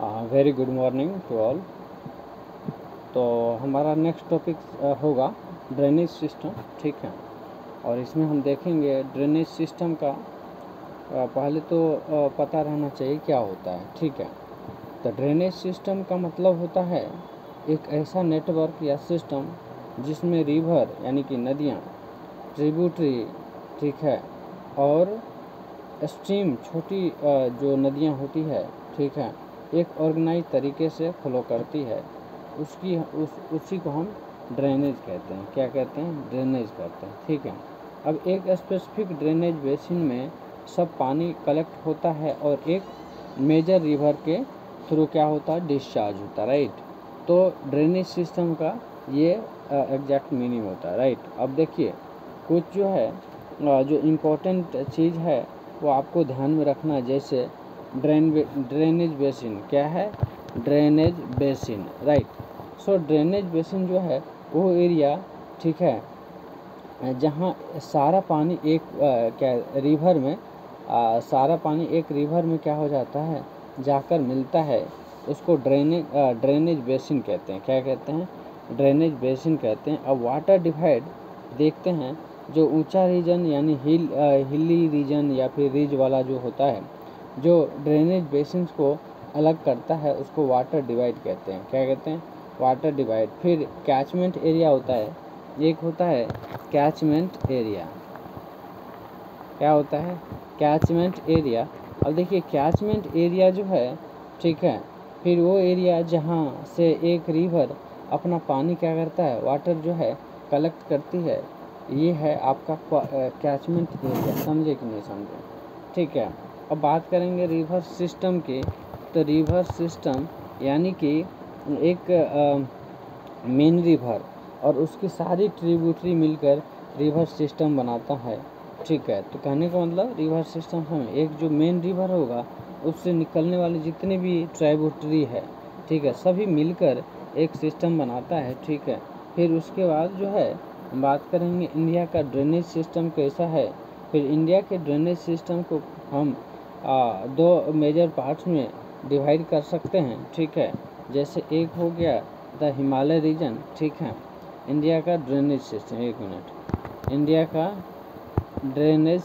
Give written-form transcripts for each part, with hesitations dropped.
Very good morning to all. तो हमारा next topic होगा ड्रेनेज सिस्टम, ठीक है। और इसमें हम देखेंगे ड्रेनेज सिस्टम का पहले तो पता रहना चाहिए क्या होता है, ठीक है। तो ड्रेनेज सिस्टम का मतलब होता है एक ऐसा नेटवर्क या सिस्टम जिसमें रिवर यानी कि नदियाँ, ट्रिब्यूटरी, ठीक है, और स्ट्रीम छोटी जो नदियाँ होती है, ठीक है, एक ऑर्गेनाइज तरीके से फ्लो करती है, उसी को हम ड्रेनेज कहते हैं। क्या कहते हैं? ड्रेनेज कहते हैं, ठीक है। अब एक स्पेसिफिक ड्रेनेज बेसिन में सब पानी कलेक्ट होता है और एक मेजर रिवर के थ्रू क्या होता है? डिस्चार्ज होता है, राइट। तो ड्रेनेज सिस्टम का ये एग्जैक्ट मीनिंग होता है, राइट। अब देखिए कुछ जो है जो इम्पोर्टेंट चीज़ है वो आपको ध्यान में रखना है। जैसे ड्रेनेज बेसिन क्या है? Drainage basin, right. So drainage basin जो है वो एरिया, ठीक है, जहाँ सारा पानी एक क्या रिवर में सारा पानी एक रिवर में क्या हो जाता है? जाकर मिलता है, उसको ड्रेनेज बेसिन कहते हैं। क्या कहते हैं? ड्रेनेज बेसिन कहते हैं। अब वाटर डिवाइड देखते हैं, जो ऊंचा रीजन यानी हिली रीजन या फिर रिज वाला जो होता है, जो ड्रेनेज बेसिन को अलग करता है, उसको वाटर डिवाइड कहते हैं। क्या कहते हैं? Water divide. फिर कैचमेंट एरिया होता है, एक होता है कैचमेंट एरिया। क्या होता है? Catchment area. अब देखिए कैचमेंट एरिया जो है, ठीक है, फिर वो एरिया जहाँ से एक रिवर अपना पानी क्या करता है? वाटर जो है कलेक्ट करती है, ये है आपका कैचमेंट एरिया। समझे कि नहीं समझे? ठीक है। अब बात करेंगे रिवर सिस्टम की। तो रिवर सिस्टम यानी कि एक मेन रिवर और उसकी सारी ट्रिब्यूटरी मिलकर रिवर सिस्टम बनाता है, ठीक है। तो कहने का मतलब रिवर सिस्टम हमें एक जो मेन रिवर होगा उससे निकलने वाले जितने भी ट्रिब्यूटरी है, ठीक है, सभी मिलकर एक सिस्टम बनाता है, ठीक है। फिर उसके बाद जो है हम बात करेंगे इंडिया का ड्रेनेज सिस्टम कैसा है। फिर इंडिया के ड्रेनेज सिस्टम को हम दो मेजर पार्ट्स में डिवाइड कर सकते हैं, ठीक है। जैसे एक हो गया द हिमालय रीजन, ठीक है। इंडिया का ड्रेनेज सिस्टम, एक मिनट, इंडिया का ड्रेनेज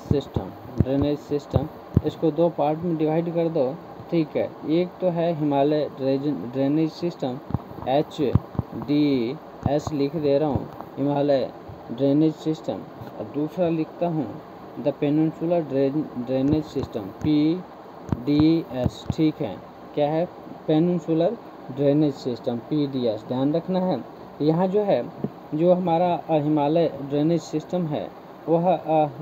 सिस्टम इसको दो पार्ट में डिवाइड कर दो, ठीक है। एक तो है हिमालय ड्रेनेज सिस्टम, HDS लिख दे रहा हूँ, हिमालय ड्रेनेज सिस्टम। और दूसरा लिखता हूँ the peninsular drainage system, PDS, ठीक है। क्या है? पेनिनसुलर ड्रेनेज सिस्टम, PDS, ध्यान रखना है। यहाँ जो है जो हमारा हिमालय ड्रेनेज सिस्टम है वह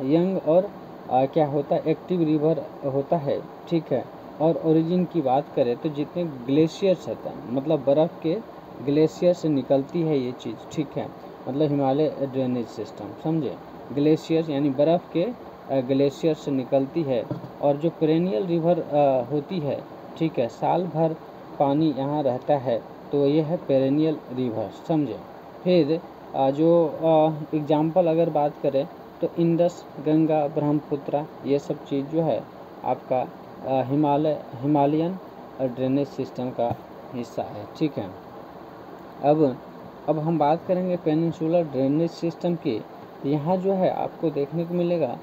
यंग और क्या होता है? एक्टिव रिवर होता है, ठीक है। और ओरिजिन की बात करें तो जितने ग्लेशियर्स होता है, मतलब बर्फ़ के ग्लेशियर से निकलती है ये चीज़, ठीक है। मतलब हिमालय ड्रेनेज सिस्टम, समझे? ग्लेशियर यानी बर्फ़ के ग्लेशियर से निकलती है। और जो पेरेनियल रिवर होती है, ठीक है, साल भर पानी यहाँ रहता है, तो ये है पेरेनियल रिवर, समझे? फिर जो एग्जाम्पल अगर बात करें तो इंडस, गंगा, ब्रह्मपुत्र, ये सब चीज़ जो है आपका हिमालयन ड्रेनेज सिस्टम का हिस्सा है, ठीक है। अब हम बात करेंगे पेनिनसुलर ड्रेनेज सिस्टम की। यहाँ जो है आपको देखने को मिलेगा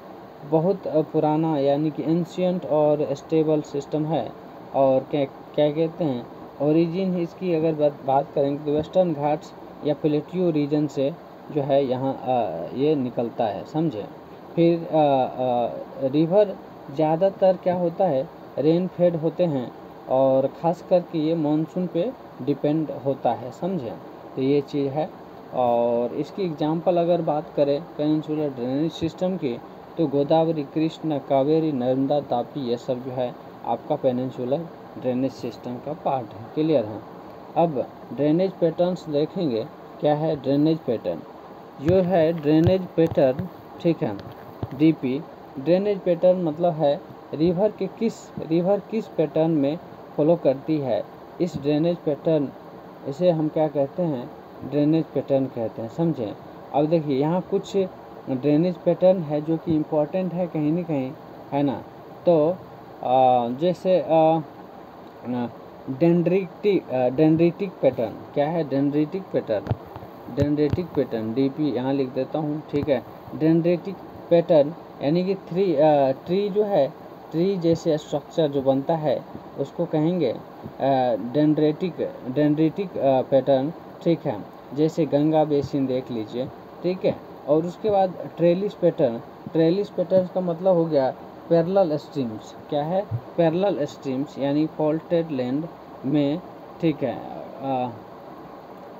बहुत पुराना यानी कि एंशियंट और स्टेबल सिस्टम है। और क्या क्या कहते हैं? ओरिजिन इसकी अगर बात करेंगे तो वेस्टर्न घाट्स या प्लेट्यू रीजन से जो है यहाँ ये निकलता है, समझे? फिर रिवर ज़्यादातर क्या होता है? रेन फेड होते हैं और ख़ास करके ये मानसून पे डिपेंड होता है, समझे? तो ये चीज़ है। और इसकी एग्जांपल अगर बात करें पेनिनसुलर ड्रेनेज सिस्टम की तो गोदावरी, कृष्णा, कावेरी, नर्मदा, तापी, ये सब जो है आपका पेनिनसुलर ड्रेनेज सिस्टम का पार्ट है। क्लियर है? अब ड्रेनेज पैटर्न्स देखेंगे। क्या है ड्रेनेज पैटर्न? जो है ड्रेनेज पैटर्न, ठीक है, DP ड्रेनेज पैटर्न मतलब है रिवर किस पैटर्न में फॉलो करती है। इस ड्रेनेज पैटर्न, इसे हम क्या कहते हैं? ड्रेनेज पैटर्न कहते हैं, समझें? अब देखिए यहाँ कुछ ड्रेनेज पैटर्न है जो कि इम्पोर्टेंट है कहीं ना कहीं, है ना। तो जैसे डेंड्रिटिक पैटर्न। क्या है dendritic pattern? Dendritic pattern DP यहाँ लिख देता हूँ, ठीक है। डेंड्रिटिक पैटर्न यानी कि ट्री जो है, ट्री जैसे स्ट्रक्चर जो बनता है उसको कहेंगे डेंड्रिटिक पैटर्न, ठीक है। जैसे गंगा बेसिन देख लीजिए, ठीक है। और उसके बाद ट्रेलिस पैटर्न। ट्रेलिस पैटर्न का मतलब हो गया पैरेलल स्ट्रीम्स। क्या है? पैरेलल स्ट्रीम्स यानी फॉल्टेड लैंड में, ठीक है,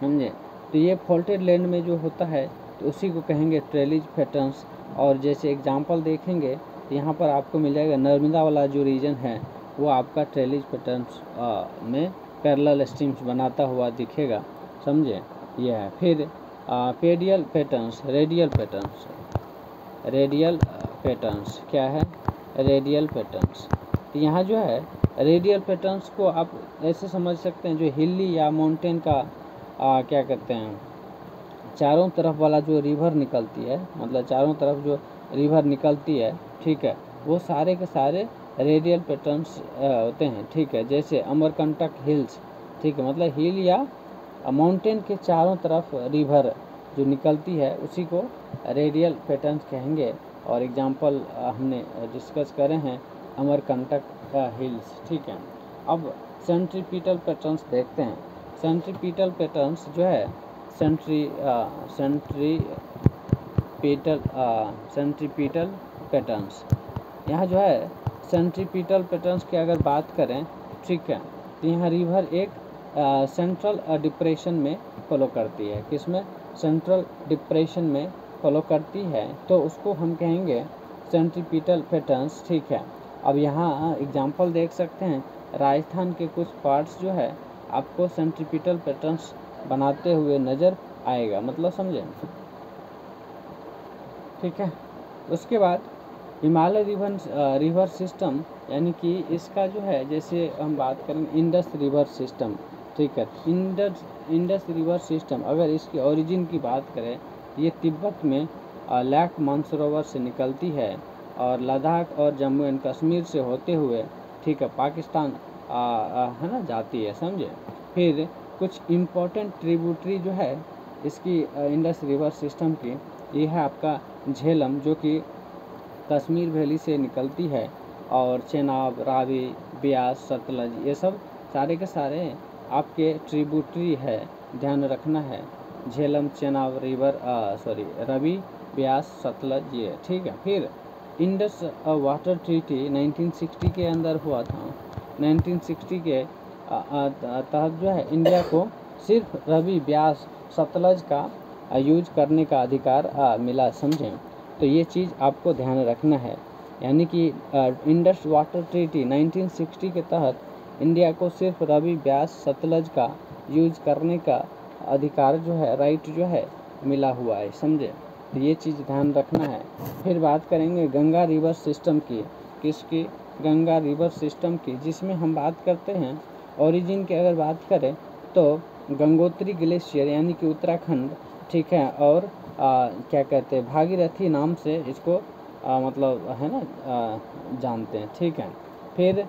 समझे। तो ये फॉल्टेड लैंड में जो होता है तो उसी को कहेंगे ट्रेलिस पैटर्न्स। और जैसे एग्जांपल देखेंगे तो यहाँ पर आपको मिल जाएगा नर्मदा वाला जो रीजन है वो आपका ट्रेलिस पैटर्न्स में पैरेलल स्ट्रीम्स बनाता हुआ दिखेगा, समझे। यह है। फिर पेडियल patterns, radial patterns. Radial patterns क्या है? Radial patterns. तो यहाँ जो है रेडियल पैटर्न्स को आप ऐसे समझ सकते हैं, जो हिली या माउंटेन का क्या कहते हैं, चारों तरफ वाला जो रिवर निकलती है, मतलब चारों तरफ जो रिवर निकलती है, ठीक है, वो सारे के सारे रेडियल पैटर्न्स होते हैं, ठीक है। जैसे अमरकंटक हिल्स, ठीक है, मतलब हिल या माउंटेन के चारों तरफ रिवर जो निकलती है उसी को रेडियल पैटर्न्स कहेंगे। और एग्जांपल हमने डिस्कस करे हैं अमरकंटक हिल्स, ठीक है। अब सेंट्रीपिटल पैटर्न्स देखते हैं। सेंट्रीपिटल पैटर्न्स जो है सेंट्रीपिटल पैटर्न्स, यहाँ जो है सेंट्रीपिटल पैटर्न्स की अगर बात करें, ठीक है, तो यहाँ रिवर एक सेंट्रल डिप्रेशन में फॉलो करती है। किसमें? सेंट्रल डिप्रेशन में फॉलो करती है, तो उसको हम कहेंगे सेंट्रीपिटल पैटर्न्स, ठीक है। अब यहाँ एग्जांपल देख सकते हैं, राजस्थान के कुछ पार्ट्स जो है आपको सेंट्रीपिटल पैटर्न्स बनाते हुए नज़र आएगा, मतलब समझे, ठीक है। उसके बाद हिमालय रिवर सिस्टम, यानी कि इसका जो है, जैसे हम बात करें इंडस रिवर सिस्टम, ठीक है। इंडस रिवर सिस्टम अगर इसकी ओरिजिन की बात करें, ये तिब्बत में लैक मानसरोवर से निकलती है और लद्दाख और जम्मू एंड कश्मीर से होते हुए, ठीक है, पाकिस्तान है ना जाती है, समझे। फिर कुछ इम्पोर्टेंट ट्रिब्यूटरी जो है इसकी इंडस रिवर सिस्टम की, ये है आपका झेलम, जो कि कश्मीर वैली से निकलती है, और चेनाब, रावी, ब्यास, सतलज, ये सब सारे के सारे आपके ट्रिब्यूटरी है, ध्यान रखना है। झेलम, चेनाब रिवर, रवि, ब्यास, सतलज, ये, ठीक है। फिर इंडस वाटर ट्रीटी 1960 के अंदर हुआ था। 1960 के तहत जो है इंडिया को सिर्फ रवि, ब्यास, सतलज का यूज करने का अधिकार मिला, समझें। तो ये चीज़ आपको ध्यान रखना है, यानी कि इंडस वाटर ट्रीटी 1960 के तहत इंडिया को सिर्फ रवि, ब्यास, सतलज का यूज करने का अधिकार जो है, राइट जो है, मिला हुआ है, समझे। तो ये चीज़ ध्यान रखना है। फिर बात करेंगे गंगा रिवर सिस्टम की। किसकी? गंगा रिवर सिस्टम की, जिसमें हम बात करते हैं ओरिजिन की अगर बात करें तो गंगोत्री ग्लेशियर यानी कि उत्तराखंड, ठीक है, और क्या कहते हैं भागीरथी नाम से इसको मतलब है ना जानते हैं, ठीक है। फिर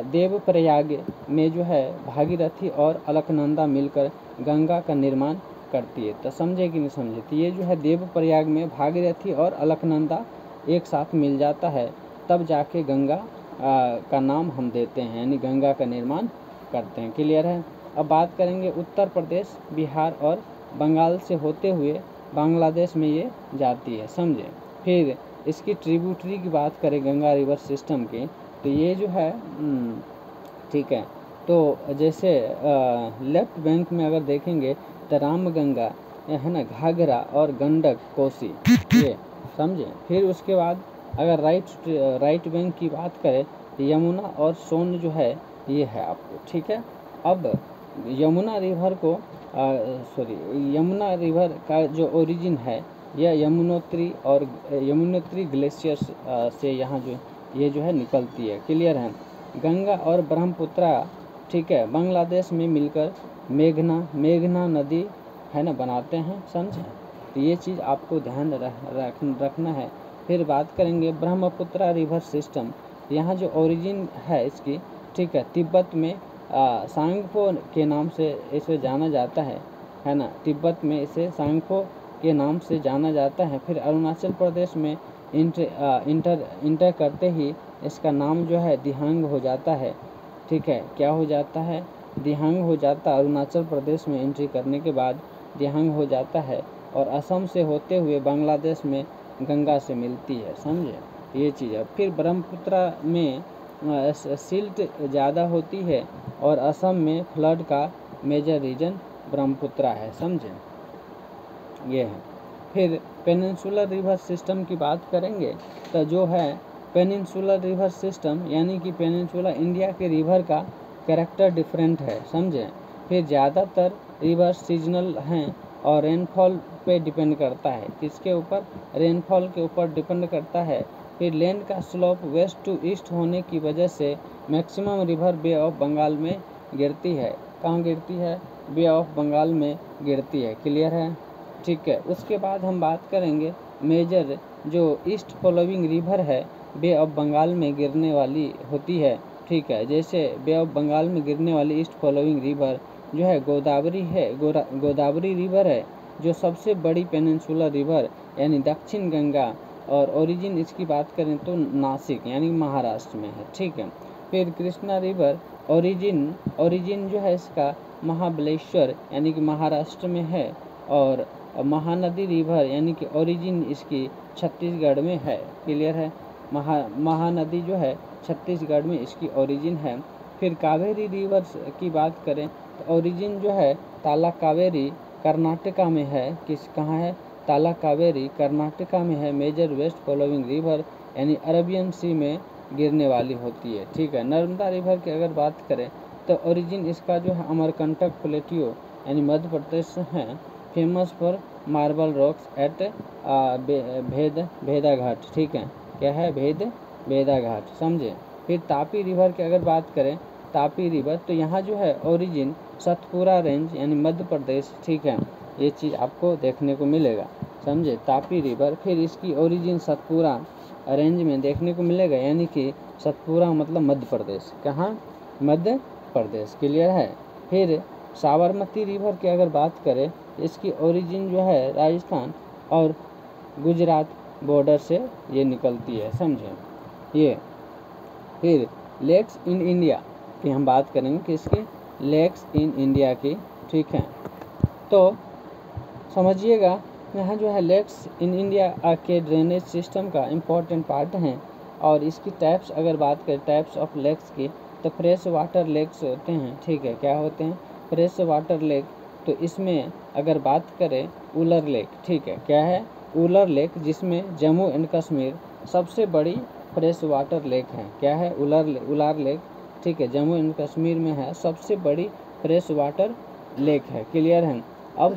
देवप्रयाग में जो है भागीरथी और अलकनंदा मिलकर गंगा का निर्माण करती है। तो समझे कि नहीं समझे? तो ये जो है देवप्रयाग में भागीरथी और अलकनंदा एक साथ मिल जाता है, तब जाके गंगा का नाम हम देते हैं, यानी गंगा का निर्माण करते हैं। क्लियर है? अब बात करेंगे उत्तर प्रदेश, बिहार और बंगाल से होते हुए बांग्लादेश में ये जाती है, समझे। फिर इसकी ट्रिब्यूटरी की बात करें गंगा रिवर सिस्टम की, तो ये जो है ठीक है, तो जैसे लेफ्ट बैंक में अगर देखेंगे तो रामगंगा है ना, घाघरा और गंडक, कोसी, ये समझे। फिर उसके बाद अगर राइट बैंक की बात करें तो यमुना और सोन जो है ये है आपको, ठीक है। अब यमुना रिवर को यमुना रिवर का जो ओरिजिन है यह यमुनोत्री ग्लेशियर से यहाँ ये जो है निकलती है। क्लियर है? गंगा और ब्रह्मपुत्रा, ठीक है, बांग्लादेश में मिलकर मेघना नदी है ना बनाते हैं, समझे। तो ये चीज़ आपको ध्यान रखना है। फिर बात करेंगे ब्रह्मपुत्रा रिवर सिस्टम, यहाँ जो ओरिजिन है इसकी, ठीक है, तिब्बत में सांगफो के नाम से इसे जाना जाता है ना। तिब्बत में इसे सांगफो के नाम से जाना जाता है। फिर अरुणाचल प्रदेश में इंटर करते ही इसका नाम जो है दिहांग हो जाता है। ठीक है, क्या हो जाता है? दिहांग हो जाता। अरुणाचल प्रदेश में एंट्री करने के बाद दिहांग हो जाता है और असम से होते हुए बांग्लादेश में गंगा से मिलती है। समझे, ये चीज़ है। फिर ब्रह्मपुत्र में सिल्ट ज़्यादा होती है और असम में फ्लड का मेजर रीजन ब्रह्मपुत्र है। समझे, ये है। फिर पेनिनसुलर रिवर सिस्टम की बात करेंगे तो जो है पेनिनसुलर रिवर सिस्टम यानी कि पेनिनसुला इंडिया के रिवर का कैरेक्टर डिफरेंट है। समझे। फिर ज़्यादातर रिवर सीजनल हैं और रेनफॉल पे डिपेंड करता है। किसके ऊपर? रेनफॉल के ऊपर डिपेंड करता है। फिर लैंड का स्लोप वेस्ट टू ईस्ट होने की वजह से maximum river bay of Bengal में गिरती है। कहाँ गिरती है? बे ऑफ बंगाल में गिरती है। क्लियर है? ठीक है। उसके बाद हम बात करेंगे मेजर जो ईस्ट फॉलोइंग रिवर है बे ऑफ बंगाल में गिरने वाली होती है। ठीक है, जैसे बे ऑफ बंगाल में गिरने वाली ईस्ट फॉलोइंग रिवर जो है गोदावरी है। गोदावरी रिवर है जो सबसे बड़ी पेनिनसुलर रिवर यानी दक्षिण गंगा, और ओरिजिन इसकी बात करें तो नासिक यानी महाराष्ट्र में है। ठीक है। फिर कृष्णा रिवर ओरिजिन जो है इसका महाबलेश्वर यानी कि महाराष्ट्र में है, और महानदी रिवर यानी कि ओरिजिन इसकी छत्तीसगढ़ में है। क्लियर है? महानदी जो है छत्तीसगढ़ में इसकी ओरिजिन है। फिर कावेरी रिवर की बात करें तो ओरिजिन जो है ताला कावेरी कर्नाटका में है। कहाँ है? ताला कावेरी कर्नाटका में है। मेजर वेस्ट फॉलोइंग रिवर यानी अरबियन सी में गिरने वाली होती है। ठीक है। नर्मदा रिवर की अगर बात करें तो ओरिजिन इसका जो है अमरकंटक प्लेटियो यानी मध्य प्रदेश से है। Famous for marble rocks at भेदा घाट। ठीक है, क्या है? भेदा घाट। समझे। फिर तापी रिवर की अगर बात करें, तापी रिवर तो यहाँ जो है ओरिजिन सतपुरा रेंज यानी मध्य प्रदेश। ठीक है, ये चीज़ आपको देखने को मिलेगा। समझे, तापी रिवर। फिर इसकी ओरिजिन सतपुरा रेंज में देखने को मिलेगा यानी कि सतपुरा मतलब मध्य प्रदेश। कहाँ? मध्य प्रदेश। क्लियर है? फिर साबरमती रिवर की अगर बात करें इसकी ओरिजिन जो है राजस्थान और गुजरात बॉर्डर से ये निकलती है। समझे ये। फिर लेक्स इन इंडिया की हम बात करेंगे कि इसकी लेक्स इन इंडिया की। ठीक है, तो समझिएगा यहाँ जो है लेक्स इन इंडिया के ड्रेनेज सिस्टम का इम्पोर्टेंट पार्ट हैं। और इसकी टाइप्स अगर बात करें टाइप्स ऑफ लेक्स की तो फ्रेश वाटर लेक्स होते हैं। ठीक है, क्या होते हैं? Fresh water lake. तो इसमें अगर बात करें उलर लेक। ठीक है, क्या है? उलर लेक, जिसमें जम्मू एंड कश्मीर सबसे बड़ी फ्रेश वाटर लेक है। क्या है? उलर लेक। ठीक है, जम्मू एंड कश्मीर में है सबसे बड़ी फ्रेश वाटर लेक है। क्लियर है? अब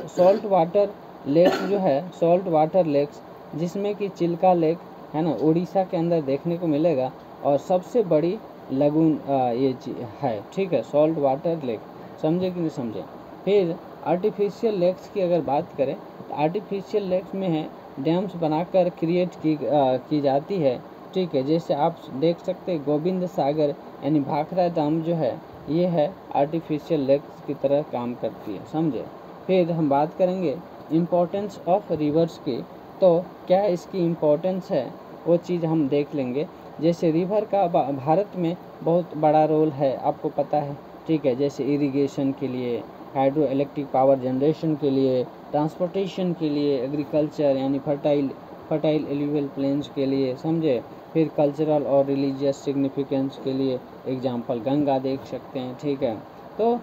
सॉल्ट वाटर लेक जो है सॉल्ट वाटर लेक्स जिसमें कि चिल्का लेक है ना, उड़ीसा के अंदर देखने को मिलेगा और सबसे बड़ी लगून ये है। ठीक है, सॉल्ट वाटर लेक। समझे कि नहीं समझे? फिर आर्टिफिशियल लेक्स की अगर बात करें तो आर्टिफिशियल लेक्स में है डैम्स बनाकर क्रिएट की जाती है। ठीक है, जैसे आप देख सकते हैं गोविंद सागर यानी भाखड़ा डैम जो है ये है आर्टिफिशियल लेक्स की तरह काम करती है। समझे। फिर हम बात करेंगे इम्पोर्टेंस ऑफ रिवर्स की, तो क्या इसकी इम्पोर्टेंस है वो चीज़ हम देख लेंगे। जैसे रिवर का भारत में बहुत बड़ा रोल है, आपको पता है। ठीक है, जैसे इरिगेशन के लिए, हाइड्रो इलेक्ट्रिक पावर जनरेशन के लिए, ट्रांसपोर्टेशन के लिए, एग्रीकल्चर यानी फर्टाइल एल्यूवियल प्लेन्स के लिए। समझे। फिर कल्चरल और रिलीजियस सिग्निफिकेंस के लिए एग्जांपल गंगा देख सकते हैं। ठीक है, तो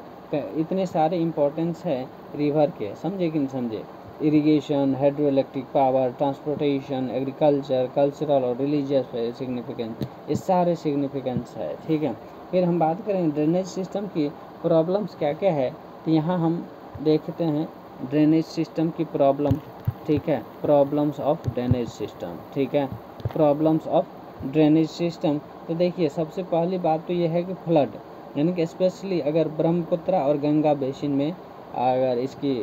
इतने सारे इम्पोर्टेंस है रिवर के। समझे कि नहीं समझे? Irrigation, hydro electric power, transportation, agriculture, cultural और रिलीजियस सिग्निफिकेंस, ये सारे सिग्निफिकेंस है। ठीक है। फिर हम बात करें ड्रेनेज सिस्टम की प्रॉब्लम्स क्या क्या है, तो यहाँ हम देखते हैं ड्रेनेज सिस्टम की प्रॉब्लम। ठीक है, प्रॉब्लम्स ऑफ ड्रेनेज सिस्टम। ठीक है, प्रॉब्लम्स ऑफ ड्रेनेज सिस्टम। तो देखिए सबसे पहली बात तो ये है कि फ्लड यानी कि स्पेशली अगर ब्रह्मपुत्र और गंगा बेसिन में अगर इसकी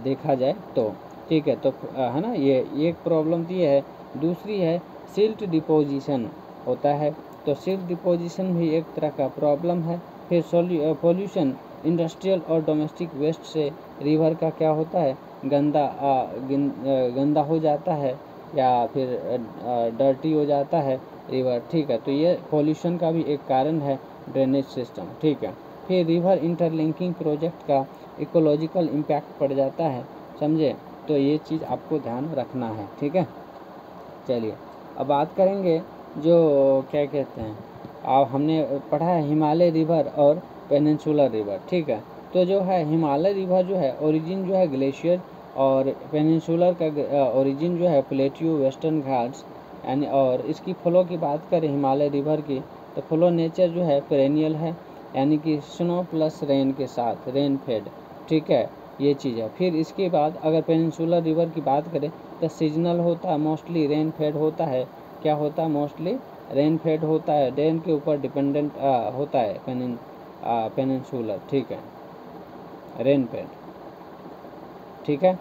देखा जाए तो। ठीक है, तो है ना, ये एक प्रॉब्लम तो ये है। दूसरी है सिल्ट डिपोजिशन होता है, तो सिल्ट डिपोजिशन भी एक तरह का प्रॉब्लम है। फिर पोल्यूशन, इंडस्ट्रियल और डोमेस्टिक वेस्ट से रिवर का क्या होता है, गंदा हो जाता है या फिर डर्टी हो जाता है रिवर, ठीक है। तो ये पोल्यूशन का भी एक कारण है ड्रेनेज सिस्टम, ठीक है। फिर रिवर इंटरलिंकिंग प्रोजेक्ट का इकोलॉजिकल इम्पैक्ट पड़ जाता है, समझे। तो ये चीज़ आपको ध्यान रखना है, ठीक है। चलिए अब बात करेंगे जो क्या कहते हैं, अब हमने पढ़ा है हिमालय रिवर और पेनिनसुलर रिवर, ठीक है। तो जो है हिमालय रिवर जो है ओरिजिन जो है ग्लेशियर, और पेनिनसुलर का ओरिजिन जो है प्लेट्यू वेस्टर्न घाट्स यानी। और इसकी फ्लो की बात करें हिमालय रिवर की, तो फ्लो नेचर जो है पेरेनियल है, यानी कि स्नो प्लस रेन के साथ, रेन फेड, ठीक है, ये चीज़ है। फिर इसके बाद अगर पेनिनसुलर रिवर की बात करें तो सीजनल होता है, मोस्टली रेन फेड होता है। क्या होता है, मोस्टली रेन फेड होता है, रेन के ऊपर डिपेंडेंट होता है पेनिनसुलर, ठीक है, रेन फेड, ठीक है।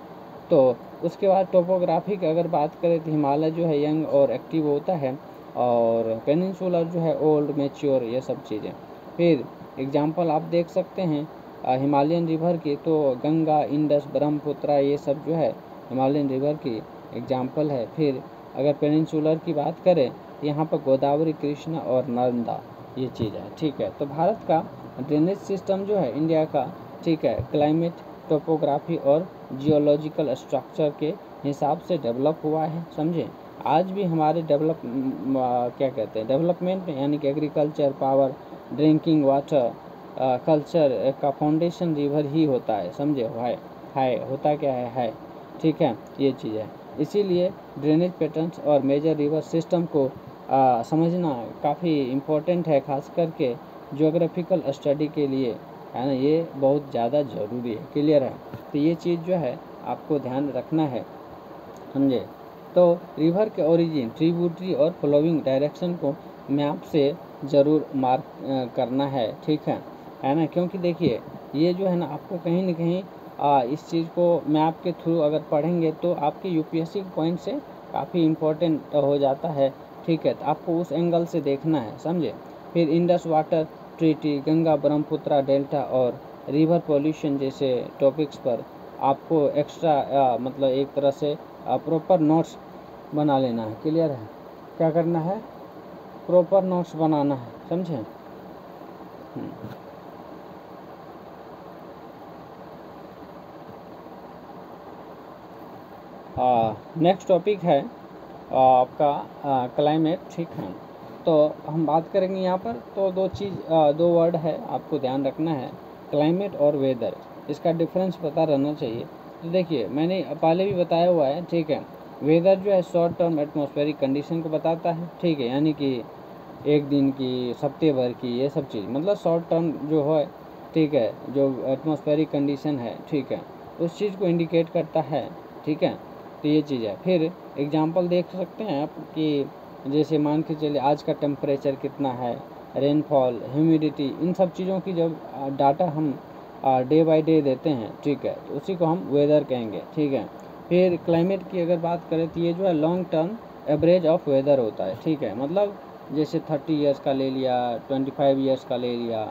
तो उसके बाद टोपोग्राफी की अगर बात करें तो हिमालय जो है यंग और एक्टिव होता है, और पेनिनसुलर जो है ओल्ड मैच्योर, ये सब चीज़ें। फिर एग्जांपल आप देख सकते हैं हिमालयन रिवर की, तो गंगा, इंडस, ब्रह्मपुत्र, ये सब जो है हिमालयन रिवर की एग्जांपल है। फिर अगर पेनिनसुलर की बात करें यहाँ पर गोदावरी, कृष्णा और नर्मदा, ये चीज़ है, ठीक है। तो भारत का ड्रेनेज सिस्टम जो है इंडिया का, ठीक है, क्लाइमेट, टोपोग्राफी और जियोलॉजिकल स्ट्रक्चर के हिसाब से डेवलप हुआ है, समझे। आज भी हमारे क्या कहते हैं डेवलपमेंट में, यानी कि agriculture, power, drinking water, culture का फाउंडेशन रिवर ही होता है, समझे। है होता क्या है, ठीक है, ये चीज़ है। इसीलिए ड्रेनेज पैटर्न्स और मेजर रिवर सिस्टम को समझना काफ़ी इम्पोर्टेंट है, खास करके ज्योग्राफिकल स्टडी के लिए, है ना, ये बहुत ज़्यादा ज़रूरी है, क्लियर है। तो ये चीज़ जो है आपको ध्यान रखना है, समझे। तो रिवर के ओरिजिन, ट्रिब्यूटरी और फ्लोइंग डायरेक्शन को मैप से ज़रूर मार्क करना है, ठीक है ना। क्योंकि देखिए ये जो है ना आपको कहीं ना कहीं इस चीज़ को मैप के थ्रू अगर पढ़ेंगे तो आपके यूपीएससी के पॉइंट से काफ़ी इम्पोर्टेंट हो जाता है, ठीक है। तो आपको उस एंगल से देखना है, समझे। फिर Indus water treaty, Ganga Brahmaputra delta और रिवर पॉल्यूशन जैसे टॉपिक्स पर आपको एक्स्ट्रा मतलब एक तरह से प्रॉपर नोट्स बना लेना है, क्लियर है। क्या करना है, प्रॉपर नोट्स बनाना है, समझे। नेक्स्ट टॉपिक है आपका क्लाइमेट, ठीक है। तो हम बात करेंगे यहाँ पर, तो दो वर्ड है आपको ध्यान रखना है, क्लाइमेट और वेदर, इसका डिफरेंस पता रहना चाहिए। तो देखिए मैंने पहले भी बताया हुआ है, ठीक है। वेदर जो है शॉर्ट टर्म एटमॉस्फेरिक कंडीशन को बताता है, ठीक है, यानी कि एक दिन की, हफ्ते भर की, ये सब चीज़, मतलब शॉर्ट टर्म जो है, ठीक है, जो एटमॉस्फेरिक कंडीशन है, ठीक है, उस चीज़ को इंडिकेट करता है, ठीक है। तो ये चीज़ है। फिर एग्जांपल देख सकते हैं आप कि जैसे मान के चलिए आज का टेम्परेचर कितना है, रेनफॉल, ह्यूमिडिटी, इन सब चीज़ों की जब डाटा हम डे बाय डे देते हैं, ठीक है, तो उसी को हम वेदर कहेंगे, ठीक है। फिर क्लाइमेट की अगर बात करें तो ये जो है long term average of weather होता है, ठीक है, मतलब जैसे 30 ईयर्स का ले लिया, 25 ईयर्स का ले लिया,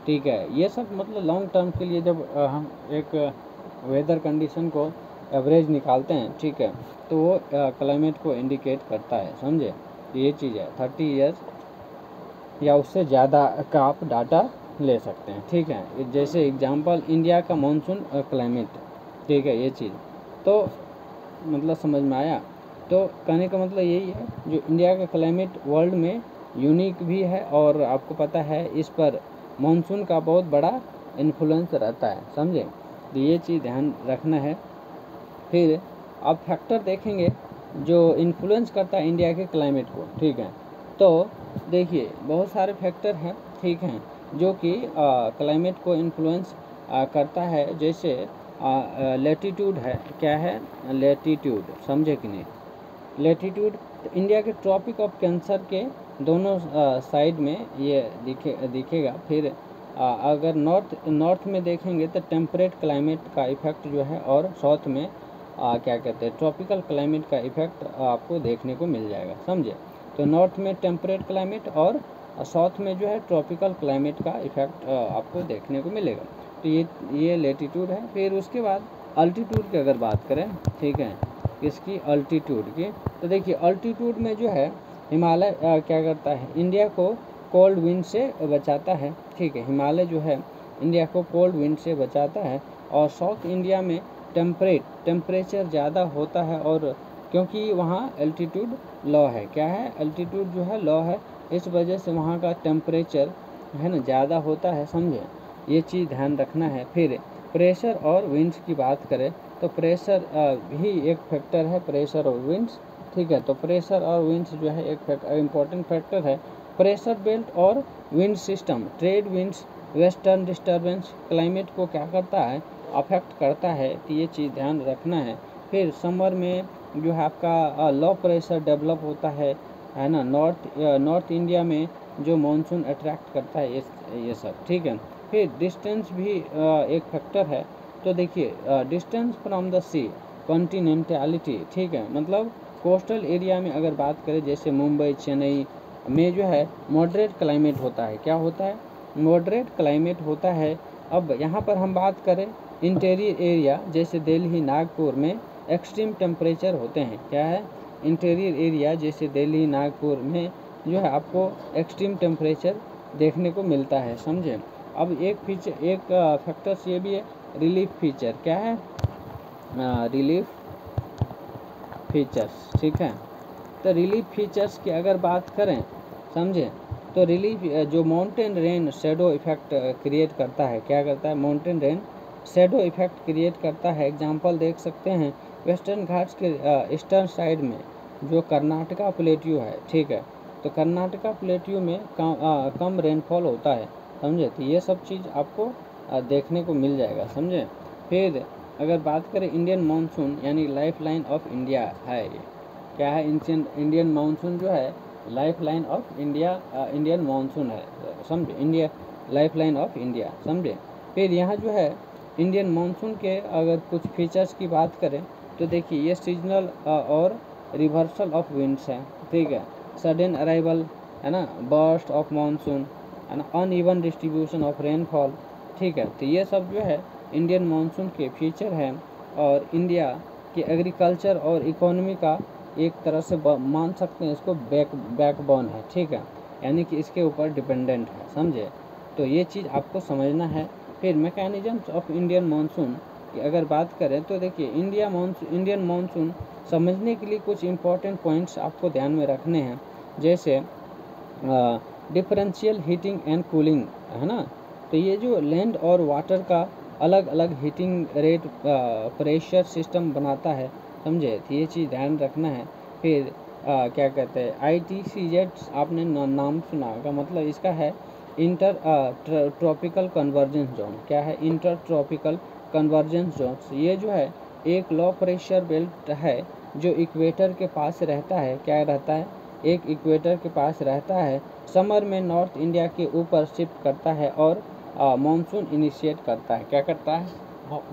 ठीक है, ये सब मतलब लॉन्ग टर्म के लिए जब हम एक वेदर कंडीशन को एवरेज निकालते हैं, ठीक है, तो वो क्लाइमेट को इंडिकेट करता है, समझे। ये चीज़ है, 30 ईयर्स या उससे ज़्यादा का आप डाटा ले सकते हैं, ठीक है। जैसे एग्जांपल इंडिया का मानसून क्लाइमेट, ठीक है, ये चीज़ तो मतलब समझ में आया। तो कहने का मतलब यही है, जो इंडिया का क्लाइमेट वर्ल्ड में यूनिक भी है, और आपको पता है इस पर मानसून का बहुत बड़ा इन्फ्लुएंस रहता है, समझे। तो ये चीज़ ध्यान रखना है। फिर आप फैक्टर देखेंगे जो इन्फ्लुएंस करता है इंडिया के क्लाइमेट को, ठीक है। तो देखिए बहुत सारे फैक्टर हैं, ठीक हैं, जो कि क्लाइमेट को इन्फ्लुएंस करता है। जैसे लेटीट्यूड है, क्या है, लेटीट्यूड, समझे कि नहीं। लेटीट्यूड इंडिया के ट्रॉपिक ऑफ कैंसर के दोनों साइड में ये दिखेगा। फिर अगर नॉर्थ में देखेंगे तो टेम्परेट क्लाइमेट का इफेक्ट जो है, और साउथ में क्या कहते हैं ट्रॉपिकल क्लाइमेट का इफेक्ट आपको देखने को मिल जाएगा, समझे। तो नॉर्थ में टेम्परेट क्लाइमेट और साउथ में जो है ट्रॉपिकल क्लाइमेट का इफेक्ट आपको देखने को मिलेगा। तो ये लेटीट्यूड है। फिर उसके बाद अल्टीट्यूड की अगर बात करें, ठीक है, इसकी अल्टीट्यूड की, तो देखिए अल्टीट्यूड में जो है हिमालय क्या करता है, इंडिया को कोल्ड विंड से बचाता है, ठीक है, हिमालय जो है इंडिया को कोल्ड विंड से बचाता है। और साउथ इंडिया में टेम्परेचर ज़्यादा होता है, और क्योंकि वहाँ एल्टीट्यूड लो है, क्या है, एल्टीट्यूड जो है लो है, इस वजह से वहाँ का टेम्परेचर है ना ज़्यादा होता है, समझे, ये चीज़ ध्यान रखना है। फिर प्रेशर और विंड्स की बात करें तो प्रेशर भी एक फैक्टर है, प्रेशर और विंड्स, ठीक है। तो प्रेशर और विंड्स जो है एक इम्पॉर्टेंट फैक्टर है। प्रेशर बेल्ट और wind system, trade winds, western disturbance climate को क्या करता है, अफेक्ट करता है, तो ये चीज़ ध्यान रखना है। फिर समर में जो है आपका लो प्रेशर डेवलप होता है ना, नॉर्थ इंडिया में जो मानसून अट्रैक्ट करता है ये सब, ठीक है। फिर डिस्टेंस भी एक फैक्टर है। तो देखिए डिस्टेंस फ्रॉम द सी, कॉन्टिनेंटलिटी, ठीक है, मतलब कोस्टल एरिया में अगर बात करें जैसे मुंबई चेन्नई में जो है मॉडरेट क्लाइमेट होता है, क्या होता है, मॉडरेट क्लाइमेट होता है। अब यहाँ पर हम बात करें इंटीरियर एरिया जैसे दिल्ली नागपुर में एक्सट्रीम टेम्परेचर होते हैं, क्या है, इंटीरियर एरिया जैसे दिल्ली नागपुर में जो है आपको एक्सट्रीम टेम्परेचर देखने को मिलता है, समझे। अब एक फीचर, एक फैक्टर्स ये भी है, रिलीफ फीचर, क्या है, रिलीफ फीचर्स, ठीक है। तो रिलीफ फीचर्स की अगर बात करें, समझे, तो रिलीफ जो mountain rain shadow effect create करता है, क्या करता है, mountain rain shadow effect create करता है। एग्जांपल देख सकते हैं वेस्टर्न घाट्स के ईस्टर्न साइड में जो कर्नाटका प्लेट्यू है, ठीक है, तो कर्नाटका प्लेट्यू में कम रेनफॉल होता है, समझे। तो ये सब चीज़ आपको देखने को मिल जाएगा, समझे। फिर अगर बात करें इंडियन मानसून यानी लाइफ लाइन ऑफ इंडिया है, ये क्या है, इंडियन मानसून जो है life line of India, Indian monsoon है, समझे, India life line of India, समझे। फिर यहाँ जो है इंडियन मानसून के अगर कुछ फीचर्स की बात करें तो देखिए ये सीजनल और रिवर्सल ऑफ विंड्स है, ठीक है, सडन अराइवल है ना, बर्स्ट ऑफ मानसून है ना, अनइवन डिस्ट्रीब्यूशन ऑफ रेनफॉल, ठीक है। तो ये सब जो है इंडियन मानसून के फीचर हैं, और इंडिया के एग्रीकल्चर और इकोनॉमी का एक तरह से मान सकते हैं इसको बैकबोन है, ठीक है, यानी कि इसके ऊपर डिपेंडेंट है, समझे। तो ये चीज़ आपको समझना है। फिर मैकेनिज्म्स ऑफ इंडियन मानसून की अगर बात करें तो देखिए इंडियन मानसून समझने के लिए कुछ इम्पोर्टेंट पॉइंट्स आपको ध्यान में रखने हैं, जैसे डिफरेंशियल हीटिंग एंड कूलिंग, है ना, तो ये जो लैंड और वाटर का अलग अलग हीटिंग रेट प्रेशर सिस्टम बनाता है, समझे, तो ये चीज़ ध्यान रखना है। फिर क्या कहते हैं ITCZ, आपने नाम सुना होगा, मतलब इसका है इंटर ट्रॉपिकल कन्वर्जेंस जोन, क्या है, इंटर ट्रॉपिकल कन्वर्जेंस जोन। ये जो है एक लो प्रेशर बेल्ट है जो इक्वेटर के पास रहता है, क्या रहता है, एक इक्वेटर के पास रहता है, समर में नॉर्थ इंडिया के ऊपर शिफ्ट करता है और मानसून इनिशिएट करता है, क्या करता है,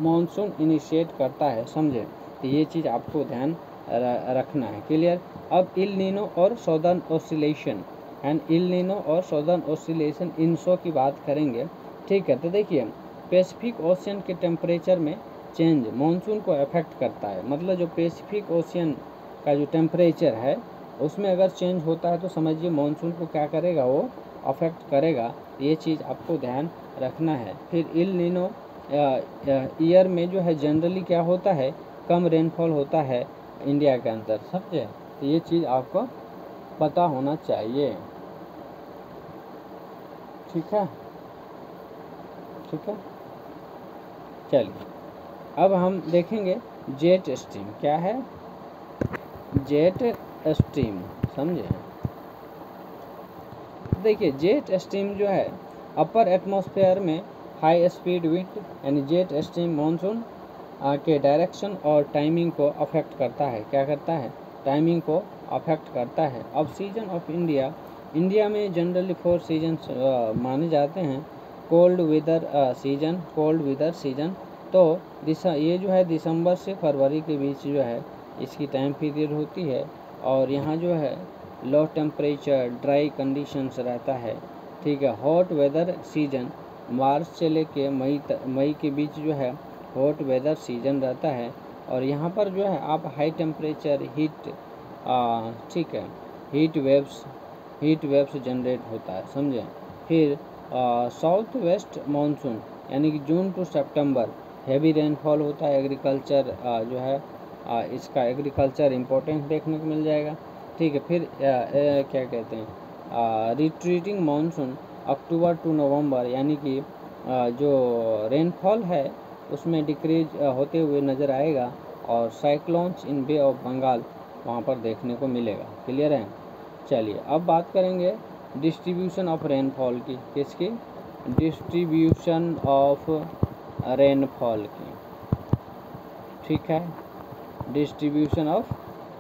मानसून इनिशिएट करता है, समझे। तो ये चीज़ आपको ध्यान रखना है, क्लियर। अब इल नीनो और southern oscillation and El Nino और सौदर्न ऑसिलेशन इनसो की बात करेंगे, ठीक है। तो देखिए पैसिफिक ओशियन के टेम्परेचर में चेंज मानसून को अफेक्ट करता है, मतलब जो पैसिफिक ओशियन का जो टेम्परेचर है उसमें अगर चेंज होता है तो समझिए मानसून को क्या करेगा, वो अफेक्ट करेगा, ये चीज़ आपको ध्यान रखना है। फिर इल नीनो ईयर में जो है जनरली क्या होता है, कम रेनफॉल होता है इंडिया के अंदर, समझे। तो ये चीज़ आपको पता होना चाहिए, ठीक है, ठीक है। चलिए अब हम देखेंगे जेट स्ट्रीम, क्या है, जेट स्ट्रीम, समझे। देखिए जेट स्ट्रीम जो है अपर एटमॉस्फेयर में हाई स्पीड विंड यानी जेट स्ट्रीम मानसून के डायरेक्शन और टाइमिंग को अफेक्ट करता है, क्या करता है, टाइमिंग को अफेक्ट करता है। अब सीजन ऑफ इंडिया में जनरली 4 सीजन्स माने जाते हैं, कोल्ड वेदर सीजन, तो ये जो है दिसंबर से फरवरी के बीच जो है इसकी टाइम पीरियड होती है, और यहाँ जो है लो टेम्परेचर, ड्राई कंडीशंस रहता है, ठीक है। हॉट वेदर सीजन, मार्च से लेके मई के बीच जो है हॉट वेदर सीजन रहता है। और यहाँ पर जो है आप हाई टेम्परेचर, हीट, ठीक है, हीट वेव्स जनरेट होता है, समझे। फिर साउथ वेस्ट मानसून, यानी कि जून टू सितंबर हैवी रेनफॉल होता है। एग्रीकल्चर जो है इसका एग्रीकल्चर इम्पोर्टेंस देखने को मिल जाएगा, ठीक है। फिर क्या कहते हैं, रिट्रीटिंग मानसून अक्टूबर टू नवंबर, यानी कि जो रेनफॉल है उसमें डिक्रीज होते हुए नज़र आएगा। और cyclones in bay of Bengal वहाँ पर देखने को मिलेगा। क्लियर है। चलिए अब बात करेंगे डिस्ट्रीब्यूशन ऑफ रेनफॉल की। किसकी? डिस्ट्रीब्यूशन ऑफ रेनफॉल की, ठीक है। डिस्ट्रीब्यूशन ऑफ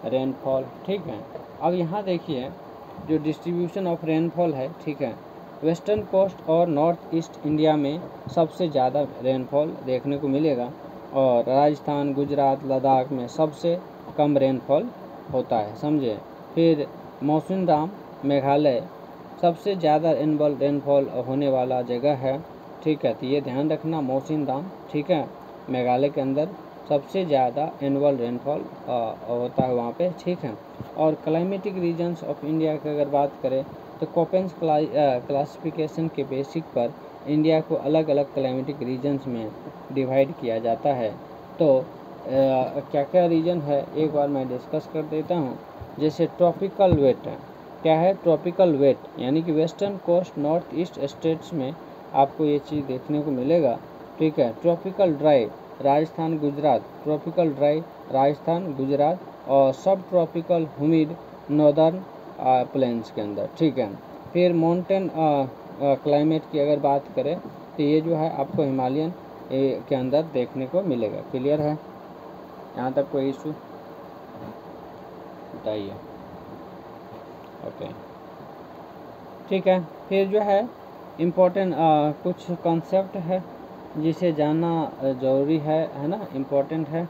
रेनफॉल, ठीक है। अब यहाँ देखिए जो डिस्ट्रीब्यूशन ऑफ रेनफॉल है, ठीक है, वेस्टर्न कोस्ट और नॉर्थ ईस्ट इंडिया में सबसे ज़्यादा रेनफॉल देखने को मिलेगा। और राजस्थान, गुजरात, लद्दाख में सबसे कम रेनफॉल होता है, समझे। फिर मौसिनराम, मेघालय सबसे ज़्यादा एनुअल रेनफॉल होने वाला जगह है, ठीक है। तो ये ध्यान रखना, मौसिनराम, ठीक है, मेघालय के अंदर सबसे ज़्यादा एनुअल रेनफॉल होता है वहाँ पे, ठीक है। और क्लाइमेटिक रीजन्स ऑफ इंडिया की अगर बात करें तो कोपेंस क्लासिफिकेशन के बेसिक पर इंडिया को अलग अलग क्लाइमेटिक रीजन्स में डिवाइड किया जाता है। तो क्या क्या रीजन है एक बार मैं डिस्कस कर देता हूँ। जैसे ट्रॉपिकल वेट है, क्या है? ट्रॉपिकल वेट, यानी कि western coast, north east states में आपको ये चीज़ देखने को मिलेगा, ठीक है। Tropical dry, Rajasthan, Gujarat, tropical dry Rajasthan, Gujarat, और सब ट्रॉपिकल ह्यूमिड नॉर्दर्न प्लेन्स के अंदर, ठीक है। फिर माउंटेन क्लाइमेट की अगर बात करें तो ये जो है आपको हिमालयन के अंदर देखने को मिलेगा। क्लियर है? यहाँ तक कोई इशू बताइए? ओके, ठीक है। फिर जो है इम्पोर्टेंट कुछ कॉन्सेप्ट है जिसे जानना ज़रूरी है ना, इम्पोर्टेंट है।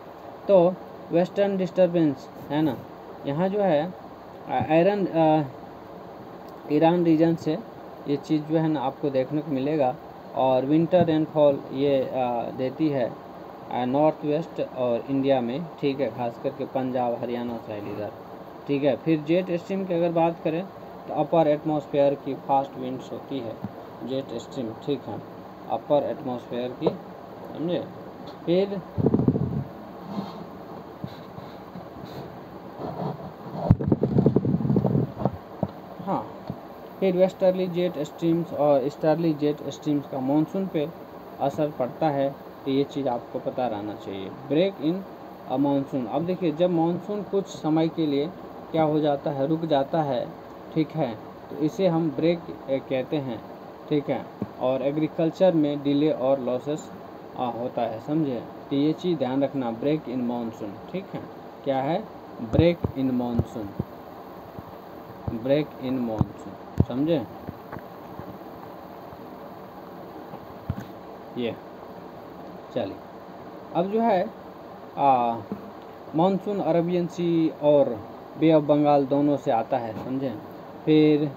तो वेस्टर्न डिस्टर्बेंस है ना, यहाँ जो है ईरान रीजन से ये चीज़ जो है ना आपको देखने को मिलेगा। और विंटर रेनफॉल ये देती है नॉर्थ वेस्ट और इंडिया में, ठीक है, खास करके पंजाब, हरियाणा साइड इधर, ठीक है। फिर जेट स्ट्रीम की अगर बात करें तो अपर एटमॉस्फेयर की फास्ट विंड्स होती है जेट स्ट्रीम, ठीक है, अपर एटमॉस्फेयर की, समझे। फिर हाँ, फिर वेस्टर्ली जेट स्ट्रीम्स और ईस्टर्ली जेट स्ट्रीम्स का मानसून पे असर पड़ता है, तो ये चीज़ आपको पता रहना चाहिए। ब्रेक इन मानसून, अब देखिए जब मानसून कुछ समय के लिए क्या हो जाता है, रुक जाता है, ठीक है, तो इसे हम ब्रेक कहते हैं, ठीक है। और एग्रीकल्चर में डिले और लॉसेस होता है, समझे। तो ये चीज़ ध्यान रखना, ब्रेक इन मानसून, ठीक है। क्या है? Break in monsoon, break in monsoon, समझे। ये चलिए अब जो है मानसून अरबियन सी और बे ऑफ बंगाल दोनों से आता है, समझे। फिर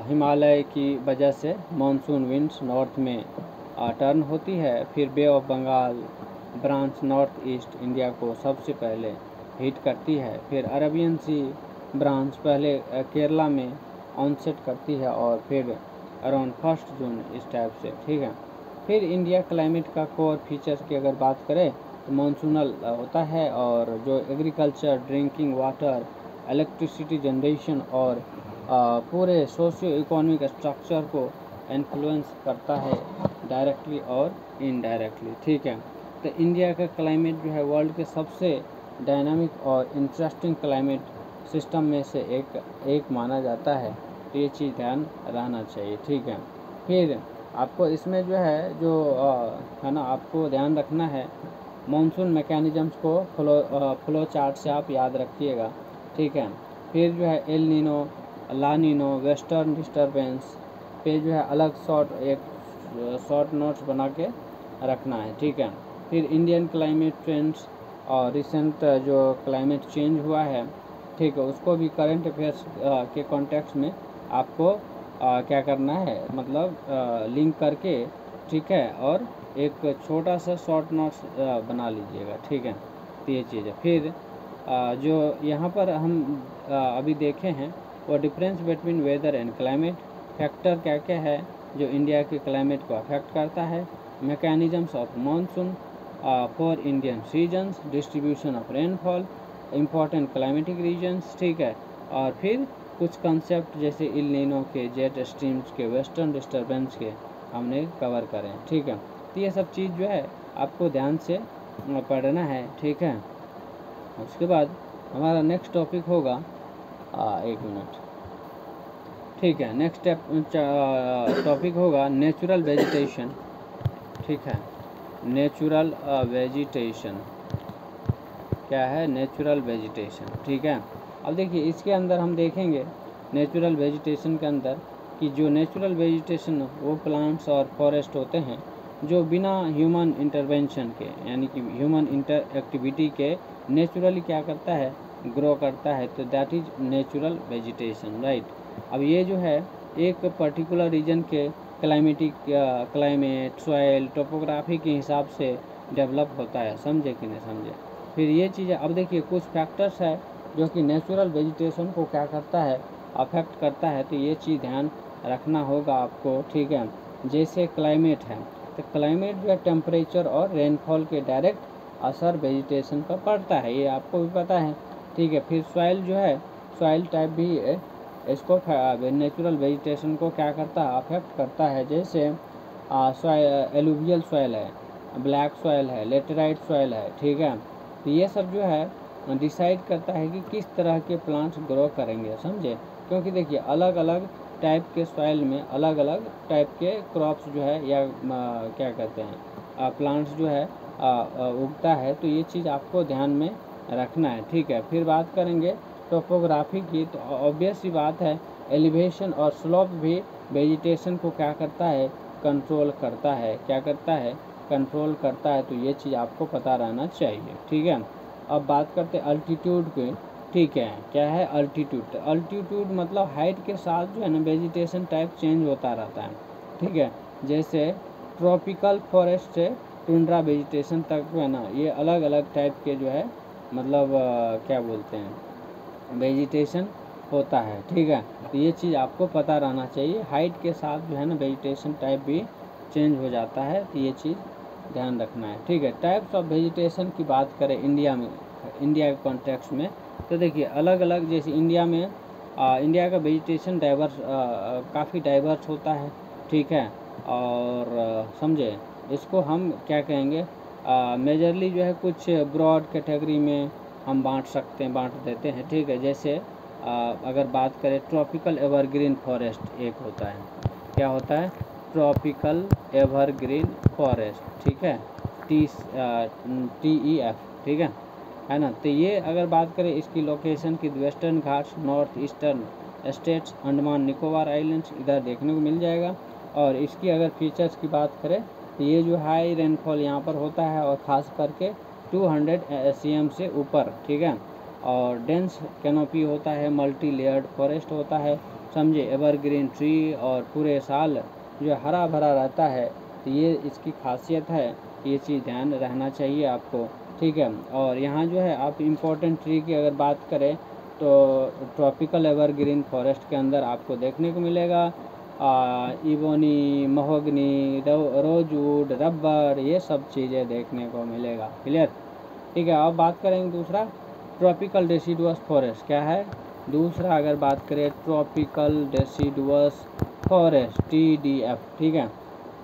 हिमालय की वजह से मानसून विंड्स नॉर्थ में टर्न होती है। फिर bay of Bengal branch north east India को सबसे पहले हिट करती है। फिर अरबियन सी ब्रांच पहले केरला में ऑनसेट करती है और फिर अराउंड 1 जून इस टाइप से, ठीक है। फिर इंडिया क्लाइमेट का कोर फीचर्स की अगर बात करें तो मानसूनल होता है, और जो agriculture, drinking water, electricity generation और पूरे सोशियो इकोनॉमिक स्ट्रक्चर को इन्फ्लुएंस करता है डायरेक्टली और इनडायरेक्टली, ठीक है। तो इंडिया का क्लाइमेट जो है वर्ल्ड के सबसे डायनामिक और इंटरेस्टिंग क्लाइमेट सिस्टम में से एक माना जाता है, तो ये चीज़ ध्यान रहना चाहिए, ठीक है। फिर आपको इसमें जो है है ना आपको ध्यान रखना है, मानसून मैकेनिज़म्स को फ्लो चार्ट से आप याद रखिएगा, ठीक है। फिर जो है एल नीनो, ला नीनो, वेस्टर्न डिस्टर्बेंस पे जो है अलग शॉर्ट नोट्स बना के रखना है, ठीक है। फिर इंडियन क्लाइमेट ट्रेंड्स और रिसेंट जो क्लाइमेट चेंज हुआ है ठीक है, उसको भी करंट अफेयर्स के कॉन्टेक्स्ट में आपको क्या करना है, मतलब लिंक करके, ठीक है, और एक छोटा सा शॉर्ट नोट्स बना लीजिएगा, ठीक है। तो ये चीज़ है। फिर जो यहाँ पर हम अभी देखे हैं वो difference between weather and climate, factor क्या क्या है जो इंडिया के क्लाइमेट को अफेक्ट करता है, mechanisms of monsoon for Indian seasons, distribution of rainfall, important climatic regions, ठीक है। और फिर कुछ कंसेप्ट जैसे इल नीनो के, जेट स्ट्रीम्स के, वेस्टर्न डिस्टर्बेंस के हमने कवर करें, ठीक है। तो ये सब चीज़ जो है आपको ध्यान से पढ़ना है, ठीक है। उसके बाद हमारा नेक्स्ट टॉपिक होगा, एक मिनट, ठीक है, नेक्स्ट टॉपिक होगा नेचुरल वेजिटेशन, ठीक है। नेचुरल वेजिटेशन क्या है, नेचुरल वेजिटेशन, ठीक है। अब देखिए इसके अंदर हम देखेंगे नेचुरल वेजिटेशन के अंदर कि जो नेचुरल वेजिटेशन वो प्लांट्स और फॉरेस्ट होते हैं जो बिना ह्यूमन इंटरवेंशन के, यानी कि ह्यूमन एक्टिविटी के नेचुरली क्या करता है, ग्रो करता है, तो that is natural vegetation, right. अब ये जो है एक पर्टिकुलर रीजन के क्लाइमेट, सॉइल, टोपोग्राफी के हिसाब से डेवलप होता है, समझे कि नहीं समझे। फिर ये चीज़ें, अब देखिए कुछ फैक्टर्स है जो कि नेचुरल वेजिटेशन को क्या करता है, अफेक्ट करता है, तो ये चीज़ ध्यान रखना होगा आपको, ठीक है। जैसे क्लाइमेट है, तो क्लाइमेट जो है टेम्परेचर और रेनफॉल के डायरेक्ट असर वेजिटेशन पर पड़ता है, ये आपको भी पता है, ठीक है। फिर सॉइल जो है, सॉइल टाइप भी इसको नेचुरल वेजिटेशन को क्या करता है, अफेक्ट करता है। जैसे एलुवियल सॉइल है, ब्लैक सॉइल है, लेटेराइट सॉइल है, ठीक है। तो ये सब जो है डिसाइड करता है कि किस तरह के प्लांट्स ग्रो करेंगे, समझे। क्योंकि देखिए अलग अलग टाइप के सॉइल में अलग अलग टाइप के क्रॉप्स जो है या क्या कहते हैं प्लांट्स जो है उगता है, तो ये चीज़ आपको ध्यान में रखना है, ठीक है। फिर बात करेंगे टोपोग्राफी की, तो ऑब्वियस सी बात है एलिवेशन और स्लोप भी वेजिटेशन को क्या करता है, कंट्रोल करता है, क्या करता है, कंट्रोल करता है। तो ये चीज़ आपको पता रहना चाहिए, ठीक है। अब बात करते हैं अल्टीट्यूड की, ठीक है। क्या है अल्टीट्यूड, अल्टीट्यूड मतलब हाइट के साथ जो है ना वेजिटेशन टाइप चेंज होता रहता है, ठीक है। जैसे ट्रॉपिकल फॉरेस्ट से टुंड्रा वेजिटेशन तक जो है ना, ये अलग अलग टाइप के जो है मतलब क्या बोलते हैं वेजिटेशन होता है, ठीक है। तो ये चीज़ आपको पता रहना चाहिए, हाइट के साथ जो है ना वेजिटेशन टाइप भी चेंज हो जाता है, तो ये चीज़ ध्यान रखना है, ठीक है। टाइप्स ऑफ वेजिटेशन की बात करें इंडिया में, इंडिया के कॉन्टेक्स्ट में, तो देखिए अलग अलग, जैसे इंडिया में इंडिया का वेजिटेशन डाइवर्स, काफ़ी डाइवर्स होता है, ठीक है। और समझे इसको हम क्या कहेंगे, मेजरली जो है कुछ ब्रॉड कैटेगरी में हम बांट देते हैं, ठीक है। जैसे अगर बात करें ट्रॉपिकल एवरग्रीन फॉरेस्ट एक होता है, क्या होता है, ट्रॉपिकल एवरग्रीन फॉरेस्ट, ठीक है, TEF, ठीक है ना। तो ये अगर बात करें इसकी लोकेशन की, western Ghats, north eastern states, Andaman Nicobar islands इधर देखने को मिल जाएगा। और इसकी अगर फीचर्स की बात करें तो ये जो हाई रेनफॉल यहाँ पर होता है और ख़ास करके 200 cm से ऊपर, ठीक है। और डेंस कैनोपी होता है, मल्टी लेयर्ड फॉरेस्ट होता है, समझे, एवरग्रीन ट्री, और पूरे साल जो हरा भरा रहता है, तो ये इसकी खासियत है, ये चीज़ ध्यान रहना चाहिए आपको, ठीक है। और यहाँ जो है आप इम्पोर्टेंट ट्री की अगर बात करें तो ट्रॉपिकल एवरग्रीन फॉरेस्ट के अंदर आपको देखने को मिलेगा इबोनी, महोगनी, रोजवुड, रबर, ये सब चीज़ें देखने को मिलेगा, क्लियर, ठीक है। अब बात करेंगे दूसरा ट्रॉपिकल डेसिडुअस फॉरेस्ट, क्या है दूसरा, अगर बात करें ट्रॉपिकल डेसिडुअस फॉरेस्ट TDF, ठीक है।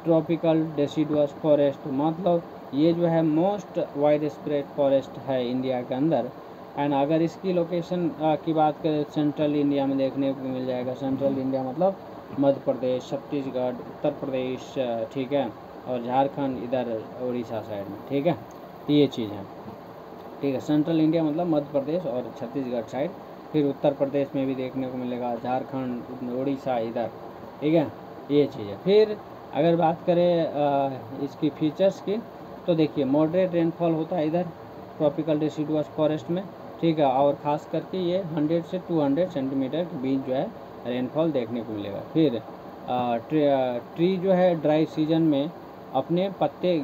ट्रॉपिकल डेसिडुअस फॉरेस्ट मतलब ये जो है मोस्ट वाइड स्प्रेड फॉरेस्ट है इंडिया के अंदर। एंड अगर इसकी लोकेशन की बात करें सेंट्रल इंडिया में देखने को मिल जाएगा, सेंट्रल इंडिया मतलब मध्य प्रदेश, छत्तीसगढ़, उत्तर प्रदेश, ठीक है, और झारखंड इधर उड़ीसा साइड में, ठीक है। तो ये चीज़ है, ठीक है। सेंट्रल इंडिया मतलब मध्य प्रदेश और छत्तीसगढ़ साइड, फिर उत्तर प्रदेश में भी देखने को मिलेगा, झारखंड, उड़ीसा इधर, ठीक है, ये चीज़ है। फिर अगर बात करें इसकी फीचर्स की, तो देखिए मॉडरेट रेनफॉल होता है इधर ट्रॉपिकल डेसिडुअस फॉरेस्ट में, ठीक है, और ख़ास करके ये 100 से 200 सेंटीमीटर के बीच जो है रेनफॉल देखने को मिलेगा। फिर ट्री जो है ड्राई सीजन में अपने पत्ते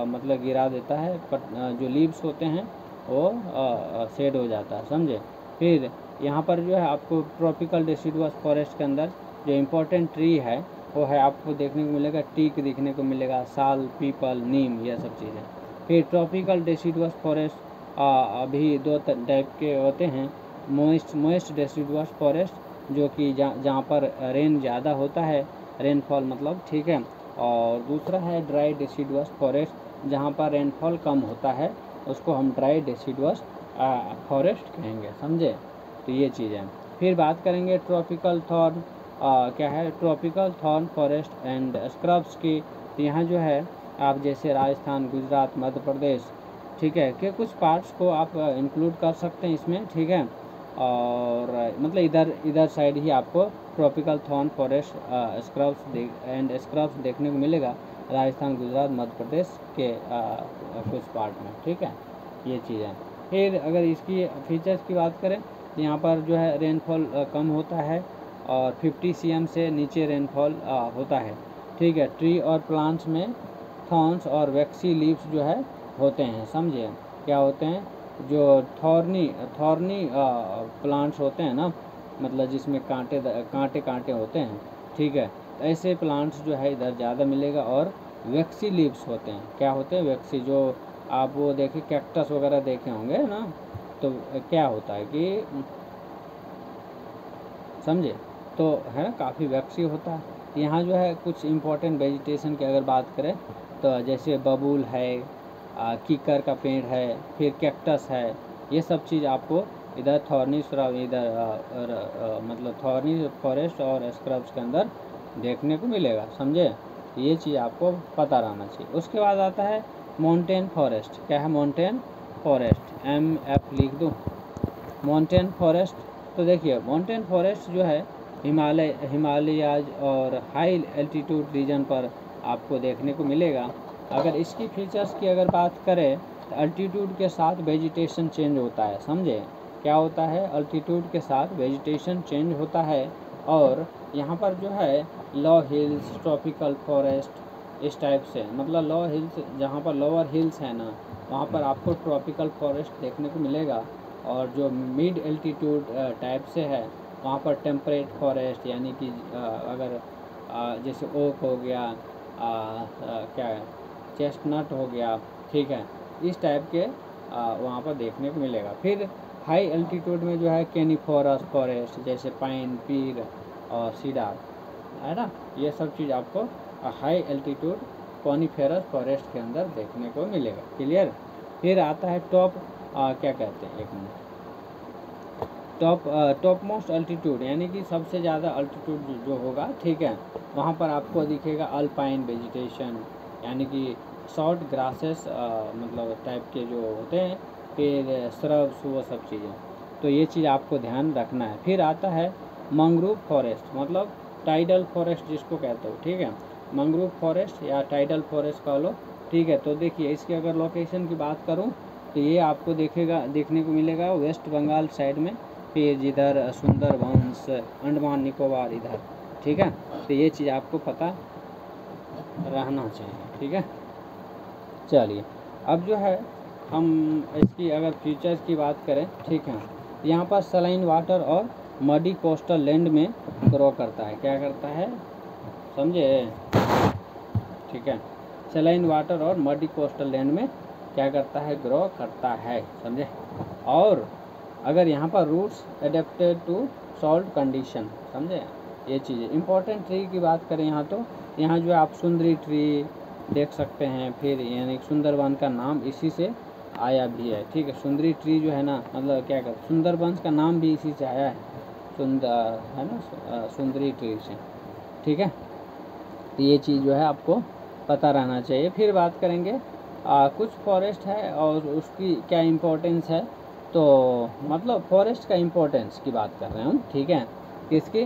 मतलब गिरा देता है, जो लीव्स होते हैं वो शेड हो जाता है, समझे। फिर यहाँ पर जो है आपको ट्रॉपिकल डेसिडुअस फॉरेस्ट के अंदर जो इम्पोर्टेंट ट्री है वो है आपको देखने को मिलेगा, टीक दिखने को मिलेगा, साल, पीपल, नीम, यह सब चीज़ें। फिर ट्रॉपिकल डेसिडुअस फॉरेस्ट अभी दो टाइप के होते हैं, मोइस्ट डेसिडुअस फॉरेस्ट जो कि जहाँ पर रेन ज़्यादा होता है, रेनफॉल मतलब, ठीक है, और दूसरा है ड्राई डेसिडुअस फॉरेस्ट जहाँ पर रेनफॉल कम होता है, उसको हम ड्राई डेसिडुअस फॉरेस्ट कहेंगे, समझे। तो ये चीज़ें। फिर बात करेंगे ट्रॉपिकल थॉर्न, क्या है tropical thorn forest and scrubs की। तो यहाँ जो है आप जैसे राजस्थान, गुजरात, मध्य प्रदेश, ठीक है, के कुछ पार्ट्स को आप इंक्लूड कर सकते हैं इसमें, ठीक है, और मतलब इधर साइड ही आपको ट्रॉपिकल थॉर्न फॉरेस्ट स्क्रब्स देखने को मिलेगा, राजस्थान, गुजरात, मध्य प्रदेश के कुछ पार्ट में, ठीक है, ये चीज़ें। फिर अगर इसकी फीचर्स की बात करें तो यहाँ पर जो है रेनफॉल कम होता है और 50 cm से नीचे रेनफॉल होता है, ठीक है। ट्री और प्लांट्स में थॉर्न्स और वैक्सी लीव्स जो है होते हैं, समझे। क्या होते हैं, जो थॉर्नी प्लांट्स होते हैं ना, मतलब जिसमें कांटे होते हैं, ठीक है, ऐसे प्लांट्स जो है इधर ज़्यादा मिलेगा। और वैक्सी लीव्स होते हैं, क्या होते हैं, वैक्सी, जो आप वो देखे कैक्टस वगैरह देखे होंगे ना, तो क्या होता है कि समझे, तो है ना, काफ़ी वैक्सी होता है। यहाँ जो है कुछ इम्पोर्टेंट वेजिटेशन की अगर बात करें तो जैसे बबूल है, कीकर का पेड़ है, फिर कैक्टस है, ये सब चीज़ आपको इधर थॉर्नी मतलब थॉर्नी फॉरेस्ट और स्क्रब्स के अंदर देखने को मिलेगा, समझे। ये चीज़ आपको पता रहना चाहिए। उसके बाद आता है माउंटेन फॉरेस्ट। क्या है माउंटेन फॉरेस्ट, MF लिख दूँ, माउंटेन फॉरेस्ट। तो देखिए माउंटेन फॉरेस्ट जो है हिमालयाज और हाई एल्टीट्यूड रीजन पर आपको देखने को मिलेगा। अगर इसकी फीचर्स की अगर बात करें तो अल्टीट्यूड के साथ वेजिटेशन चेंज होता है, समझे। क्या होता है, अल्टीट्यूड के साथ वेजिटेशन चेंज होता है। और यहाँ पर जो है लो हिल्स, ट्रॉपिकल फॉरेस्ट, इस टाइप से, मतलब लो हिल्स, जहाँ पर लोअर हिल्स है ना, वहाँ पर आपको ट्रॉपिकल फॉरेस्ट देखने को मिलेगा। और जो मिड एल्टीट्यूड टाइप से है वहाँ पर टेम्परेट फॉरेस्ट, यानी कि अगर जैसे ओक हो गया, क्या है, चेस्टनट हो गया, ठीक है, इस टाइप के वहाँ पर देखने को मिलेगा। फिर हाई एल्टीट्यूड में जो है केनिफोरस फॉरेस्ट, जैसे पाइन, पीर और सीडार, है ना, ये सब चीज़ आपको हाई एल्टीट्यूड कॉनिफेरस फॉरेस्ट के अंदर देखने को मिलेगा, क्लियर। फिर आता है क्या कहते हैं, एक मिनट, टॉप मोस्ट अल्टीट्यूड, यानी कि सबसे ज़्यादा अल्टीट्यूड जो होगा, ठीक है, वहाँ पर आपको दिखेगा अल्पाइन वेजिटेशन, यानी कि शॉर्ट ग्रासेस मतलब टाइप के जो होते हैं, फिर श्रब्स, वो सब चीज़ें। तो ये चीज़ आपको ध्यान रखना है। फिर आता है मैंग्रोव फॉरेस्ट, मतलब टाइडल फॉरेस्ट जिसको कहते हो, ठीक है, मैंग्रोव फॉरेस्ट या टाइडल फॉरेस्ट कह लो, ठीक है। तो देखिए इसकी अगर लोकेशन की बात करूँ तो ये आपको देखने को मिलेगा वेस्ट बंगाल साइड में, फिर जिधर सुंदरबंस, अंडमान निकोबार इधर, ठीक है। तो ये चीज़ आपको पता रहना चाहिए, ठीक है। चलिए अब जो है हम इसकी अगर फीचर्स की बात करें, ठीक है, यहाँ पर सलाइन वाटर और मडी कोस्टल लैंड में ग्रो करता है। क्या करता है, समझे, ठीक है, सलाइन वाटर और मडी कोस्टल लैंड में क्या करता है, ग्रो करता है, समझे। और अगर यहाँ पर roots adapted to salt condition, समझे, ये चीज़ें। इंपॉर्टेंट ट्री की बात करें यहाँ तो यहाँ जो आप सुंदरी ट्री देख सकते हैं, फिर यानी सुंदरबन का नाम इसी से आया भी है, ठीक है। सुंदरी ट्री जो है ना, मतलब क्या कहते, सुंदरबन का नाम भी इसी से आया है, सुंदर है ना, सुंदरी ट्री से, ठीक है। तो ये चीज़ जो है आपको पता रहना चाहिए। फिर बात करेंगे कुछ फॉरेस्ट है और उसकी क्या इम्पोर्टेंस है, तो मतलब फॉरेस्ट का इम्पोर्टेंस की बात कर रहे हैं हम, ठीक है, किसकी,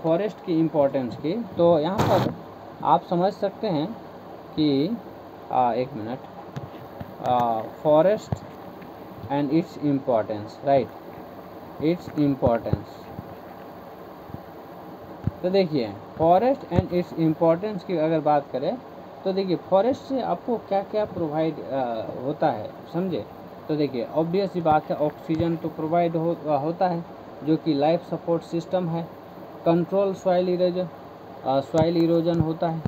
फॉरेस्ट की इम्पोर्टेंस की। तो यहाँ पर आप समझ सकते हैं कि एक minute, forest and its importance, right, its importance. तो देखिए फॉरेस्ट एंड इट्स इम्पोर्टेंस की अगर बात करें तो देखिए फॉरेस्ट से आपको क्या क्या प्रोवाइड होता है, समझे। तो देखिए ऑब्वियस ही बात है, ऑक्सीजन तो प्रोवाइड होता है जो कि लाइफ सपोर्ट सिस्टम है। Control soil erosion, soil erosion होता है,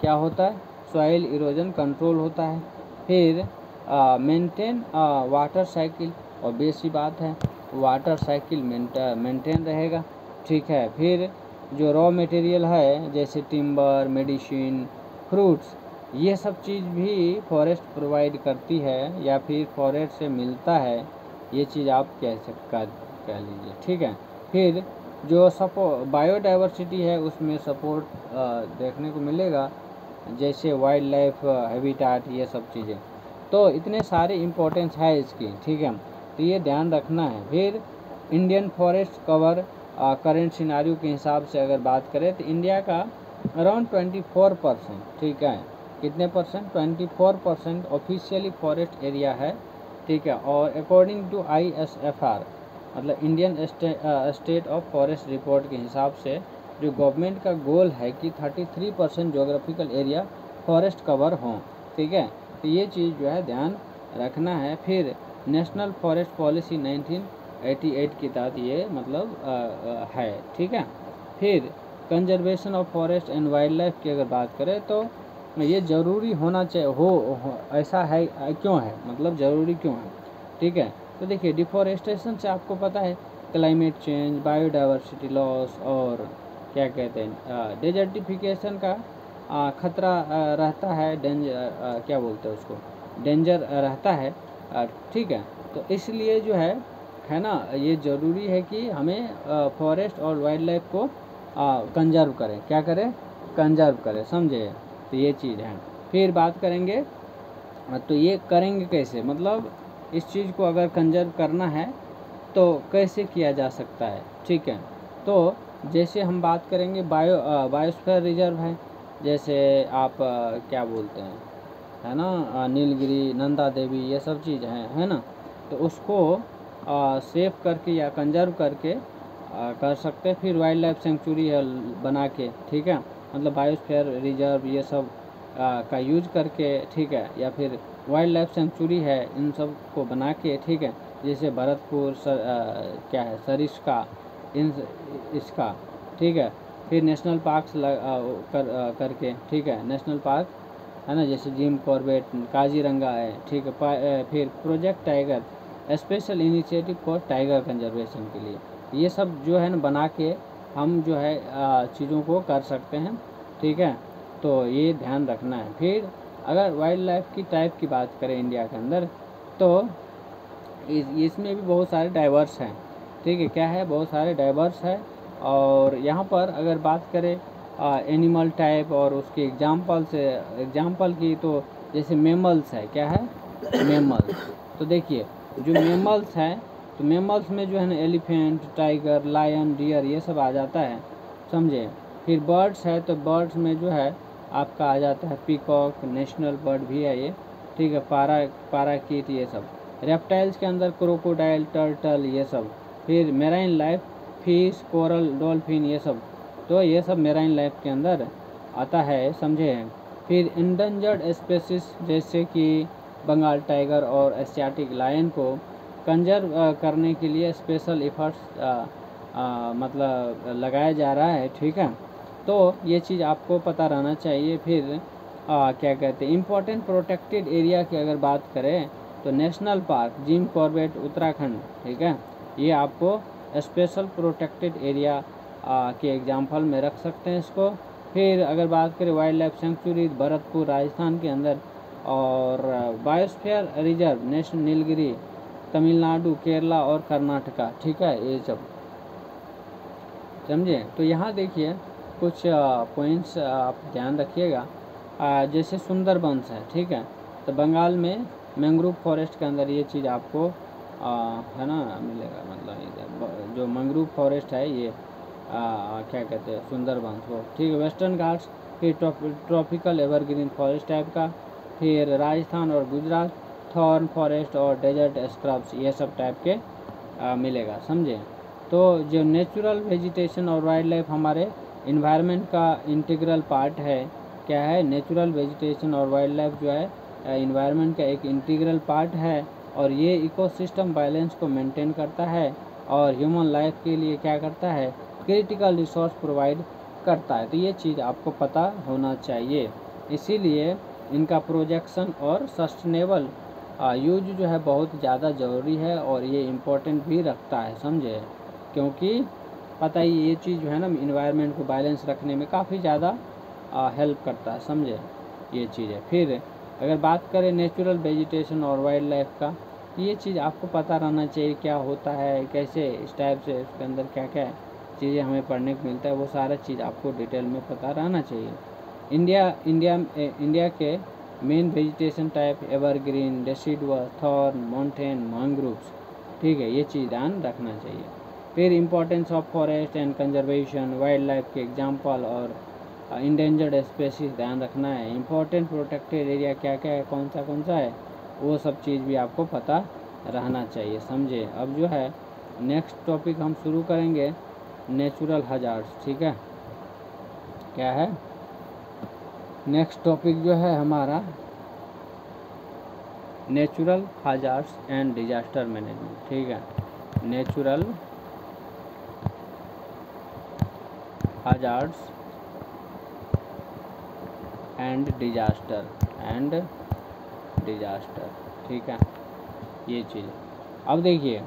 क्या होता है, सॉइल इरोजन कंट्रोल होता है। फिर मेंटेन वाटर साइकिल, और बेसी बात है वाटर साइकिल मेंटेन रहेगा, ठीक है। फिर जो रॉ मटेरियल है जैसे टिम्बर, मेडिसिन, फ्रूट्स, ये सब चीज़ भी फॉरेस्ट प्रोवाइड करती है या फिर फॉरेस्ट से मिलता है, ये चीज़ आप कह लीजिए, ठीक है। फिर जो बायोडाइवर्सिटी है उसमें सपोर्ट देखने को मिलेगा, जैसे वाइल्ड लाइफ हैबिटाट, ये सब चीज़ें। तो इतने सारे इम्पोर्टेंस है इसकी, ठीक है, तो ये ध्यान रखना है। फिर Indian forest cover current scenario के हिसाब से अगर बात करें तो इंडिया का अराउंड 24%, ठीक है, कितने परसेंट, 24% ऑफिशियली फॉरेस्ट एरिया है, ठीक है। और अकॉर्डिंग टू ISFR मतलब Indian state of forest report के हिसाब से जो गवर्नमेंट का गोल है कि 33% जोग्राफिकल एरिया फॉरेस्ट कवर हों, ठीक है। तो ये चीज़ जो है ध्यान रखना है। फिर नेशनल फॉरेस्ट पॉलिसी 1988 के तहत ये मतलब है, ठीक है। फिर conservation of forest and wild life की अगर बात करें तो ये ज़रूरी होना चाहिए, हो ऐसा है, क्यों है, मतलब ज़रूरी क्यों है, ठीक है। तो देखिए डिफॉरेस्टेशन से आपको पता है क्लाइमेट चेंज, बायोडाइवर्सिटी लॉस और क्या कहते हैं डेजर्टिफिकेशन का खतरा रहता है, डेंजर क्या बोलते हैं उसको, डेंजर रहता है, ठीक है। तो इसलिए जो है ना, ये ज़रूरी है कि हमें फॉरेस्ट और वाइल्ड लाइफ को कंजर्व करें, क्या करें, कंजर्व करें, समझे। तो ये चीज़ है। फिर बात करेंगे तो ये करेंगे कैसे, मतलब इस चीज़ को अगर कंजर्व करना है तो कैसे किया जा सकता है, ठीक है। तो जैसे हम बात करेंगे बायोस्फीयर रिजर्व है, जैसे आप क्या बोलते हैं, है ना, नीलगिरी, नंदा देवी, ये सब चीज़ हैं, है ना। तो उसको सेव करके या कंजर्व करके कर सकते हैं। फिर वाइल्ड लाइफ सेंचुरी है बना के, ठीक है, मतलब बायोस्फीयर रिजर्व ये सब का यूज करके, ठीक है, या फिर वाइल्ड लाइफ सेंचुरी है, इन सब को बना के, ठीक है, जैसे भरतपुर क्या है सरिस्का, इसका, ठीक है। फिर नेशनल पार्क्स करके, ठीक है, नेशनल पार्क है ना, जैसे जिम कॉर्बेट, काजीरंगा है, ठीक है। फिर project tiger, special initiative for tiger conservation के लिए, ये सब जो है ना बना के हम जो है चीज़ों को कर सकते हैं, ठीक है। तो ये ध्यान रखना है। फिर अगर वाइल्ड लाइफ की टाइप की बात करें इंडिया के अंदर तो इसमें भी बहुत सारे डाइवर्स हैं, ठीक है, क्या है, बहुत सारे डाइवर्स है। और यहाँ पर अगर बात करें एनिमल टाइप और उसके एग्जाम्पल की, तो जैसे मेमल्स है, क्या है, मेमल्स। तो देखिए जो मेमल्स हैं, तो मेमल्स में जो है ना एलिफेंट, टाइगर, लायन, डियर, ये सब आ जाता है, समझे। फिर बर्ड्स है, तो बर्ड्स में जो है आपका आ जाता है पीकॉक, नेशनल बर्ड भी है ये, ठीक है, पैराकीट, ये सब। रेप्टाइल्स के अंदर क्रोकोडाइल, टर्टल, ये सब। फिर marine life, fish, coral, dolphin, ये सब, तो ये सब मेराइन लाइफ के अंदर आता है, समझे। फिर इंडेंजर्ड स्पेसिस जैसे कि बंगाल टाइगर और एशियाटिक लायन को कंजर्व करने के लिए स्पेशल एफर्ट्स मतलब लगाया जा रहा है, ठीक है। तो ये चीज़ आपको पता रहना चाहिए। फिर क्या कहते हैं इम्पोर्टेंट प्रोटेक्टेड एरिया की अगर बात करें तो national park Jim Corbett Uttarakhand, ठीक है, ये आपको स्पेशल प्रोटेक्टेड एरिया के एग्जाम्पल में रख सकते हैं इसको। फिर अगर बात करें wild life sanctuary Bharatpur Rajasthan के अंदर, और biosphere reserve national Nilgiri Tamil Nadu, Kerala और कर्नाटका, ठीक है, ये सब, समझे। तो यहाँ देखिए कुछ पॉइंट्स आप ध्यान रखिएगा, जैसे सुंदरबंस है, ठीक है, तो बंगाल में मैंग्रोव फॉरेस्ट के अंदर ये चीज़ आपको है ना मिलेगा, मतलब इधर जो मैंग्रोव फॉरेस्ट है ये क्या कहते हैं सुंदरबंस को, ठीक है। वेस्टर्न घाट्स, फिर ट्रॉपिकल एवरग्रीन फॉरेस्ट टाइप का, फिर राजस्थान और गुजरात, थॉर्न फॉरेस्ट और डेजर्ट स्क्रब्स, ये सब टाइप के मिलेगा, समझे। तो जो नेचुरल वेजिटेशन और वाइल्ड लाइफ हमारे इन्वायरमेंट का इंटीग्रल पार्ट है, क्या है, नेचुरल वेजिटेशन और वाइल्ड लाइफ जो है इन्वायरमेंट का एक इंटीग्रल पार्ट है, और ये इकोसिस्टम बैलेंस को मेंटेन करता है और ह्यूमन लाइफ के लिए क्या करता है, क्रिटिकल रिसोर्स प्रोवाइड करता है। तो ये चीज़ आपको पता होना चाहिए, इसीलिए इनका प्रोजेक्शन और सस्टेनेबल यूज जो है बहुत ज़्यादा ज़रूरी है, और ये इम्पोर्टेंट भी रखता है, समझे, क्योंकि पता ही ये चीज़ जो है ना इन्वायरमेंट को बैलेंस रखने में काफ़ी ज़्यादा हेल्प करता है, समझे, ये चीज़ है। फिर अगर बात करें नेचुरल वेजिटेशन और वाइल्ड लाइफ का, तो ये चीज़ आपको पता रहना चाहिए क्या होता है, कैसे इस टाइप से उसके अंदर क्या क्या चीज़ें हमें पढ़ने को मिलता है, वो सारा चीज़ आपको डिटेल में पता रहना चाहिए। इंडिया के main vegetation type evergreen, deciduous, thorn, mountain, mangroves, ठीक है, ये चीज़ ध्यान रखना चाहिए। फिर importance of forest and conservation, wild life के एग्जाम्पल और इंडेंजर्ड स्पेसीज ध्यान रखना है। इम्पोर्टेंट प्रोटेक्टेड एरिया क्या क्या है, कौन सा है, वो सब चीज़ भी आपको पता रहना चाहिए, समझे। अब जो है नेक्स्ट टॉपिक हम शुरू करेंगे, नेचुरल हजार्ड्स, ठीक है। क्या है नेक्स्ट टॉपिक जो है हमारा, natural hazards and disaster management, ठीक है। नेचुरल हजार्ड्स एंड डिजास्टर, ठीक है, ये चीज़। अब देखिए,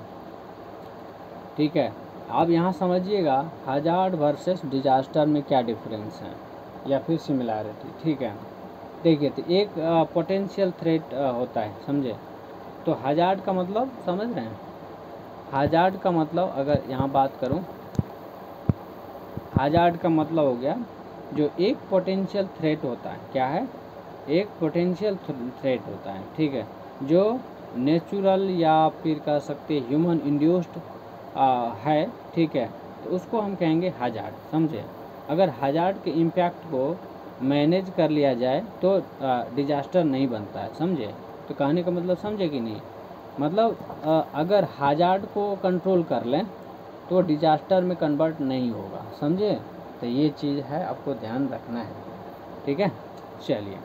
ठीक है, आप यहाँ समझिएगा हजार्ड वर्सेस डिजास्टर में क्या डिफरेंस है या फिर सिमिलैरिटी, ठीक है। देखिए, तो एक पोटेंशियल थ्रेट होता है, समझे। तो हजार्ड का मतलब समझ रहे हैं, हजार्ड का मतलब अगर यहाँ बात करूँ, हजार्ड का मतलब हो गया जो एक पोटेंशियल थ्रेट होता है, क्या है, एक पोटेंशियल थ्रेट होता है, ठीक है, जो नेचुरल या फिर कह सकते ह्यूमन इंड्यूस्ड है, ठीक है, तो उसको हम कहेंगे हजार्ड, समझे। अगर हजार्ड के इम्पैक्ट को मैनेज कर लिया जाए तो डिजास्टर नहीं बनता है, समझे। तो कहने का मतलब समझे कि नहीं, मतलब अगर हजार्ड को कंट्रोल कर लें तो डिजास्टर में कन्वर्ट नहीं होगा, समझे। तो ये चीज़ है, आपको ध्यान रखना है, ठीक है। चलिए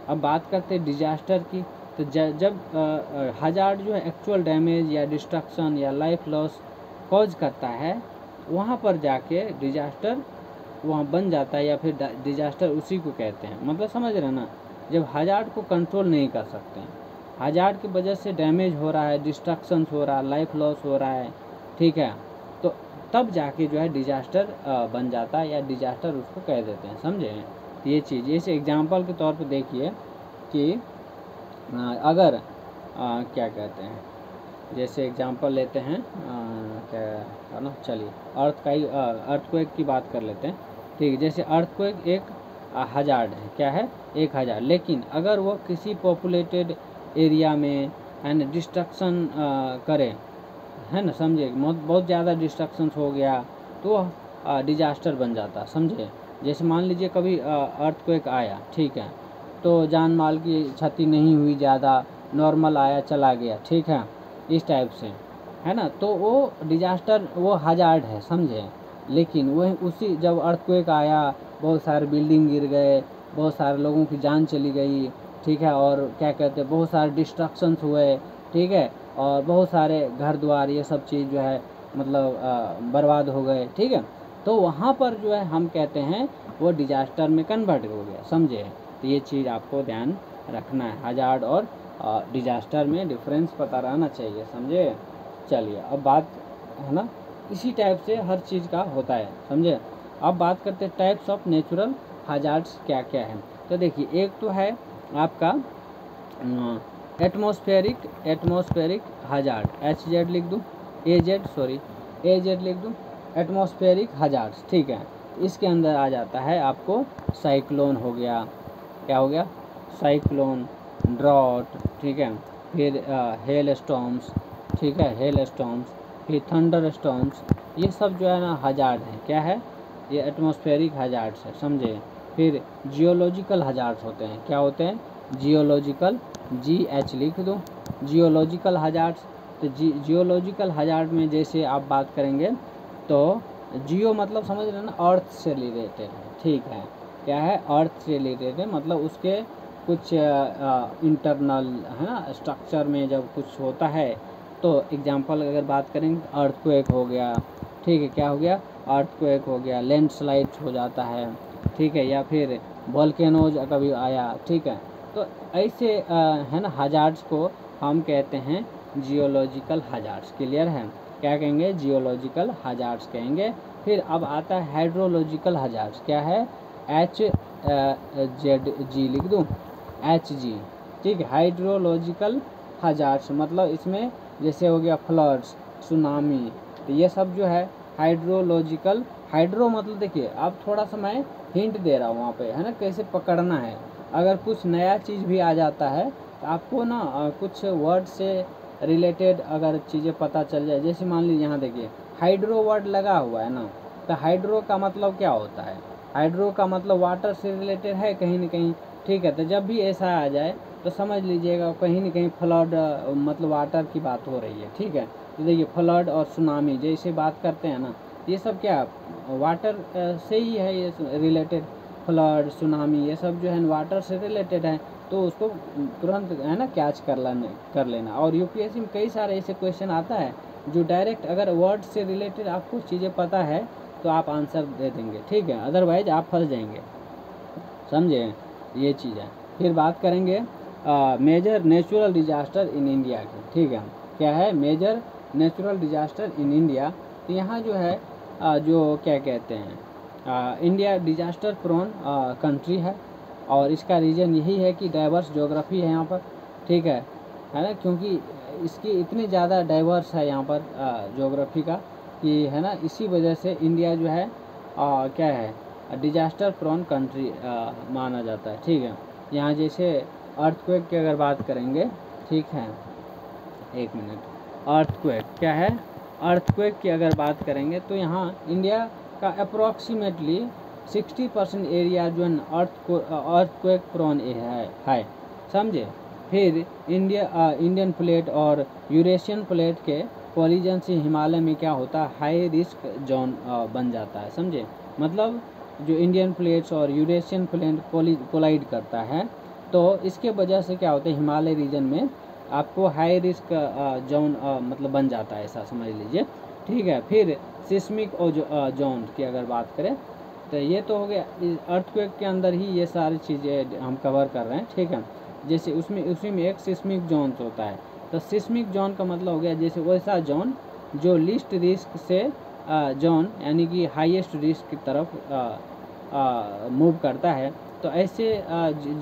अब बात करते हैं डिजास्टर की। तो जब हजार्ड जो है एक्चुअल डैमेज या डिस्ट्रक्शन या लाइफ लॉस कॉज करता है, वहाँ पर जाके डिजास्टर वहाँ बन जाता है, या फिर डिजास्टर उसी को कहते हैं, मतलब समझ रहे ना। जब हजार्ड को कंट्रोल नहीं कर सकते हैं, हजार्ड की वजह से डैमेज हो रहा है, डिस्ट्रक्शन हो रहा है, लाइफ लॉस हो रहा है, ठीक है, तो तब जाके जो है डिजास्टर बन जाता है, या डिजास्टर उसको कह देते हैं, समझे। ये चीज़ जैसे एग्जांपल के तौर पे देखिए कि अगर क्या कहते हैं, जैसे एग्जांपल लेते हैं क्या है ना, चलिए अर्थक्वेक की बात कर लेते हैं, ठीक है। जैसे अर्थक्वेक एक हजार्ड है, क्या है, एक हजार्ड, लेकिन अगर वो किसी पॉपुलेटेड एरिया में एंड डिस्ट्रक्शन करे, है ना, समझे, बहुत ज़्यादा डिस्ट्रक्शन हो गया तो डिजास्टर बन जाता, समझे। जैसे मान लीजिए कभी अर्थक्वेक आया, ठीक है, तो जान माल की क्षति नहीं हुई ज़्यादा, नॉर्मल आया चला गया, ठीक है, इस टाइप से, है ना, तो वो डिजास्टर, वो हजार्ड है, समझे। लेकिन वही उसी जब अर्थक्वेक आया, बहुत सारे बिल्डिंग गिर गए, बहुत सारे लोगों की जान चली गई, ठीक है, और क्या कहते हैं, बहुत सारे डिस्ट्रक्शंस हुए, ठीक है, और बहुत सारे घर द्वार ये सब चीज़ जो है मतलब बर्बाद हो गए, ठीक है, तो वहाँ पर जो है हम कहते हैं वो डिजास्टर में कन्वर्ट हो गया, समझे। तो ये चीज़ आपको ध्यान रखना है, हजार्ड और डिजास्टर में डिफरेंस पता रहना चाहिए, समझे। चलिए अब बात है ना, इसी टाइप से हर चीज़ का होता है, समझे। अब बात करते हैं टाइप्स ऑफ नेचुरल हजार्ड्स क्या क्या है। तो देखिए, एक तो है आपका एटमॉस्फेरिक हजार्ड, HZ लिख दूँ, AZ लिख दूँ, एटमॉस्फेरिक हजार्ड्स, ठीक है। इसके अंदर आ जाता है आपको साइक्लोन हो गया, क्या हो गया, साइक्लोन, ड्रॉट, ठीक है, फिर हेल स्टॉर्म्स, ठीक है, हेल स्टॉर्म्स, फिर थंडर स्टॉर्म्स, ये सब जो है ना हजार्ड है, क्या है, ये एटमॉस्फेरिक हजार्ड्स है, समझे। फिर जियोलॉजिकल हजार्ड्स होते हैं, क्या होते हैं, जियोलॉजिकल, GH लिख दो, जियोलॉजिकल हजार्ड्स, तो जियोलॉजिकल हजार्ड में जैसे आप बात करेंगे तो जियो मतलब समझ रहे हैं ना, अर्थ से रिलेटेड है, ठीक है, क्या है, अर्थ से रिलेटेड है, मतलब उसके कुछ इंटरनल है ना स्ट्रक्चर में जब कुछ होता है, तो एग्जांपल अगर बात करेंगे अर्थक्वेक हो गया, ठीक है, क्या हो गया, अर्थक्वेक हो गया, लैंडस्लाइड हो जाता है, ठीक है, या फिर वोल्केनोज कभी आया, ठीक है, तो ऐसे है ना हजार्ड्स को हम कहते हैं जियोलॉजिकल हजार्ड्स। क्लियर है, क्या कहेंगे, जियोलॉजिकल हजार्ड्स कहेंगे। फिर अब आता है हाइड्रोलॉजिकल हजार्ड्स, क्या है, HZG लिख दूँ, HG, ठीक है, हाइड्रोलॉजिकल हजार्ड्स, मतलब इसमें जैसे हो गया फ्लड्स, सुनामी, तो ये सब जो है हाइड्रोलॉजिकल, हाइड्रो मतलब देखिए अब थोड़ा सा मैं हिंट दे रहा हूँ वहाँ पे, है ना, कैसे पकड़ना है, अगर कुछ नया चीज़ भी आ जाता है तो आपको ना कुछ वर्ड से रिलेटेड अगर चीज़ें पता चल जाए, जैसे मान लीजिए यहाँ देखिए हाइड्रो वर्ड लगा हुआ है ना, तो हाइड्रो का मतलब क्या होता है, हाइड्रो का मतलब वाटर से रिलेटेड है कहीं ना कहीं, ठीक है, तो जब भी ऐसा आ जाए तो समझ लीजिएगा कहीं ना कहीं फ्लड मतलब वाटर की बात हो रही है, ठीक है, तो देखिए फ्लड और सुनामी जैसे बात करते हैं ना, ये सब क्या वाटर से ही है, ये रिलेटेड, फ्लड सुनामी ये सब जो है वाटर से रिलेटेड है, तो उसको तुरंत है ना कैच कर लेना। और यूपीएससी में कई सारे ऐसे क्वेश्चन आता है जो डायरेक्ट अगर वर्ड से रिलेटेड आपको चीज़ें पता है तो आप आंसर दे देंगे, ठीक है, अदरवाइज आप फंस जाएंगे, समझे, ये चीज़ है। फिर बात करेंगे major natural disaster in India की, ठीक है, क्या है, major natural disaster in India, तो यहाँ जो है जो क्या कहते हैं इंडिया डिजास्टर प्रोन कंट्री है, और इसका रीज़न यही है कि डाइवर्स ज्योग्राफी है यहाँ पर, ठीक है ना, क्योंकि इसकी इतनी ज़्यादा डाइवर्स है यहाँ पर ज्योग्राफी का कि है ना, इसी वजह से इंडिया जो है क्या है डिजास्टर प्रोन कंट्री माना जाता है, ठीक है। यहाँ जैसे अर्थक्वेक की अगर बात करेंगे, ठीक है, एक मिनट, अर्थक्वेक क्या है, अर्थक्वेक की अगर बात करेंगे तो यहाँ इंडिया का अप्रोक्सीमेटली 60% एरिया जो है अर्थक्वेक प्रोन है, समझे। फिर इंडियन प्लेट और यूरेशियन प्लेट के कोलिजन से हिमालय में क्या होता है, हाई रिस्क जोन बन जाता है, समझे, मतलब जो इंडियन प्लेट्स और यूरेशियन प्लेट कोलाइड करता है, तो इसके वजह से क्या होता है हिमालय रीजन में आपको हाई रिस्क जोन मतलब बन जाता है, ऐसा समझ लीजिए, ठीक है। फिर सिस्मिक जोन की अगर बात करें तो ये तो हो गया अर्थक्वेक के अंदर ही ये सारी चीज़ें हम कवर कर रहे हैं, ठीक है। जैसे उसी में एक सिस्मिक जोन होता है, तो सिस्मिक जोन का मतलब हो गया जैसे वैसा जोन जो लीस्ट रिस्क से जोन यानी कि हाईएस्ट रिस्क की तरफ मूव करता है, तो ऐसे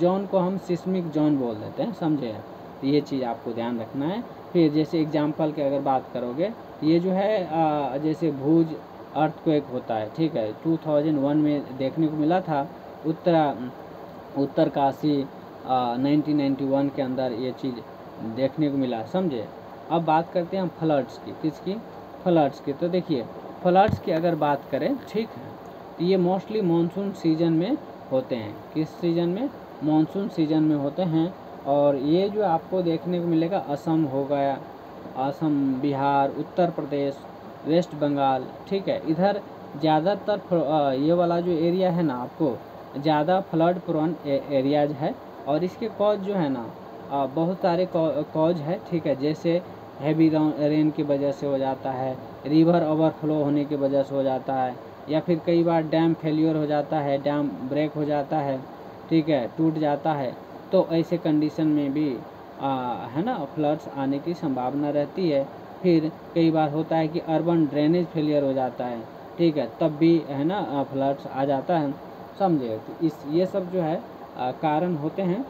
जोन को हम सिस्मिक जोन बोल देते हैं, समझे, तो ये चीज़ आपको ध्यान रखना है। फिर जैसे एग्जांपल की अगर बात करोगे, ये जो है जैसे भुज अर्थक्वेक होता है, ठीक है, 2001 में देखने को मिला था, उत्तरकाशी 1991 के अंदर ये चीज़ देखने को मिला, समझे। अब बात करते हैं हम फ्लड्स की, किसकी, फ्लड्स की, तो देखिए फ्लड्स की अगर बात करें, ठीक है, तो ये मोस्टली मानसून सीजन में होते हैं, किस सीजन में, मानसून सीजन में होते हैं, और ये जो आपको देखने को मिलेगा असम हो गया, असम, बिहार, उत्तर प्रदेश, वेस्ट बंगाल, ठीक है, इधर ज़्यादातर ये वाला जो एरिया है ना आपको ज़्यादा फ्लड प्रोन एरियाज है, और इसके कॉज जो है ना बहुत सारे कॉज है, ठीक है, जैसे हैवी रेन की वजह से हो जाता है, रिवर ओवरफ्लो होने की वजह से हो जाता है, या फिर कई बार डैम फेलियर हो जाता है, डैम ब्रेक हो जाता है, ठीक है, टूट जाता है, तो ऐसे कंडीशन में भी है ना फ्लड्स आने की संभावना रहती है। फिर कई बार होता है कि अर्बन ड्रेनेज फेलियर हो जाता है, ठीक है, तब भी है ना फ्लड्स आ जाता है, समझे, तो ये सब जो है कारण होते हैं,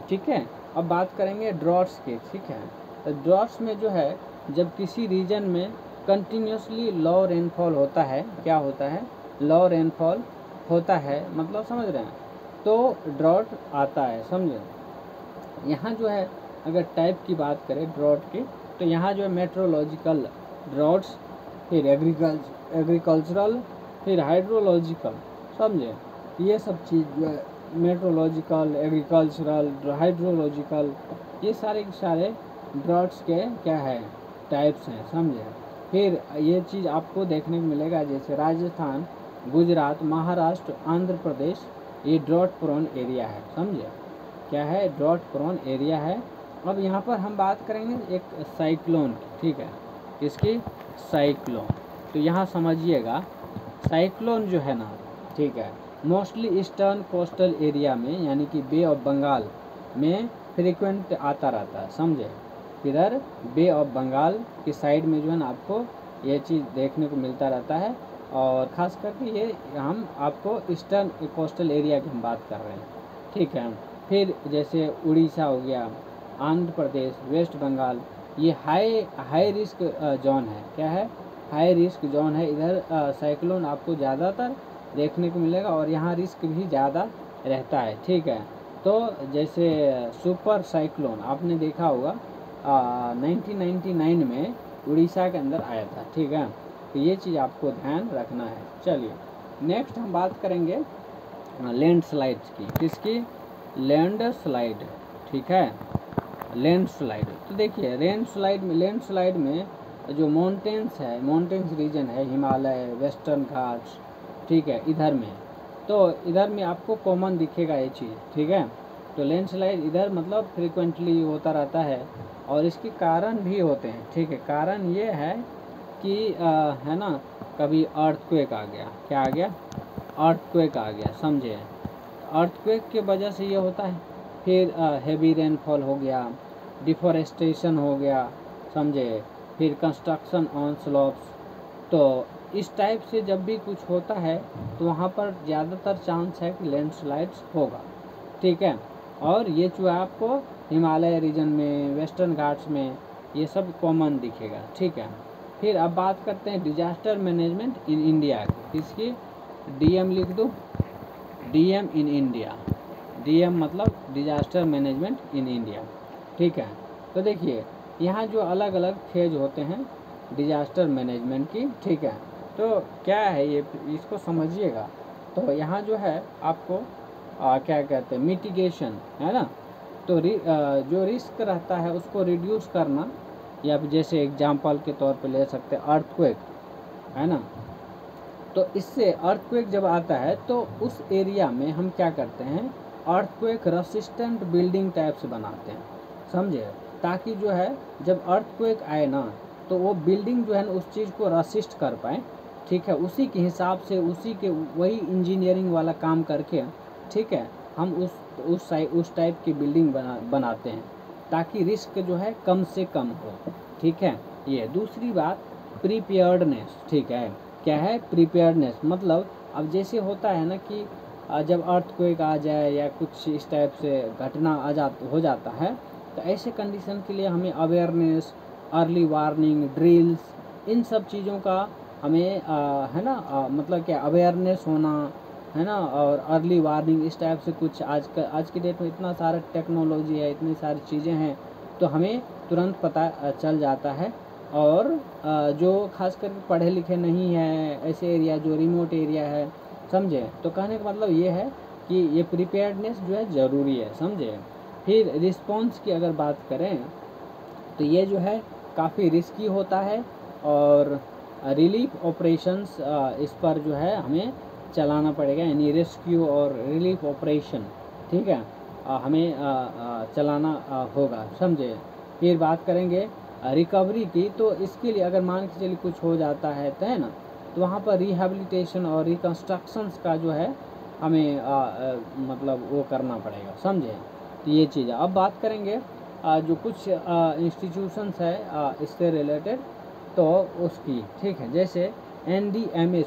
ठीक है। अब बात करेंगे ड्रॉट्स की, ठीक है, तो ड्रॉट्स में जो है जब किसी रीजन में कंटिन्यूसली लो रेनफॉल होता है, क्या होता है, लो रेनफॉल होता है, मतलब समझ रहे हैं, तो ड्रॉट आता है, समझे। यहाँ जो है अगर टाइप की बात करें ड्रॉट की, तो यहाँ जो है मेट्रोलॉजिकल ड्रॉट्स, फिर एग्रीकल्चरल, फिर हाइड्रोलॉजिकल, समझे, ये सब चीज़ जो है मेट्रोलॉजिकल, एग्रीकल्चरल, हाइड्रोलॉजिकल, ये सारे के सारे ड्रॉट्स के क्या है टाइप्स हैं, समझे। फिर ये चीज़ आपको देखने को मिलेगा, जैसे राजस्थान, गुजरात, महाराष्ट्र, आंध्र प्रदेश, ये ड्रॉट प्रोन एरिया है, समझे। क्या है, ड्रॉट प्रोन एरिया है। अब यहाँ पर हम बात करेंगे एक साइक्लोन की, ठीक है, किसकी, साइक्लोन। तो यहाँ समझिएगा, साइक्लोन जो है ना, ठीक है, मोस्टली ईस्टर्न कोस्टल एरिया में यानी कि बे ऑफ बंगाल में फ्रिक्वेंट आता रहता है, समझे। इधर बे ऑफ बंगाल की साइड में जो है ना आपको ये चीज़ देखने को मिलता रहता है, और ख़ास करके ये हम आपको ईस्टर्न कोस्टल एरिया की हम बात कर रहे हैं, ठीक है। फिर जैसे उड़ीसा हो गया, आंध्र प्रदेश, वेस्ट बंगाल, ये हाई रिस्क जोन है। क्या है, हाई रिस्क जोन है। इधर साइक्लोन आपको ज़्यादातर देखने को मिलेगा और यहाँ रिस्क भी ज़्यादा रहता है, ठीक है। तो जैसे सुपर साइक्लोन आपने देखा होगा 1999 में उड़ीसा के अंदर आया था, ठीक है। तो ये चीज़ आपको ध्यान रखना है। चलिए नेक्स्ट हम बात करेंगे लैंडस्लाइड्स की, किसकी, लैंडस्लाइड, ठीक है, लैंडस्लाइड। तो देखिए लैंडस्लाइड में जो माउंटेन्स है, माउंटेन्स रीजन है, हिमालय, वेस्टर्न घाट्स, ठीक है, इधर में, तो इधर में आपको कॉमन दिखेगा ये चीज़, ठीक है। तो लैंडस्लाइड इधर मतलब फ्रिक्वेंटली होता रहता है और इसके कारण भी होते हैं, ठीक है। कारण ये है कि है ना, कभी अर्थक्वेक आ गया, क्या आ गया, अर्थक्वेक आ गया, समझे। अर्थक्वेक की वजह से ये होता है। फिर हेवी रेनफॉल हो गया, डिफॉरेस्टेशन हो गया, समझे। फिर कंस्ट्रक्शन ऑन स्लोप्स। तो इस टाइप से जब भी कुछ होता है तो वहाँ पर ज़्यादातर चांस है कि लैंडस्लाइड्स होगा, ठीक है। और ये जो है आपको हिमालय रीजन में, वेस्टर्न घाट्स में, ये सब कॉमन दिखेगा, ठीक है। फिर अब बात करते हैं डिजास्टर मैनेजमेंट इन इंडिया की, इसकी डीएम लिख दो, डीएम इन इंडिया, डीएम मतलब डिजास्टर मैनेजमेंट इन इंडिया, ठीक है। तो देखिए यहाँ जो अलग अलग फेज होते हैं डिजास्टर मैनेजमेंट की, ठीक है। तो क्या है ये, इसको समझिएगा। तो यहाँ जो है आपको क्या कहते हैं, मिटिगेशन, है ना। तो जो रिस्क रहता है उसको रिड्यूस करना, या जैसे एग्जांपल के तौर पे ले सकते हैं अर्थक्वेक, है ना। तो इससे अर्थक्वेक जब आता है तो उस एरिया में हम क्या करते हैं, अर्थक्वेक रेसिस्टेंट बिल्डिंग टाइप्स बनाते हैं, समझे। ताकि जो है जब अर्थक्वेक आए ना तो वो बिल्डिंग जो है ना उस चीज़ को रेसिस्ट कर पाए, ठीक है। उसी के हिसाब से, उसी के वही इंजीनियरिंग वाला काम करके, ठीक है, हम उस टाइप की बिल्डिंग बनाते हैं ताकि रिस्क जो है कम से कम हो, ठीक है। ये दूसरी बात प्रीपेयर्डनेस, ठीक है। क्या है, प्रीपेयर्डनेस मतलब अब जैसे होता है ना कि जब अर्थक्वेक आ जाए या कुछ इस टाइप से घटना हो जाता है, तो ऐसे कंडीशन के लिए हमें अवेयरनेस, अर्ली वार्निंग, ड्रिल्स, इन सब चीज़ों का हमें है ना मतलब क्या अवेयरनेस होना, है ना, और अर्ली वार्निंग, इस टाइप से कुछ आज की डेट में इतना सारा टेक्नोलॉजी है, इतनी सारी चीज़ें हैं, तो हमें तुरंत पता चल जाता है। और जो खास करके पढ़े लिखे नहीं हैं, ऐसे एरिया जो रिमोट एरिया है, समझे। तो कहने का मतलब ये है कि ये प्रिपेयर्डनेस जो है ज़रूरी है, समझे। फिर रिस्पॉन्स की अगर बात करें तो ये जो है काफ़ी रिस्की होता है, और रिलीफ ऑपरेशंस इस पर जो है हमें चलाना पड़ेगा, यानी रेस्क्यू और रिलीफ ऑपरेशन, ठीक है, हमें चलाना होगा, समझे। फिर बात करेंगे रिकवरी की, तो इसके लिए अगर मान के चलिए कुछ हो जाता है तो, है ना, तो वहाँ पर रिहेबिलिटेशन और रिकन्स्ट्रक्शंस का जो है हमें मतलब वो करना पड़ेगा, समझे। तो ये चीज़ है। अब बात करेंगे जो कुछ इंस्टीट्यूशंस है इससे रिलेटेड, तो उसकी, ठीक है। जैसे NDMA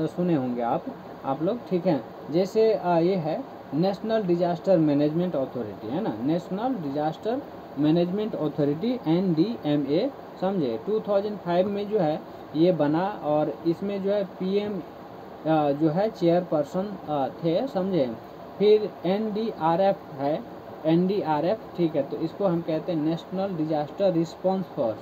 सुने होंगे आप लोग, ठीक है। जैसे ये है नेशनल डिजास्टर मैनेजमेंट अथॉरिटी, है ना, national disaster management authority NDMA, समझे। 2005 में जो है ये बना, और इसमें जो है PM जो है चेयरपर्सन थे, समझे। फिर NDRF है, NDRF, ठीक है। तो इसको हम कहते हैं नेशनल डिजास्टर रिस्पॉन्स फोर्स,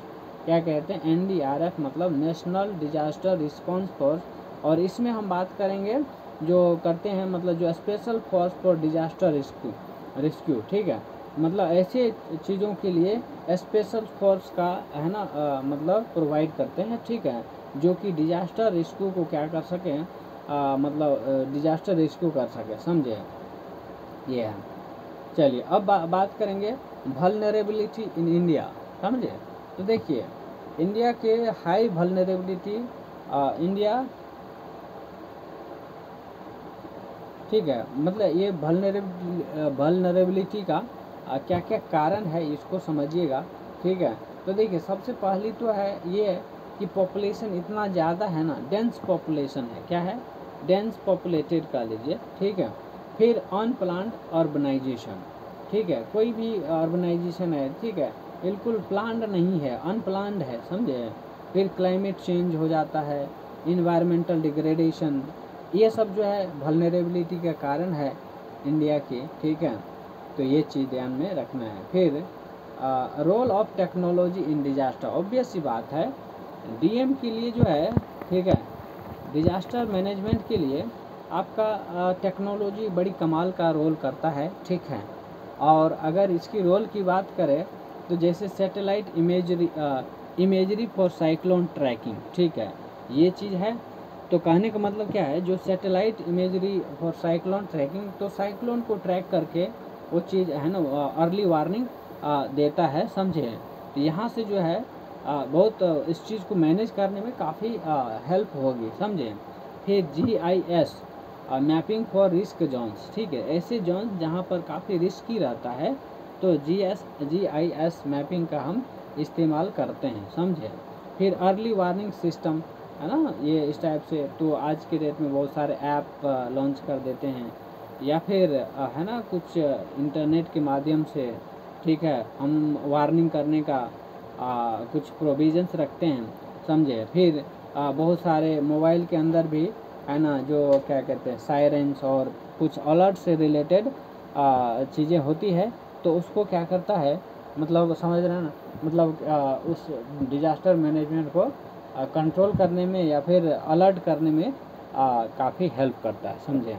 क्या कहते हैं, NDRF मतलब नेशनल डिजास्टर रिस्पॉन्स फोर्स। और इसमें हम बात करेंगे जो करते हैं मतलब जो special force for disaster rescue, ठीक है। मतलब ऐसे चीज़ों के लिए स्पेशल फोर्स का है ना मतलब प्रोवाइड करते हैं, ठीक है, जो कि डिजास्टर रिस्क्यू को क्या कर सकें, मतलब डिजास्टर रिस्क्यू कर सके, समझे, ये है। चलिए अब बात करेंगे वल्नरेबिलिटी इन इंडिया, समझे। तो देखिए इंडिया के हाई वल्नरेबिलिटी, इंडिया, ठीक है, मतलब ये वल्नरेबिलिटी का क्या क्या कारण है इसको समझिएगा, ठीक है। तो देखिए सबसे पहली तो है ये कि पॉपुलेशन इतना ज़्यादा है ना, डेंस पॉपुलेशन है, क्या है, डेंस पॉपुलेटेड कर लीजिए, ठीक है। फिर अनप्लान्ड अर्बनाइजेशन, ठीक है, कोई भी अर्बनाइजेशन है, ठीक है, बिल्कुल प्लान्ड नहीं है, अनप्लान्ड है, समझे। फिर क्लाइमेट चेंज हो जाता है, इन्वायरमेंटल डिग्रेडेशन, ये सब जो है वल्नरेबिलिटी का कारण है इंडिया की, ठीक है। तो ये चीज़ ध्यान में रखना है। फिर role of technology in disaster, obvious सी बात है डीएम के लिए जो है, ठीक है, डिजास्टर मैनेजमेंट के लिए आपका टेक्नोलॉजी बड़ी कमाल का रोल करता है, ठीक है। और अगर इसकी रोल की बात करें तो जैसे satellite imagery for cyclone tracking, ठीक है, ये चीज़ है। तो कहने का मतलब क्या है, जो satellite imagery for cyclone tracking, तो साइक्लोन को ट्रैक करके वो चीज़ है ना अर्ली वार्निंग देता है, समझे। तो यहाँ से जो है बहुत इस चीज़ को मैनेज करने में काफ़ी हेल्प होगी, समझे। फिर GIS mapping for risk zones, ठीक है, ऐसे जोन जहाँ पर काफ़ी रिस्की रहता है, तो GIS मैपिंग का हम इस्तेमाल करते हैं, समझे। फिर अर्ली वार्निंग सिस्टम, है ना, ये इस टाइप से तो आज के डेट में बहुत सारे ऐप लॉन्च कर देते हैं, या फिर है ना कुछ इंटरनेट के माध्यम से, ठीक है, हम वार्निंग करने का कुछ प्रोविजंस रखते हैं, समझे। फिर बहुत सारे मोबाइल के अंदर भी है ना जो क्या कहते हैं सायरेंस और कुछ अलर्ट से रिलेटेड चीज़ें होती है, तो उसको क्या करता है, मतलब समझ रहे हैं ना, मतलब उस डिजास्टर मैनेजमेंट को कंट्रोल करने में या फिर अलर्ट करने में काफ़ी हेल्प करता है, समझे,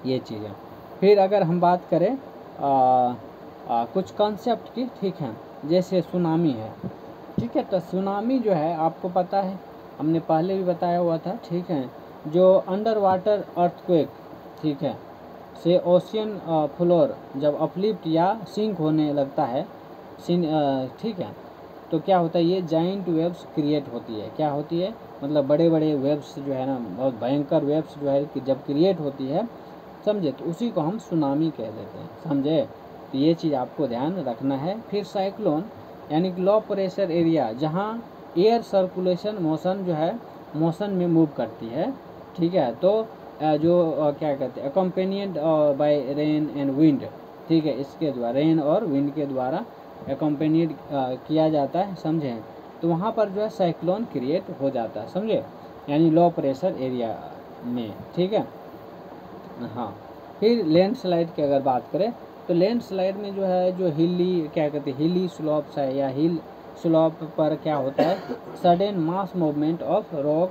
ये चीज़ें। फिर अगर हम बात करें कुछ कॉन्सेप्ट की, ठीक है, जैसे सुनामी है, ठीक है, तो सुनामी जो है आपको पता है, हमने पहले भी बताया हुआ था, ठीक है, जो अंडर वाटर अर्थक्वेक, ठीक है, से ओशियन फ्लोर जब अपलिफ्ट या सिंक होने लगता है, ठीक है, तो क्या होता है, ये जाइंट वेव्स क्रिएट होती है, क्या होती है, मतलब बड़े बड़े वेव्स जो है ना, बहुत भयंकर वेव्स जो है कि जब क्रिएट होती है, समझे, तो उसी को हम सुनामी कह देते हैं, समझे। तो ये चीज़ आपको ध्यान रखना है। फिर साइक्लोन यानी कि लो प्रेशर एरिया, जहाँ एयर सर्कुलेशन मोशन जो है मोशन में मूव करती है, ठीक है, तो जो क्या कहते हैं अकम्पेनियड बाय रेन एंड विंड, ठीक है, इसके द्वारा रेन और विंड के द्वारा अकम्पेनियड किया जाता है, समझे। तो वहाँ पर जो है साइक्लोन क्रिएट हो जाता है, समझे, यानी लो प्रेशर एरिया में, ठीक है। हाँ, फिर लैंडस्लाइड की अगर बात करें तो लैंडस्लाइड में जो है जो हिली क्या कहते हैं हिली स्लोप्स है या हिल स्लोप पर क्या होता है, sudden mass movement of rock,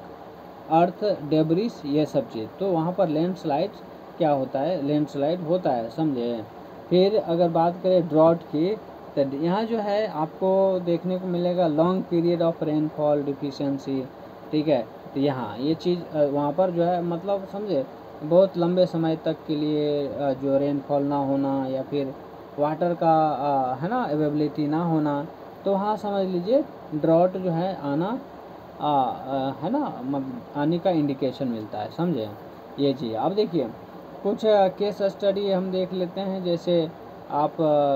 earth, debris, ये सब चीज़, तो वहाँ पर लैंडस्लाइड क्या होता है, लैंडस्लाइड होता है, समझे। फिर अगर बात करें ड्रॉट की, तो यहाँ जो है आपको देखने को मिलेगा long period of rainfall deficiency, ठीक है। तो यहाँ ये चीज़ वहाँ पर जो है मतलब समझे बहुत लंबे समय तक के लिए जो रेनफॉल ना होना या फिर वाटर का है ना अवेलेबिलिटी ना होना, तो वहाँ समझ लीजिए ड्रॉट जो है आना है ना आने का इंडिकेशन मिलता है, समझे, ये चीज़। अब देखिए कुछ केस स्टडी हम देख लेते हैं, जैसे आप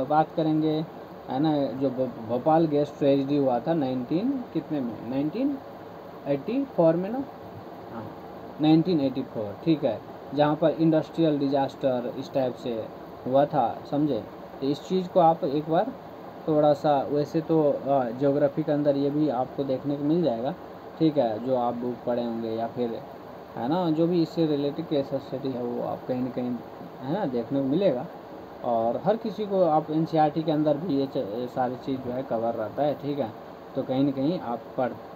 बात करेंगे है ना जो भोपाल गैस ट्रेजिडी हुआ था 1984 में ना, हाँ 1984, ठीक है, जहाँ पर इंडस्ट्रियल डिजास्टर इस टाइप से हुआ था, समझे। तो इस चीज़ को आप एक बार थोड़ा सा, वैसे तो ज्योग्राफी के अंदर ये भी आपको देखने को मिल जाएगा, ठीक है, जो आप बुक पढ़े होंगे या फिर है ना जो भी इससे रिलेटेड केस स्टडी है वो आप कहीं ना कहीं है ना देखने को मिलेगा। और हर किसी को आप NCERT के अंदर भी ये सारी चीज़ जो है कवर रहता है, ठीक है, तो कहीं ना कहीं आप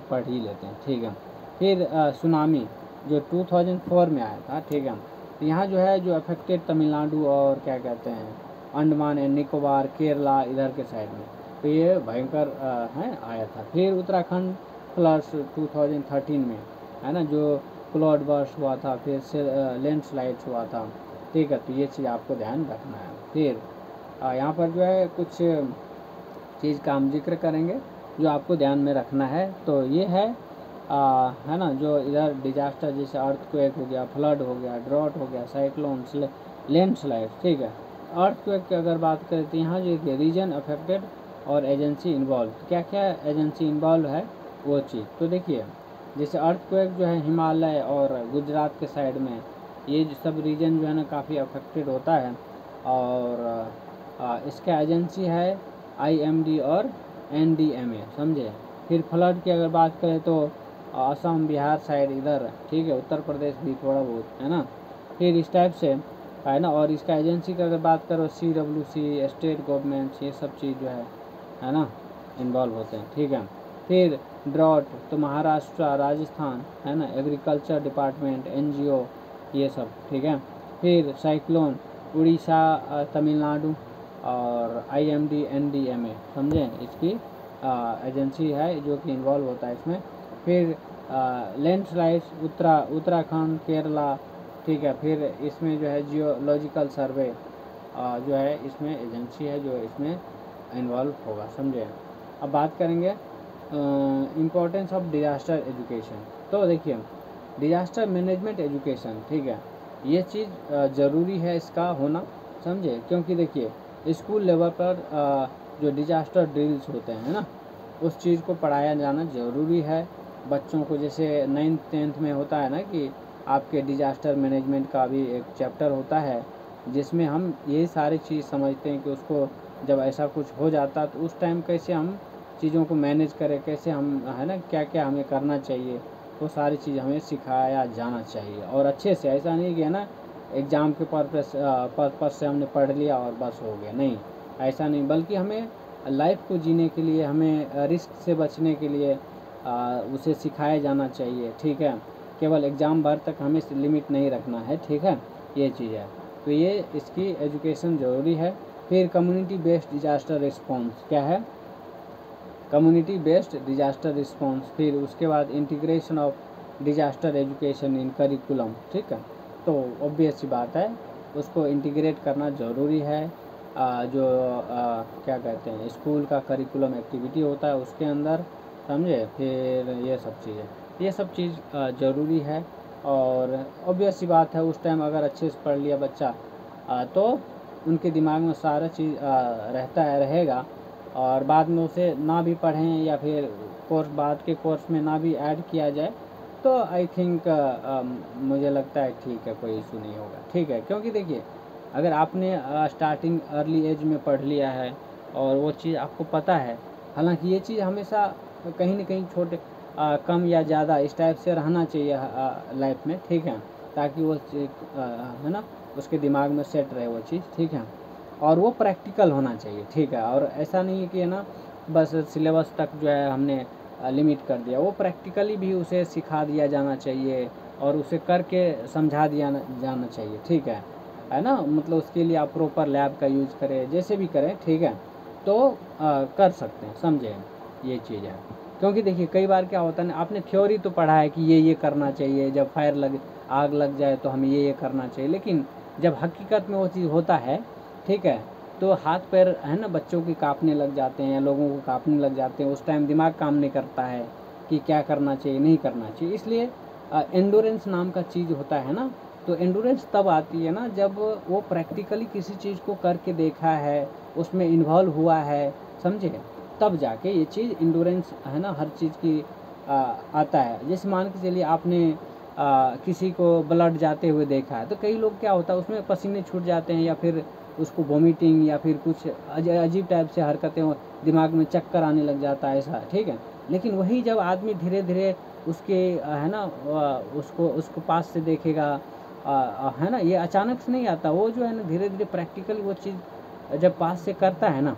पढ़ ही लेते हैं, ठीक है। फिर सुनामी जो 2004 में आया था, ठीक है, तो यहाँ जो है जो अफेक्टेड तमिलनाडु और क्या कहते हैं अंडमान एंड निकोबार, केरला इधर के साइड में। तो ये भयंकर है आया था। फिर उत्तराखंड फ्लड्स 2013 में, है ना, जो क्लाउड बर्स्ट हुआ था, फिर से लैंडस्लाइड्स हुआ था, ठीक है। तो ये चीज़ आपको ध्यान रखना है। फिर यहाँ पर जो है कुछ चीज़ का हम जिक्र करेंगे जो आपको ध्यान में रखना है। तो ये है ना, जो इधर डिजास्टर जैसे अर्थक्वेक हो गया, फ्लड हो गया, ड्रॉट हो गया, साइक्लोन्स, लैंडस्लाइड, ठीक है। अर्थक्वेक की अगर बात करें तो यहाँ जो रीजन अफेक्टेड और एजेंसी इन्वॉल्व, क्या क्या एजेंसी इन्वॉल्व है वो चीज़। तो देखिए जैसे अर्थक्वेक जो है हिमालय और गुजरात के साइड में, ये जो सब रीजन जो है ना काफ़ी अफेक्टेड होता है। और इसका एजेंसी है IMD और NDMA, समझे। फिर फ्लड की अगर बात करें तो असम, बिहार साइड इधर, ठीक है, उत्तर प्रदेश भी थोड़ा बहुत, है ना। फिर इस टाइप से है ना। और इसका एजेंसी की अगर बात करो CWC, स्टेट गवर्नमेंट्स, ये सब चीज़ जो है ना, इन्वॉल्व होते हैं, ठीक है। फिर ड्रॉट तो महाराष्ट्र, राजस्थान, है ना, एग्रीकल्चर डिपार्टमेंट, NGO, ये सब, ठीक है। फिर साइक्लोन उड़ीसा, तमिलनाडु और IMD NDMA, समझे, इसकी एजेंसी है जो कि इन्वॉल्व होता है इसमें। फिर लैंडस्लाइड्स उत्तराखंड, केरला, ठीक है। फिर इसमें जो है जियोलॉजिकल सर्वे जो है इसमें एजेंसी है जो इसमें इन्वॉल्व होगा, समझे। अब बात करेंगे इम्पोर्टेंस ऑफ डिजास्टर एजुकेशन। तो देखिए डिजास्टर मैनेजमेंट एजुकेशन, ठीक है, ये चीज़ ज़रूरी है इसका होना, समझे। क्योंकि देखिए स्कूल लेवल पर जो डिजास्टर ड्रिल्स होते हैं ना, उस चीज़ को पढ़ाया जाना ज़रूरी है बच्चों को। जैसे 9th 10th में होता है ना कि आपके डिजास्टर मैनेजमेंट का भी एक चैप्टर होता है जिसमें हम यही सारी चीज़ समझते हैं कि उसको जब ऐसा कुछ हो जाता तो उस टाइम कैसे हम चीज़ों को मैनेज करें, कैसे हम, है ना, क्या क्या हमें करना चाहिए, वो सारी चीज़ हमें सिखाया जाना चाहिए। और अच्छे से, ऐसा नहीं कि है ना एग्ज़ाम के पर्पस से हमने पढ़ लिया और बस हो गया, नहीं, ऐसा नहीं। बल्कि हमें लाइफ को जीने के लिए, हमें रिस्क से बचने के लिए उसे सिखाया जाना चाहिए, ठीक है। केवल एग्ज़ाम भर तक हमें लिमिट नहीं रखना है, ठीक है, ये चीज़ है। तो ये इसकी एजुकेशन ज़रूरी है। फिर कम्युनिटी बेस्ड डिजास्टर रिस्पॉन्स क्या है, कम्युनिटी बेस्ड डिजास्टर रिस्पॉन्स। फिर उसके बाद integration of disaster education in curriculum, ठीक है। तो ऑब्वियस सी बात है उसको इंटीग्रेट करना ज़रूरी है। जो क्या कहते हैं स्कूल का करिकुलम एक्टिविटी होता है उसके अंदर, समझे। फिर ये सब चीज़ ज़रूरी है। और ऑब्वियस सी बात है उस टाइम अगर अच्छे से पढ़ लिया बच्चा तो उनके दिमाग में सारा चीज़ रहेगा। और बाद में उसे ना भी पढ़ें या फिर बाद के कोर्स में ना भी ऐड किया जाए तो आई थिंक मुझे लगता है ठीक है, कोई इशू नहीं होगा, ठीक है। क्योंकि देखिए अगर आपने स्टार्टिंग अर्ली एज में पढ़ लिया है और वो चीज़ आपको पता है, हालांकि ये चीज़ हमेशा कहीं ना कहीं छोटे कम या ज़्यादा इस टाइप से रहना चाहिए लाइफ में, ठीक है, ताकि वो है ना उसके दिमाग में सेट रहे वो चीज़, ठीक है। और वो प्रैक्टिकल होना चाहिए, ठीक है। और ऐसा नहीं है कि है ना बस सिलेबस तक जो है हमने लिमिट कर दिया, वो प्रैक्टिकली भी उसे सिखा दिया जाना चाहिए और उसे करके समझा दिया जाना चाहिए, ठीक है ना। मतलब उसके लिए आप प्रॉपर लैब का यूज़ करें, जैसे भी करें, ठीक है, तो कर सकते हैं, समझे, ये चीज़ है। क्योंकि देखिए कई बार क्या होता है ना, आपने थ्योरी तो पढ़ा है कि ये करना चाहिए, जब आग लग जाए तो हमें ये करना चाहिए, लेकिन जब हकीकत में वो चीज़ होता है, ठीक है, तो हाथ पैर है ना बच्चों की कांपने लग जाते हैं या लोगों को कांपने लग जाते हैं। उस टाइम दिमाग काम नहीं करता है कि क्या करना चाहिए, नहीं करना चाहिए। इसलिए एंडोरेंस नाम का चीज़ होता है ना, तो एंडोरेंस तब आती है ना जब वो प्रैक्टिकली किसी चीज़ को करके देखा है, उसमें इन्वॉल्व हुआ है, समझे, तब जाके ये चीज़ एंडोरेंस है ना हर चीज़ की आता है। जैसे मान के चलिए आपने किसी को ब्लड जाते हुए देखा है, तो कई लोग क्या होता है उसमें पसीने छूट जाते हैं या फिर उसको वोमिटिंग या फिर कुछ अजीब टाइप से हरकतें दिमाग में चक्कर आने लग जाता है, ऐसा, ठीक है। लेकिन वही जब आदमी धीरे धीरे उसके है ना उसको पास से देखेगा, है ना, ये अचानक से नहीं आता, वो जो है ना धीरे धीरे प्रैक्टिकली वो चीज़ जब पास से करता है ना,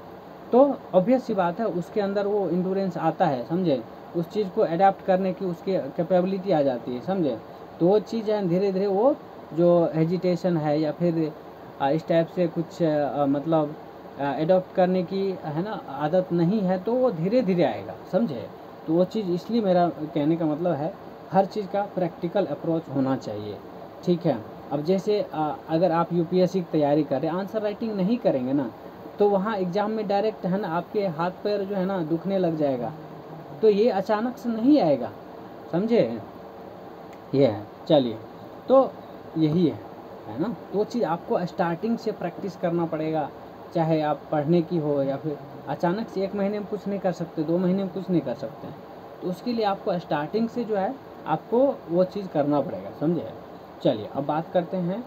तो ऑब्वियस सी बात है उसके अंदर वो इंड्योरेंस आता है, समझे, उस चीज़ को अडेप्ट करने की उसकी कैपेबिलिटी आ जाती है, समझे। तो वो चीज़ है धीरे धीरे वो जो हेजिटेशन है या फिर इस टाइप से कुछ मतलब एडॉप्ट करने की है ना आदत नहीं है, तो वो धीरे धीरे आएगा, समझे। तो वो चीज़ इसलिए मेरा कहने का मतलब है हर चीज़ का प्रैक्टिकल अप्रोच होना चाहिए, ठीक है। अब जैसे अगर आप यूपीएससी की तैयारी कर रहे हैं, आंसर राइटिंग नहीं करेंगे ना, तो वहाँ एग्ज़ाम में डायरेक्ट है ना आपके हाथ पैर जो है ना दुखने लग जाएगा, तो ये अचानक से नहीं आएगा, समझे। ये है, चलिए, तो यही है ना। तो वो चीज़ आपको स्टार्टिंग से प्रैक्टिस करना पड़ेगा, चाहे आप पढ़ने की हो या फिर अचानक से 1 महीने में कुछ नहीं कर सकते, 2 महीने में कुछ नहीं कर सकते, तो उसके लिए आपको स्टार्टिंग से जो है आपको वो चीज़ करना पड़ेगा, समझे। चलिए अब बात करते हैं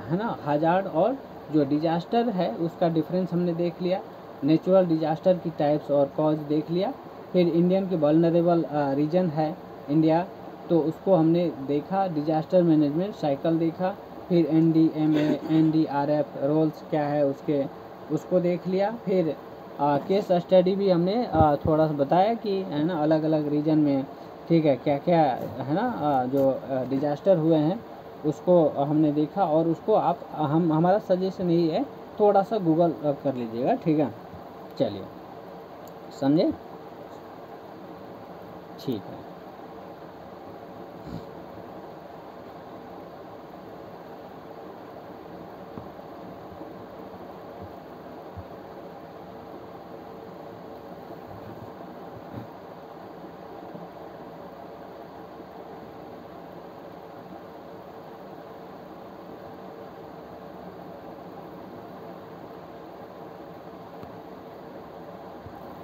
है ना हज़ार्ड और जो डिजास्टर है उसका डिफरेंस हमने देख लिया, नेचुरल डिजास्टर की टाइप्स और कॉज देख लिया, फिर इंडियन की वल्नरेबल रीजन है इंडिया, तो उसको हमने देखा, डिजास्टर मैनेजमेंट साइकिल देखा, फिर NDMA NDRF रोल्स क्या है उसको देख लिया, फिर केस स्टडी भी हमने थोड़ा सा बताया कि है ना अलग अलग रीजन में, ठीक है, क्या क्या है ना जो डिजास्टर हुए हैं उसको हमने देखा, और उसको आप हमारा सजेशन यही है थोड़ा सा गूगल कर लीजिएगा, ठीक है। चलिए, समझे, ठीक है।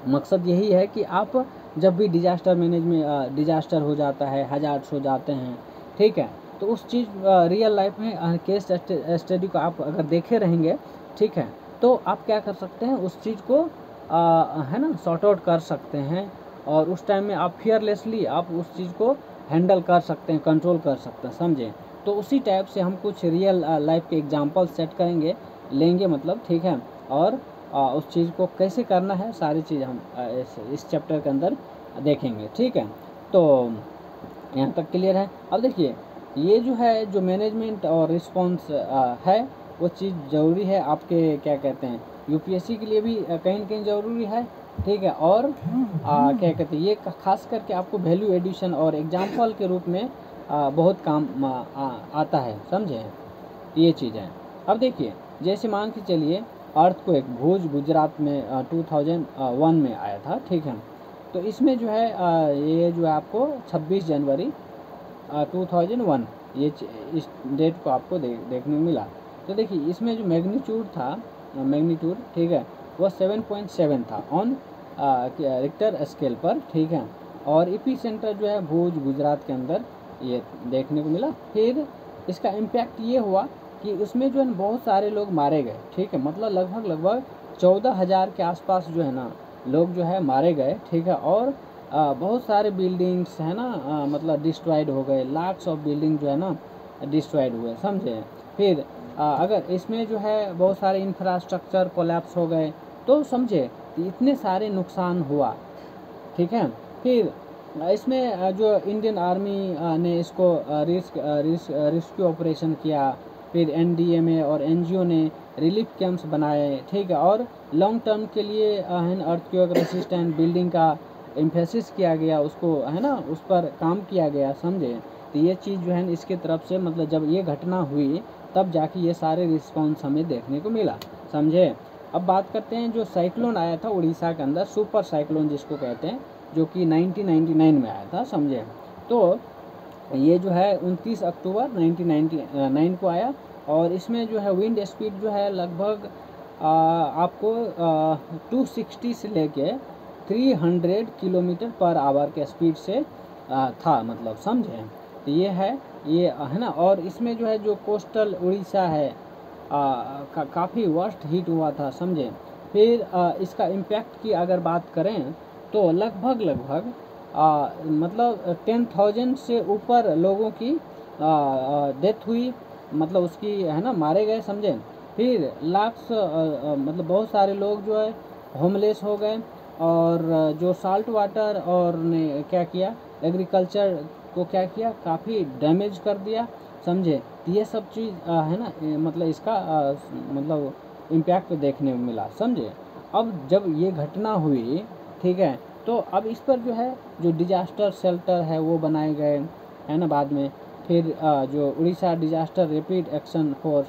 मकसद यही है कि आप जब भी डिजास्टर मैनेजमेंट डिजास्टर हो जाता है, हजार्ड्स हो जाते हैं, ठीक है, तो उस चीज़ रियल लाइफ में केस स्टडी को आप अगर देखे रहेंगे, ठीक है, तो आप क्या कर सकते हैं उस चीज़ को है ना सॉर्ट आउट कर सकते हैं, और उस टाइम में आप फियरलेसली आप उस चीज़ को हैंडल कर सकते हैं, कंट्रोल कर सकते हैं, समझे। तो उसी टाइप से हम कुछ रियल लाइफ के एग्जांपल सेट करेंगे, लेंगे मतलब, ठीक है, और उस चीज़ को कैसे करना है सारी चीज़ हम इस चैप्टर के अंदर देखेंगे, ठीक है। तो यहाँ तक क्लियर है। अब देखिए, ये जो है जो मैनेजमेंट और रिस्पॉन्स है वो चीज़ ज़रूरी है आपके क्या कहते हैं यूपीएससी के लिए भी कहीं न कहीं ज़रूरी है, ठीक है। और क्या कहते हैं ये खास करके आपको वैल्यू एडिशन और एग्जाम्पल के रूप में बहुत काम आता है, समझे, ये चीज़ है। अब देखिए, जैसे मान के चलिए अर्थक्वेक भुज गुजरात में 2001 में आया था, ठीक है। तो इसमें जो है ये जो है आपको 26 जनवरी 2001 इस डेट को आपको देखने को मिला। तो देखिए इसमें जो मैग्नीट्यूड था, मैग्नीट्यूड, ठीक है, वो 7.7 था ऑन रिक्टर स्केल पर, ठीक है। और एपी सेंटर जो है भुज गुजरात के अंदर ये देखने को मिला। फिर इसका इम्पैक्ट ये हुआ कि उसमें जो है बहुत सारे लोग मारे गए, ठीक है, मतलब लगभग 14,000 के आसपास जो है ना लोग जो है मारे गए, ठीक है। और बहुत सारे बिल्डिंग्स है ना मतलब डिस्ट्रॉयड हो गए, लाख्स ऑफ बिल्डिंग जो है ना डिस्ट्रॉयड हुए, समझे। फिर अगर इसमें जो है बहुत सारे इंफ्रास्ट्रक्चर कोलैप्स हो गए, तो समझे कि इतने सारे नुकसान हुआ, ठीक है। फिर इसमें जो इंडियन आर्मी ने इसको रेस्क्यू ऑपरेशन किया, फिर NDMA और NGO ने रिलीफ कैंप्स बनाए, ठीक है। और लॉन्ग टर्म के लिए अर्थक्वेक रेसिस्टेंट बिल्डिंग का एम्फेसिस किया गया, उसको है ना उस पर काम किया गया, समझे। तो ये चीज़ जो है इसके तरफ से मतलब जब ये घटना हुई तब जाके ये सारे रिस्पॉन्स हमें देखने को मिला, समझे। अब बात करते हैं जो साइक्लोन आया था उड़ीसा के अंदर, सुपर साइक्लोन जिसको कहते हैं, जो कि 1999 में आया था, समझे। तो ये जो है 29 अक्टूबर 1999 को आया, और इसमें जो है विंड स्पीड जो है लगभग आपको 260 से लेके 300 किलोमीटर पर आवर के स्पीड से था, मतलब, समझे। तो ये है ना। और इसमें जो है जो कोस्टल उड़ीसा है काफ़ी वर्स्ट हिट हुआ था, समझे। फिर इसका इम्पैक्ट की अगर बात करें तो लगभग मतलब 10,000 से ऊपर लोगों की डेथ हुई, मतलब उसकी है ना मारे गए, समझे। फिर लाख्स मतलब बहुत सारे लोग जो है होमलेस हो गए, और जो साल्ट वाटर और ने क्या किया एग्रीकल्चर को क्या किया, काफ़ी डैमेज कर दिया। समझे। तो ये सब चीज़ है ना, मतलब इसका मतलब इम्पैक्ट देखने को मिला, समझे। अब जब ये घटना हुई, ठीक है, तो अब इस पर जो है जो डिजास्टर शेल्टर है वो बनाए गए, है ना, बाद में। फिर जो Orissa disaster rapid action force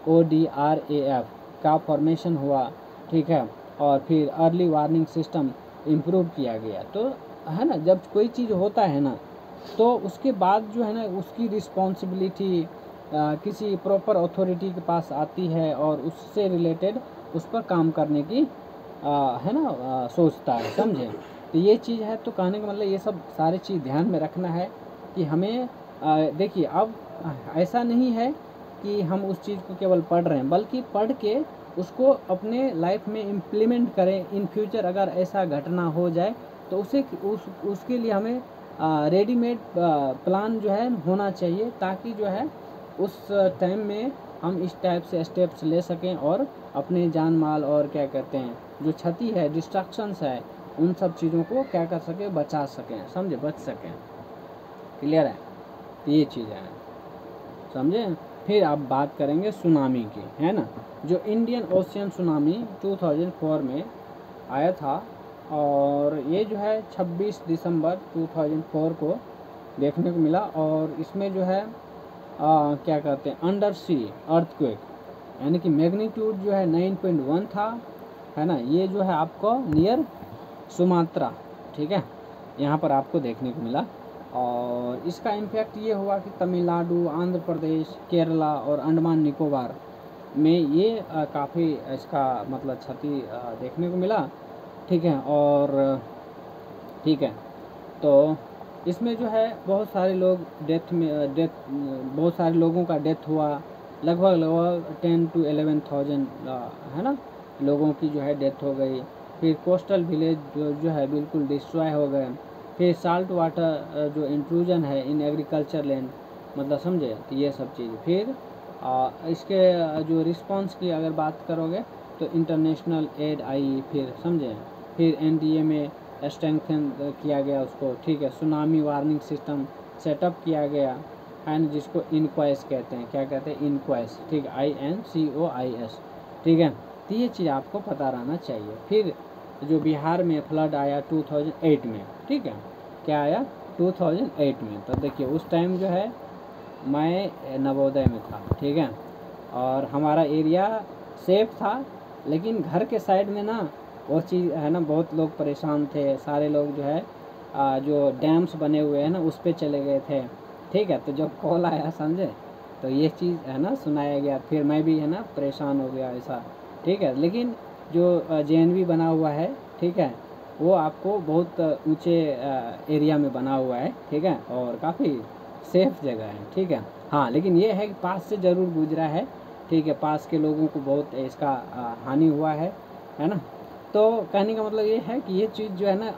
ODRAF का फॉर्मेशन हुआ, ठीक है, और फिर अर्ली वार्निंग सिस्टम इम्प्रूव किया गया। तो है ना, जब कोई चीज़ होता है ना, तो उसके बाद जो है ना उसकी रिस्पॉन्सिबिलिटी किसी प्रॉपर अथॉरिटी के पास आती है और उससे रिलेटेड उस पर काम करने की है ना सोचता है, समझे। तो ये चीज़ है। तो कहने का मतलब ये सब सारी चीज़ ध्यान में रखना है कि हमें देखिए अब ऐसा नहीं है कि हम उस चीज़ को केवल पढ़ रहे हैं, बल्कि पढ़ के उसको अपने लाइफ में इम्प्लीमेंट करें। इन फ्यूचर अगर ऐसा घटना हो जाए तो उसके लिए हमें रेडीमेड प्लान जो है होना चाहिए, ताकि जो है उस टाइम में हम इस टाइप से स्टेप्स ले सकें और अपने जान माल और क्या कहते हैं जो क्षति है, डिस्ट्रक्शंस है, उन सब चीज़ों को क्या कर सकें, बचा सकें, समझे, बच सकें। क्लियर है। तो ये चीज़ है, समझे। फिर आप बात करेंगे सुनामी की, है ना, जो इंडियन ओशियन सुनामी 2004 में आया था, और ये जो है 26 दिसंबर 2004 को देखने को मिला। और इसमें जो है क्या कहते हैं अंडर सी अर्थक्वेक, यानी कि मैग्नीट्यूड जो है 9.1 था, है ना। ये जो है आपको नियर सुमात्रा, ठीक है, यहाँ पर आपको देखने को मिला। और इसका इम्पैक्ट ये हुआ कि तमिलनाडु, आंध्र प्रदेश, केरला और अंडमान निकोबार में ये काफ़ी इसका मतलब क्षति देखने को मिला, ठीक है। और ठीक है, तो इसमें जो है बहुत सारे लोग बहुत सारे लोगों का डेथ हुआ, लगभग 10 to 11,000 है ना लोगों की जो है डेथ हो गई। फिर कोस्टल विलेज जो है बिल्कुल डिस्ट्रॉय हो गए। फिर साल्ट वाटर जो इंट्रूजन है इन एग्रीकल्चर लैंड, मतलब समझे। तो ये सब चीज़ फिर इसके जो रिस्पांस की अगर बात करोगे तो इंटरनेशनल एड आई, फिर समझे। फिर NDA में स्ट्रेंथन किया गया उसको, ठीक है। सुनामी वार्निंग सिस्टम सेटअप किया गया, एंड जिसको इनक्वाइस कहते हैं, क्या कहते हैं, इनक्वाइस, ठीक है, INCOIS, ठीक है। तो ये चीज़ आपको पता रहना चाहिए। फिर जो बिहार में फ्लड आया 2008 में, ठीक है, क्या आया 2008 में। तो देखिए उस टाइम जो है मैं नवोदय में था, ठीक है, और हमारा एरिया सेफ था, लेकिन घर के साइड में ना वो चीज़ है ना बहुत लोग परेशान थे। सारे लोग जो है जो डैम्स बने हुए हैं ना उस पर चले गए थे, ठीक है। तो जब कॉल आया, समझे, तो ये चीज़ है ना सुनाया गया। फिर मैं भी है ना परेशान हो गया ऐसा, ठीक है। लेकिन जो JNV बना हुआ है, ठीक है, वो आपको बहुत ऊंचे एरिया में बना हुआ है, ठीक है, और काफ़ी सेफ जगह है, ठीक है। हाँ, लेकिन ये है कि पास से ज़रूर गुजरा है, ठीक है, पास के लोगों को बहुत इसका हानि हुआ है ना। तो कहने का मतलब ये है कि ये चीज़ जो है ना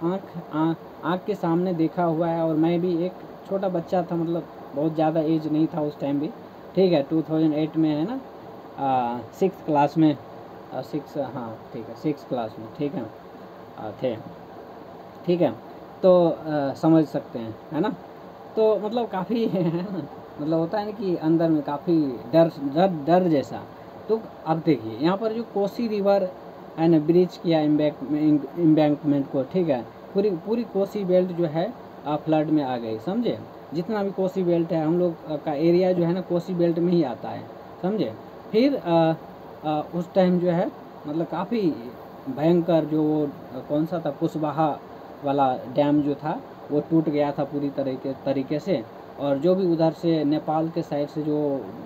आँख के सामने देखा हुआ है। और मैं भी एक छोटा बच्चा था, मतलब बहुत ज़्यादा एज नहीं था उस टाइम भी, ठीक है, 2008 में, है ना, 6th क्लास में, 6 हाँ ठीक है 6th क्लास में, ठीक है, थे, ठीक है। तो समझ सकते हैं, है ना। तो मतलब काफ़ी है ना, मतलब होता है ना कि अंदर में काफ़ी डर जैसा। तो अब देखिए यहाँ पर जो कोसी रिवर है ना ब्रिज किया इम्बैंकमेंट को, ठीक है, पूरी कोसी बेल्ट जो है फ्लड में आ गई, समझे। जितना भी कोसी बेल्ट है हम लोग का एरिया जो है ना कोसी बेल्ट में ही आता है, समझे। फिर उस टाइम जो है मतलब काफ़ी भयंकर जो वो कौन सा था, कुशवाहा वाला डैम जो था वो टूट गया था पूरी तरीके से। और जो भी उधर से नेपाल के साइड से जो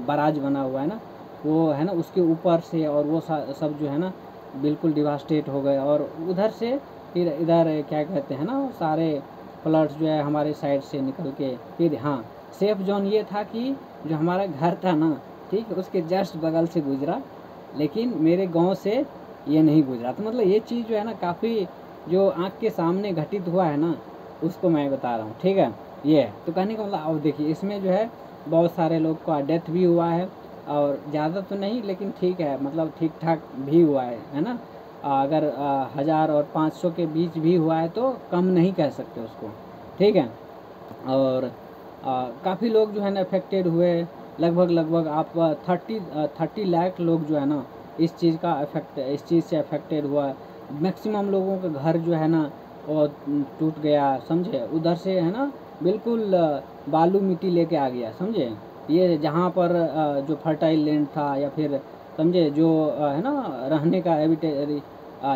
बराज बना हुआ है ना, वो है ना उसके ऊपर से, और वो सब जो है ना बिल्कुल डिवास्टेट हो गए। और उधर से फिर इधर क्या कहते हैं ना सारे फ्लड्स जो है हमारे साइड से निकल के, फिर हाँ सेफ जोन ये था कि जो हमारा घर था ना, ठीक है, उसके जस्ट बगल से गुजरा, लेकिन मेरे गांव से ये नहीं गुजरा। तो मतलब ये चीज़ जो है ना काफ़ी जो आँख के सामने घटित हुआ है ना, उसको मैं बता रहा हूँ, ठीक है। ये है तो कहने का मतलब अब देखिए इसमें जो है बहुत सारे लोग का डेथ भी हुआ है, और ज़्यादा तो नहीं लेकिन ठीक है, मतलब ठीक ठाक भी हुआ है ना। अगर 1000 और 500 के बीच भी हुआ है तो कम नहीं कह सकते उसको, ठीक है। और काफ़ी लोग जो है ना अफेक्टेड हुए, लगभग आप 30 लाख लोग जो है ना इस चीज़ से अफेक्टेड हुआ। मैक्सिमम लोगों के घर जो है ना वो टूट गया, समझे। उधर से है ना बिल्कुल बालू मिट्टी लेके आ गया, समझे। ये जहाँ पर जो फर्टाइल लैंड था या फिर समझे जो है ना रहने का हैबिटेरी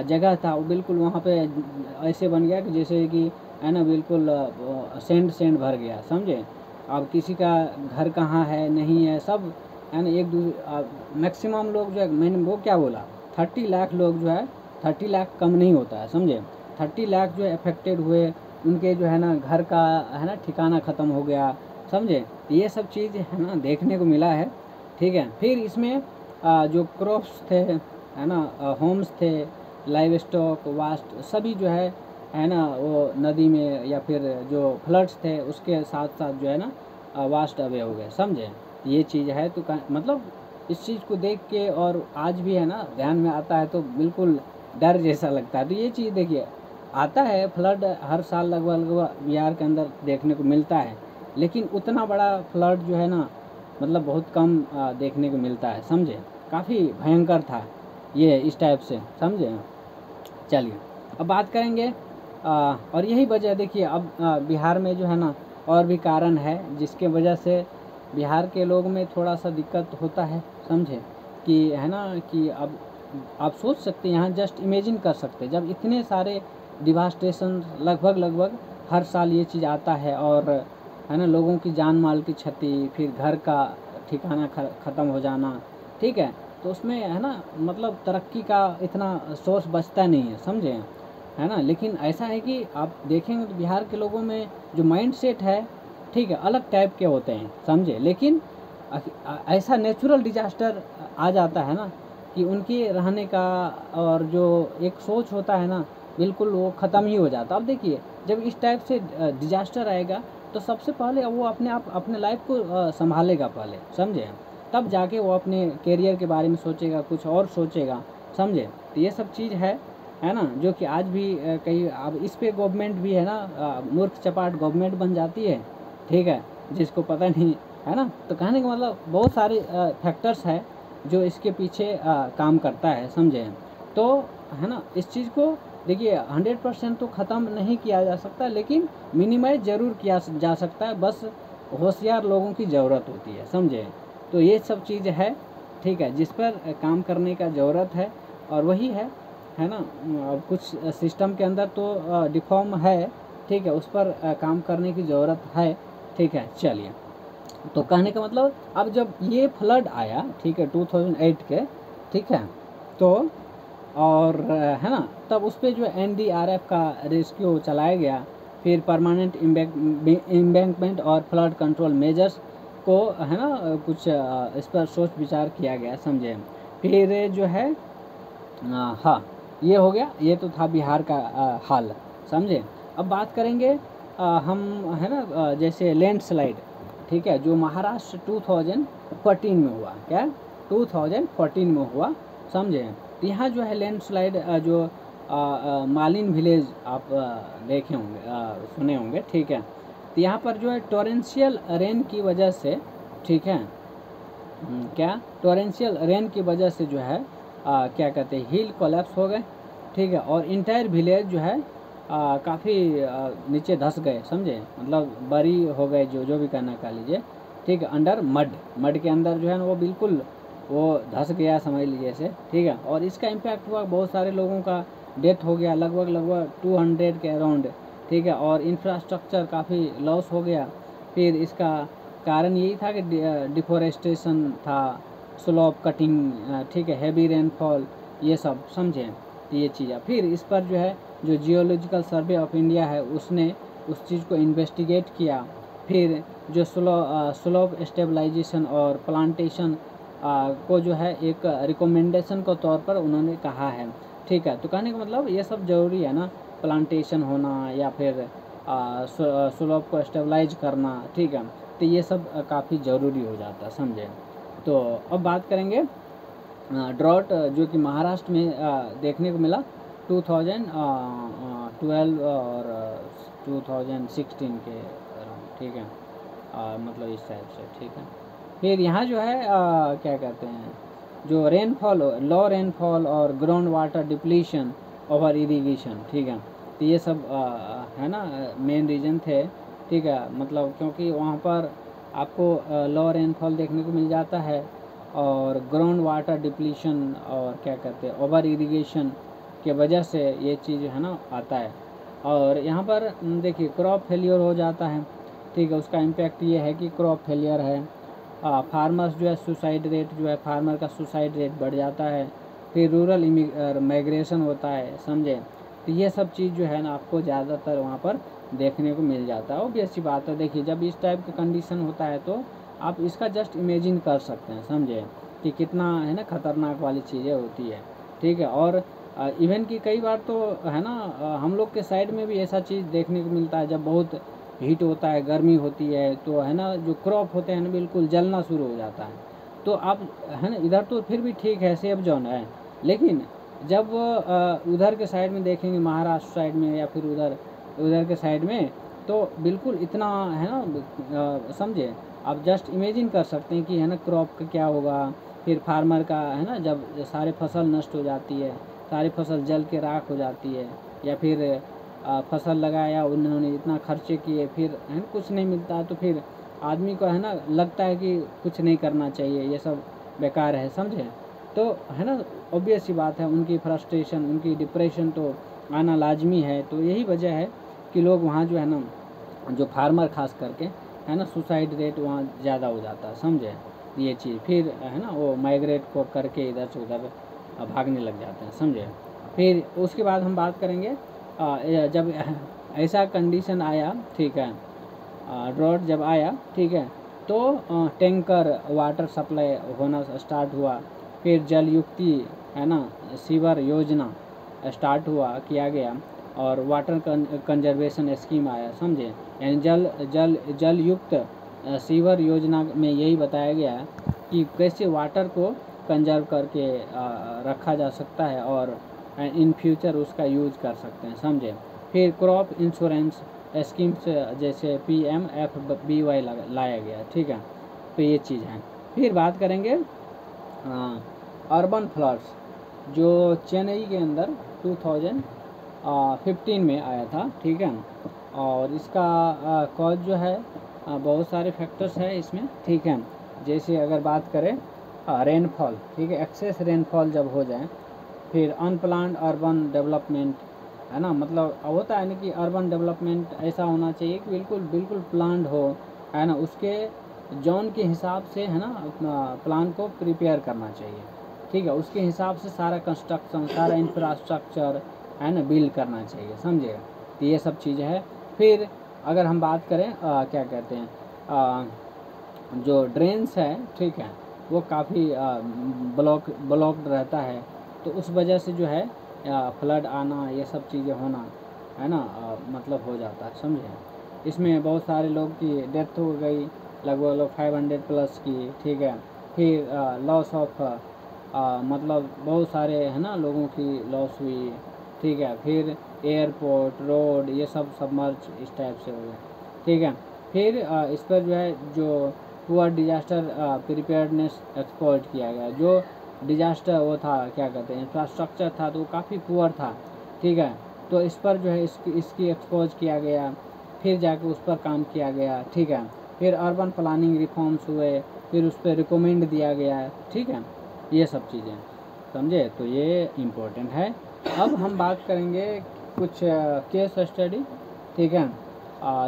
जगह था, वो बिल्कुल वहाँ पे ऐसे बन गया कि जैसे कि है ना बिल्कुल सेंड भर गया, समझे। अब किसी का घर कहाँ है नहीं है सब है ना एक दूसरे मैक्सिमम लोग जो है, मैंने वो क्या बोला 30 लाख लोग जो है, 30 लाख कम नहीं होता है, समझे। 30 लाख जो है अफेक्टेड हुए, उनके जो है ना घर का है ना ठिकाना ख़त्म हो गया, समझे। ये सब चीज़ है ना देखने को मिला है, ठीक है। फिर इसमें जो क्रॉप्स थे है ना, होम्स थे, लाइव स्टॉक, वास्ट सभी जो है ना वो नदी में या फिर जो फ्लड्स थे उसके साथ साथ जो है ना वास्ट अवे हो गए, समझे। ये चीज़ है। तो मतलब इस चीज़ को देख के और आज भी है ना ध्यान में आता है तो बिल्कुल डर जैसा लगता है। तो ये चीज़ देखिए आता है, फ्लड हर साल लगभग बिहार के अंदर देखने को मिलता है, लेकिन उतना बड़ा फ्लड जो है ना मतलब बहुत कम देखने को मिलता है, समझे। काफ़ी भयंकर था ये इस टाइप से, समझे। चलिए अब बात करेंगे और यही वजह देखिए अब बिहार में जो है ना और भी कारण है जिसके वजह से बिहार के लोग में थोड़ा सा दिक्कत होता है, समझे। कि है ना कि अब आप सोच सकते हैं, यहाँ जस्ट इमेजिन कर सकते हैं जब इतने सारे डिवास्टेशन लगभग हर साल ये चीज़ आता है और है ना लोगों की जान माल की क्षति, फिर घर का ठिकाना ख़त्म हो जाना, ठीक है। तो उसमें है ना मतलब तरक्की का इतना सोर्स बचता नहीं है, समझे, है ना। लेकिन ऐसा है कि आप देखेंगे तो बिहार के लोगों में जो माइंड सेट है, ठीक है, अलग टाइप के होते हैं, समझे। लेकिन ऐसा नेचुरल डिजास्टर आ जाता है ना कि उनके रहने का और जो एक सोच होता है ना बिल्कुल वो ख़त्म ही हो जाता। अब देखिए जब इस टाइप से डिजास्टर आएगा तो सबसे पहले वो अपने लाइफ को संभालेगा पहले, समझे। तब जाके वो अपने करियर के बारे में सोचेगा, कुछ और सोचेगा, समझे। तो ये सब चीज़ है ना जो कि आज भी कई अब इस पे गवर्नमेंट भी है ना मूर्ख चपाट गवर्नमेंट बन जाती है, ठीक है, जिसको पता नहीं है ना। तो कहने का मतलब बहुत सारे फैक्टर्स है जो इसके पीछे काम करता है, समझे। तो है ना इस चीज़ को देखिए 100% तो ख़त्म नहीं किया जा सकता, लेकिन मिनिमाइज ज़रूर किया जा सकता है, बस होशियार लोगों की ज़रूरत होती है, समझे। तो ये सब चीज़ है, ठीक है, जिस पर काम करने का ज़रूरत है। और वही है ना कुछ सिस्टम के अंदर तो डिफॉर्म है, ठीक है, उस पर काम करने की ज़रूरत है, ठीक है। चलिए तो कहने का मतलब अब जब ये फ्लड आया, ठीक है, 2008 के, ठीक है, तो और है ना तब उस पर जो NDRF का रेस्क्यू चलाया गया, फिर परमानेंट इम्बैंकमेंट और फ्लड कंट्रोल मेजर्स को है ना कुछ इस पर सोच विचार किया गया, समझे। फिर जो है हाँ ये हो गया, ये तो था बिहार का हाल, समझे। अब बात करेंगे हम है ना जैसे लैंडस्लाइड, ठीक है, जो महाराष्ट्र 2014 में हुआ, क्या 2014 में हुआ, समझे। तो यहाँ जो है लैंडस्लाइड जो मालिन विलेज आप देखे होंगे, सुने होंगे, ठीक है। तो यहाँ पर जो है टोरेंशियल रेन की वजह से, ठीक है, क्या टोरेंशियल रेन की वजह से जो है क्या कहते हैं हिल कोलैप्स हो गए, ठीक है, और इंटायर विलेज जो है काफ़ी नीचे धंस गए, समझे, मतलब बरी हो गए, जो भी कहना कह लीजिए, ठीक है, अंडर मड के अंदर जो है ना वो बिल्कुल वो धंस गया, समझ लीजिए से, ठीक है। और इसका इम्पैक्ट हुआ, बहुत सारे लोगों का डेथ हो गया, लगभग 200 के अराउंड, ठीक है, और इंफ्रास्ट्रक्चर काफ़ी लॉस हो गया। फिर इसका कारण यही था कि डिफोरेस्टेशन था, स्लोप कटिंग, ठीक है, हैवी रेनफॉल, ये सब, समझे। ये चीज़ है। फिर इस पर जो है जो जियोलॉजिकल सर्वे ऑफ इंडिया है उसने उस चीज़ को इन्वेस्टिगेट किया। फिर जो स्लोप स्टेबलाइजेशन और प्लांटेशन को जो है एक रिकमेंडेशन के तौर पर उन्होंने कहा है, ठीक है। तो कहने का मतलब ये सब ज़रूरी है ना, प्लांटेशन होना या फिर स्लोप को स्टेबलाइज करना, ठीक है। तो ये सब काफ़ी ज़रूरी हो जाता है, समझे। तो अब बात करेंगे ड्रॉट जो कि महाराष्ट्र में देखने को मिला 2012 और 2016 के अराउंड, ठीक है, मतलब इस टाइप से, ठीक है। फिर यहाँ जो है क्या कहते हैं, जो रेनफॉल, लो रेनफॉल और ground water depletion over irrigation, ठीक है। तो ये सब है ना मेन रीज़न थे, ठीक है। मतलब क्योंकि वहाँ पर आपको लो रेनफॉल देखने को मिल जाता है और ग्राउंड वाटर डिप्लीशन और क्या कहते हैं ओवर इरिगेशन के वजह से ये चीज़ है ना आता है। और यहाँ पर देखिए क्रॉप फेलियर हो जाता है, ठीक है। उसका इम्पैक्ट ये है कि क्रॉप फेलियर है, फार्मर्स जो है सुसाइड रेट जो है, फार्मर का सुसाइड रेट बढ़ जाता है। फिर रूरल माइग्रेशन होता है, समझे। तो ये सब चीज़ जो है ना आपको ज़्यादातर वहाँ पर देखने को मिल जाता है। ऑब्वियस सी बात है, देखिए जब इस टाइप का कंडीशन होता है तो आप इसका जस्ट इमेजिन कर सकते हैं, समझे, कि कितना है ना खतरनाक वाली चीज़ें होती है, ठीक है। और इवन कि कई बार तो है ना हम लोग के साइड में भी ऐसा चीज़ देखने को मिलता है, जब बहुत हीट होता है, गर्मी होती है, तो है ना जो क्रॉप होते हैं ना बिल्कुल जलना शुरू हो जाता है। तो आप है ना इधर तो फिर भी ठीक है, सेफ जोन है, लेकिन जब उधर के साइड में देखेंगे, महाराष्ट्र साइड में या फिर उधर के साइड में, तो बिल्कुल इतना है ना समझे, आप जस्ट इमेजिन कर सकते हैं कि है ना क्रॉप का क्या होगा। फिर फार्मर का है ना जब सारे फसल नष्ट हो जाती है, सारी फसल जल के राख हो जाती है, या फिर फसल लगाया उन्होंने इतना खर्चे किए, फिर है ना कुछ नहीं मिलता, तो फिर आदमी को है ना लगता है कि कुछ नहीं करना चाहिए, ये सब बेकार है, समझे। तो है ना ऑब्वियस सी बात है, उनकी फ्रस्ट्रेशन, उनकी डिप्रेशन तो आना लाजमी है। तो यही वजह है कि लोग वहाँ जो है ना, जो फार्मर खास करके है ना, सुसाइड रेट वहाँ ज़्यादा हो जाता है, समझे ये चीज़। फिर है ना वो माइग्रेट को करके इधर से उधर भागने लग जाते हैं, समझे। फिर उसके बाद हम बात करेंगे जब ऐसा कंडीशन आया, ठीक है, ड्रॉट जब आया, ठीक है, तो टैंकर वाटर सप्लाई होना स्टार्ट हुआ। फिर जल युक्ति है ना सीवर योजना स्टार्ट किया गया, और वाटर कंजर्वेशन स्कीम आया, समझे। यानी जल युक्त सीवर योजना में यही बताया गया है कि कैसे वाटर को कंजर्व करके रखा जा सकता है और इन फ्यूचर उसका यूज कर सकते हैं, समझे। फिर क्रॉप इंश्योरेंस स्कीम्स जैसे PMFBY लाया गया, ठीक है। तो ये चीज़ है। फिर बात करेंगे अर्बन फ्लड्स, जो चेन्नई के अंदर 2015 में आया था, ठीक है। और इसका कॉज जो है बहुत सारे फैक्टर्स है इसमें, ठीक है। जैसे अगर बात करें रेनफॉल, ठीक है, एक्सेस रेनफॉल जब हो जाए, फिर अनप्लान्ड अर्बन डेवलपमेंट, है ना, मतलब होता है ना कि अर्बन डेवलपमेंट ऐसा होना चाहिए कि बिल्कुल प्लान्ड हो, है ना, उसके जोन के हिसाब से है ना अपना प्लान को प्रिपेयर करना चाहिए, ठीक है। उसके हिसाब से सारा कंस्ट्रक्शन, सारा इंफ्रास्ट्रक्चर है ना बिल्ड करना चाहिए, समझे। तो ये सब चीज़ें है। फिर अगर हम बात करें क्या कहते हैं जो ड्रेन्स है, ठीक है, वो काफ़ी ब्लॉक्ड रहता है, तो उस वजह से जो है फ्लड आना, ये सब चीज़ें होना है ना मतलब हो जाता है, समझे। इसमें बहुत सारे लोग की डेथ हो गई, लगभग 500 प्लस की, ठीक है। फिर लॉस ऑफ मतलब बहुत सारे है ना लोगों की लॉस हुई, ठीक है। फिर एयरपोर्ट, रोड, ये सब सबमर्ज इस टाइप से हो गया, ठीक है। फिर इस पर जो है जो पुअर डिजास्टर प्रिपेयर्डनेस एक्सपोर्ट किया गया, जो डिजास्टर वो था क्या कहते हैं इंफ्रास्ट्रक्चर था, तो वो काफ़ी पुअर था, ठीक है। तो इस पर जो है इसकी एक्सपोज किया गया, फिर जाके उस पर काम किया गया, ठीक है। फिर अर्बन प्लानिंग रिफॉर्म्स हुए, फिर उस पर रिकमेंड दिया गया, ठीक है। ये सब चीज़ें, समझे। तो ये इम्पोर्टेंट है। अब हम बात करेंगे कुछ केस स्टडी, ठीक है,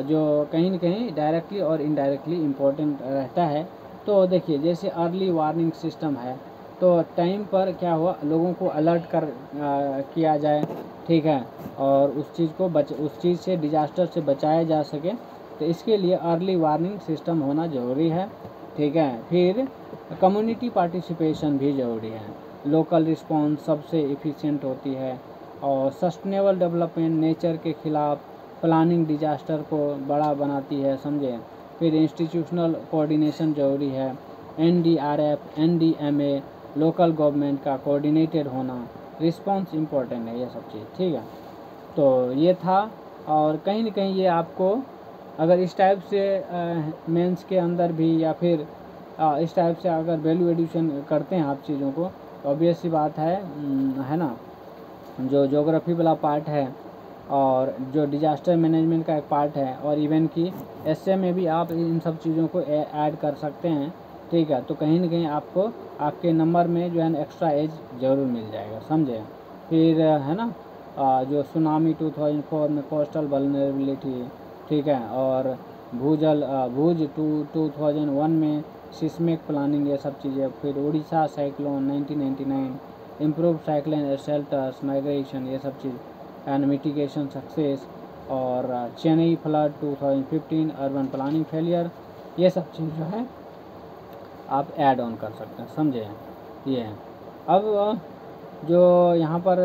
जो कहीं न कहीं डायरेक्टली और इनडायरेक्टली इम्पोर्टेंट रहता है। तो देखिए जैसे अर्ली वार्निंग सिस्टम है, तो टाइम पर क्या हुआ, लोगों को अलर्ट किया जाए, ठीक है, और उस चीज़ से डिजास्टर से बचाया जा सके, तो इसके लिए अर्ली वार्निंग सिस्टम होना ज़रूरी है, ठीक है। फिर कम्युनिटी पार्टिसिपेशन भी ज़रूरी है, लोकल रिस्पॉन्स सबसे एफिशिएंट होती है, और सस्टेनेबल डेवलपमेंट नेचर के खिलाफ प्लानिंग डिजास्टर को बड़ा बनाती है, समझे। फिर इंस्टीट्यूशनल कोऑर्डिनेशन ज़रूरी है, NDRF, NDMA, लोकल गवर्नमेंट का कोऑर्डिनेटेड होना, रिस्पॉन्स इम्पोर्टेंट है, ये सब चीज़, ठीक है। तो ये था, और कहीं न कहीं ये आपको अगर इस टाइप से मेंस के अंदर भी या फिर इस टाइप से अगर वैल्यू एडिशन करते हैं आप चीज़ों को, तो ऑब्वियस सी बात है ना, जो ज्योग्राफी वाला पार्ट है और जो डिजास्टर मैनेजमेंट का एक पार्ट है, और इवन कि एसए में भी आप इन सब चीज़ों को ऐड कर सकते हैं, ठीक है। तो कहीं ना कहीं आपको आपके नंबर में जो है ना एक्स्ट्रा एज ज़रूर मिल जाएगा, समझे। फिर है ना जो सुनामी 2004 में कोस्टल वल्नरेबिलिटी, ठीक है, और भूज 2001 में सिस्मिक प्लानिंग, ये सब चीज़ें। फिर Orissa cyclone 1999, improve cyclone shelters migration, ये सब चीज़ एंड मिटिगेशन सक्सेस। और Chennai flood 2015, urban planning failure, ये सब चीज़ जो है आप ऐड ऑन कर सकते हैं, समझे। ये है। अब जो यहाँ पर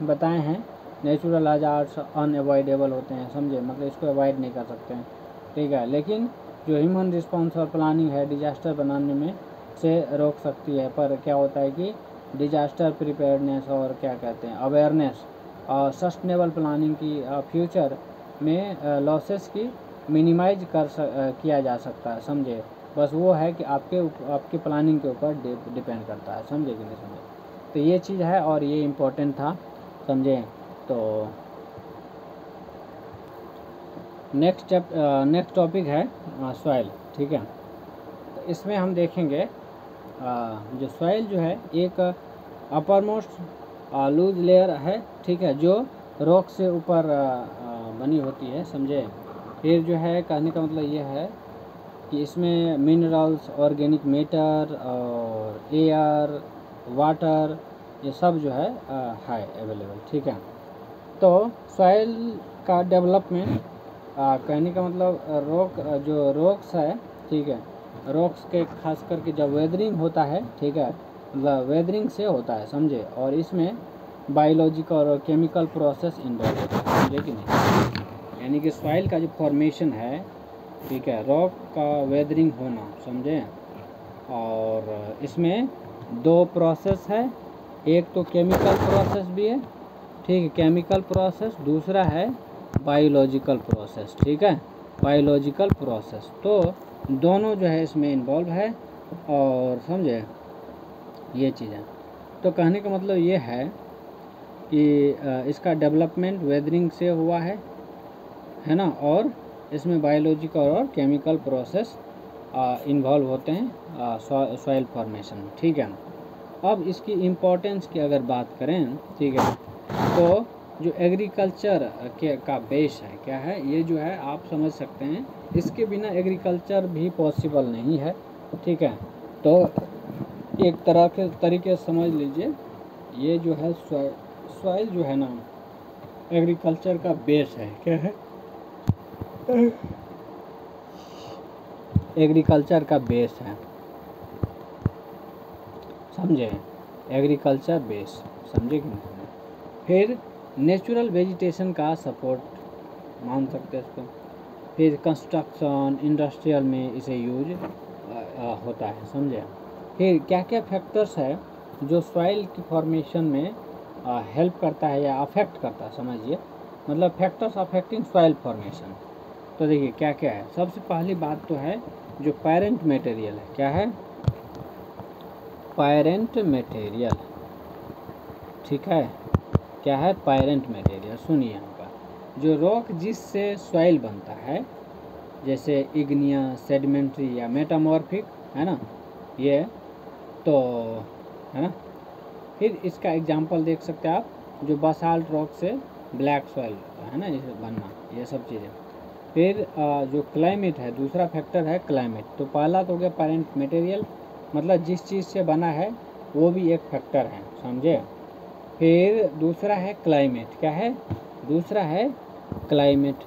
बताए हैं नेचुरल हजार्ड्स अनएवॉइडेबल होते हैं, समझे, मतलब इसको अवॉइड नहीं कर सकते हैं, ठीक है। लेकिन जो ह्यूमन रिस्पॉन्स और प्लानिंग है डिजास्टर बनाने में से रोक सकती है। पर क्या होता है कि डिजास्टर प्रिपेयर्डनेस और क्या कहते हैं अवेयरनेस और सस्टेनेबल प्लानिंग की फ्यूचर में लॉसेस की मिनिमाइज किया जा सकता है, समझे। बस वो है कि आपके प्लानिंग के ऊपर डिपेंड करता है, समझे कि नहीं समझे। तो ये चीज़ है और ये इम्पोर्टेंट था, समझे। तो नेक्स्ट टॉपिक है सॉइल, ठीक है। तो इसमें हम देखेंगे जो सॉइल जो है एक अपर मोस्ट लूज लेयर है, ठीक है, जो रॉक से ऊपर बनी होती है, समझे। फिर जो है कहने का मतलब ये है कि इसमें मिनरल्स, ऑर्गेनिक मैटर और एयर, वाटर, ये सब जो है अवेलेबल, ठीक है। तो सॉइल का डेवलपमेंट कहने का मतलब जो रॉक्स है, ठीक है, रॉक्स के खास करके जब वेदरिंग होता है, ठीक है, मतलब वेदरिंग से होता है, समझे। और इसमें बायोलॉजिकल और केमिकल प्रोसेस इन्वॉल्व होता है, समझे कि नहीं। यानी कि सॉइल का जो फॉर्मेशन है, ठीक है, रॉक का वेदरिंग होना, समझे। और इसमें दो प्रोसेस है, एक तो केमिकल प्रोसेस भी है, ठीक है, केमिकल प्रोसेस, दूसरा है बायोलॉजिकल प्रोसेस, ठीक है, बायोलॉजिकल प्रोसेस। तो दोनों जो है इसमें इन्वॉल्व है, और समझे ये चीज़ें। तो कहने का मतलब ये है कि इसका डेवलपमेंट वेदरिंग से हुआ है ना, और इसमें बायोलॉजिकल और केमिकल प्रोसेस इन्वॉल्व होते हैं सॉइल फॉर्मेशन में, ठीक है। अब इसकी इम्पोर्टेंस की अगर बात करें, ठीक है, तो जो एग्रीकल्चर का बेस है, क्या है, ये जो है आप समझ सकते हैं, इसके बिना एग्रीकल्चर भी पॉसिबल नहीं है, ठीक है। तो एक तरह के तरीके से समझ लीजिए, ये जो है सॉइल जो है ना एग्रीकल्चर का बेस है, क्या है, एग्रीकल्चर का बेस है, समझे, एग्रीकल्चर बेस, समझे कि नहीं। फिर नेचुरल वेजिटेशन का सपोर्ट मान सकते हैं इसको। फिर कंस्ट्रक्शन इंडस्ट्रियल में इसे यूज होता है, समझे। फिर क्या क्या फैक्टर्स है जो सॉइल की फॉर्मेशन में हेल्प करता है या अफेक्ट करता है, समझिए, मतलब फैक्टर्स अफेक्टिंग सॉइल फॉर्मेशन। तो देखिए क्या क्या है। सबसे पहली बात तो है जो पैरेंट मटेरियल है, क्या है, पैरेंट मटेरियल, ठीक है, क्या है, पैरेंट मटेरियल। सुनिए यहाँ पर जो रॉक जिससे सॉइल बनता है, जैसे इग्नियस, सेडिमेंट्री या मेटामॉर्फिक, है ना, ये तो है ना। फिर इसका एग्जांपल देख सकते हैं आप, जो बसाल्ट रॉक से ब्लैक सॉइल होता है ना, इसे बनना, ये सब चीज़ें। फिर जो क्लाइमेट है, दूसरा फैक्टर है क्लाइमेट। तो पहला तो हो गया पैरेंट मटेरियल, मतलब जिस चीज़ से बना है वो भी एक फैक्टर है, समझे। फिर दूसरा है क्लाइमेट, क्या है, दूसरा है क्लाइमेट।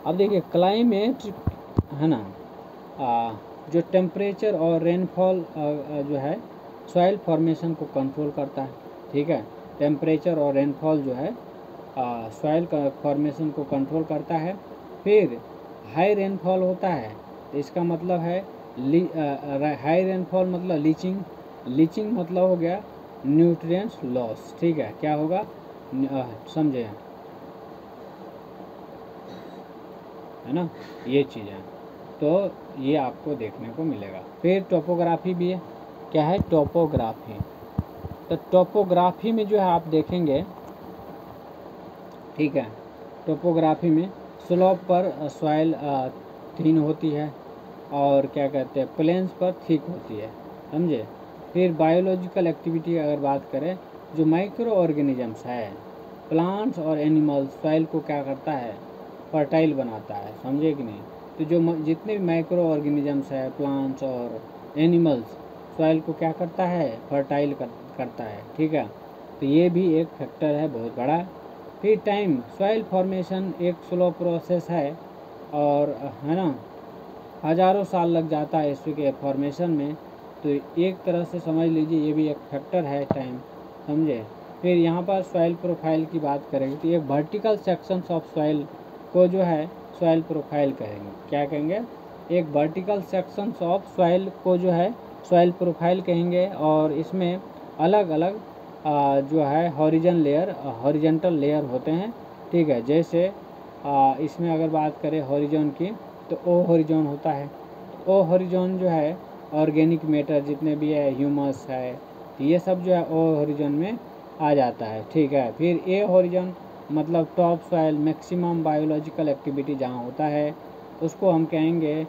अब देखिए क्लाइमेट है ना, जो टेम्परेचर और रेनफॉल जो है सॉइल फॉर्मेशन को कंट्रोल करता है, ठीक है। टेम्परेचर और रेनफॉल जो है सॉइल का फॉर्मेशन को कंट्रोल करता है। फिर हाई रेनफॉल होता है, तो इसका मतलब है हाई रेनफॉल मतलब लीचिंग मतलब हो गया न्यूट्रिएंट्स लॉस, ठीक है, क्या होगा, समझे, है ना, ये चीज़ है। तो ये आपको देखने को मिलेगा। फिर टोपोग्राफी भी है। क्या है? टोपोग्राफी। तो टोपोग्राफी में जो है आप देखेंगे, ठीक है, टोपोग्राफी में स्लोप पर सॉइल थिन होती है और क्या कहते हैं प्लेन्स पर थिक होती है, समझे। फिर बायोलॉजिकल एक्टिविटी अगर बात करें, जो माइक्रो ऑर्गेनिजम्स है, प्लांट्स और एनिमल्स, सॉइल को क्या करता है? फर्टाइल बनाता है, समझे कि नहीं। तो जो जितने भी माइक्रो ऑर्गेनिजम्स है, प्लांट्स और एनिमल्स, सॉइल को क्या करता है? फर्टाइल करता है, ठीक है। तो ये भी एक फैक्टर है बहुत बड़ा। फिर टाइम, सॉइल फॉर्मेशन एक स्लो प्रोसेस है और है ना, हज़ारों साल लग जाता है इसके फॉर्मेशन में। तो एक तरह से समझ लीजिए ये भी एक फैक्टर है टाइम, समझे। फिर यहाँ पर सॉइल प्रोफाइल की बात करेंगे तो एक वर्टिकल सेक्शंस ऑफ सॉइल को जो है सॉइल प्रोफाइल कहेंगे। क्या कहेंगे? एक वर्टिकल सेक्शंस ऑफ सॉइल को जो है सॉइल प्रोफाइल कहेंगे। और इसमें अलग अलग जो है हॉरिजॉन्टल लेयर होते हैं, ठीक है। जैसे इसमें अगर बात करें हॉरिजॉन की, तो ओ हॉरिजॉन होता है। ओ हॉरिजॉन जो है ऑर्गेनिक मैटर जितने भी है, ह्यूमस है, ये सब जो है ओ हॉरिजॉन में आ जाता है, ठीक है। फिर ए हॉरिजॉन मतलब top soil, maximum biological activity जहाँ होता है उसको हम कहेंगे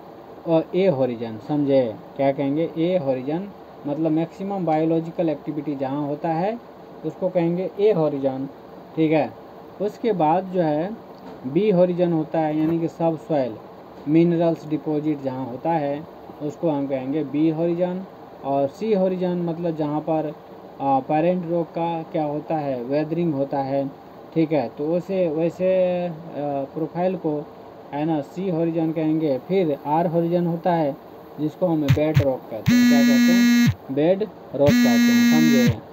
ए हॉरिजॉन, समझे। क्या कहेंगे? ए हॉरिजॉन मतलब मैक्सिमम बायोलॉजिकल एक्टिविटी जहाँ होता है उसको कहेंगे ए हॉरिजॉन, ठीक है। उसके बाद जो है बी हॉरिजॉन होता है, यानी कि सब सॉइल मिनरल्स डिपॉजिट जहाँ होता है उसको हम कहेंगे बी हॉरिजॉन। और सी हॉरिजॉन मतलब जहाँ पर पेरेंट रॉक का क्या होता है? वेदरिंग होता है, ठीक है। तो वैसे प्रोफाइल को है ना सी हॉरिजॉन कहेंगे। फिर आर हॉरिजॉन होता है जिसको हम बेड रॉक कहते हैं। क्या कहते हैं? बेड रॉक कहते हैं, समझे।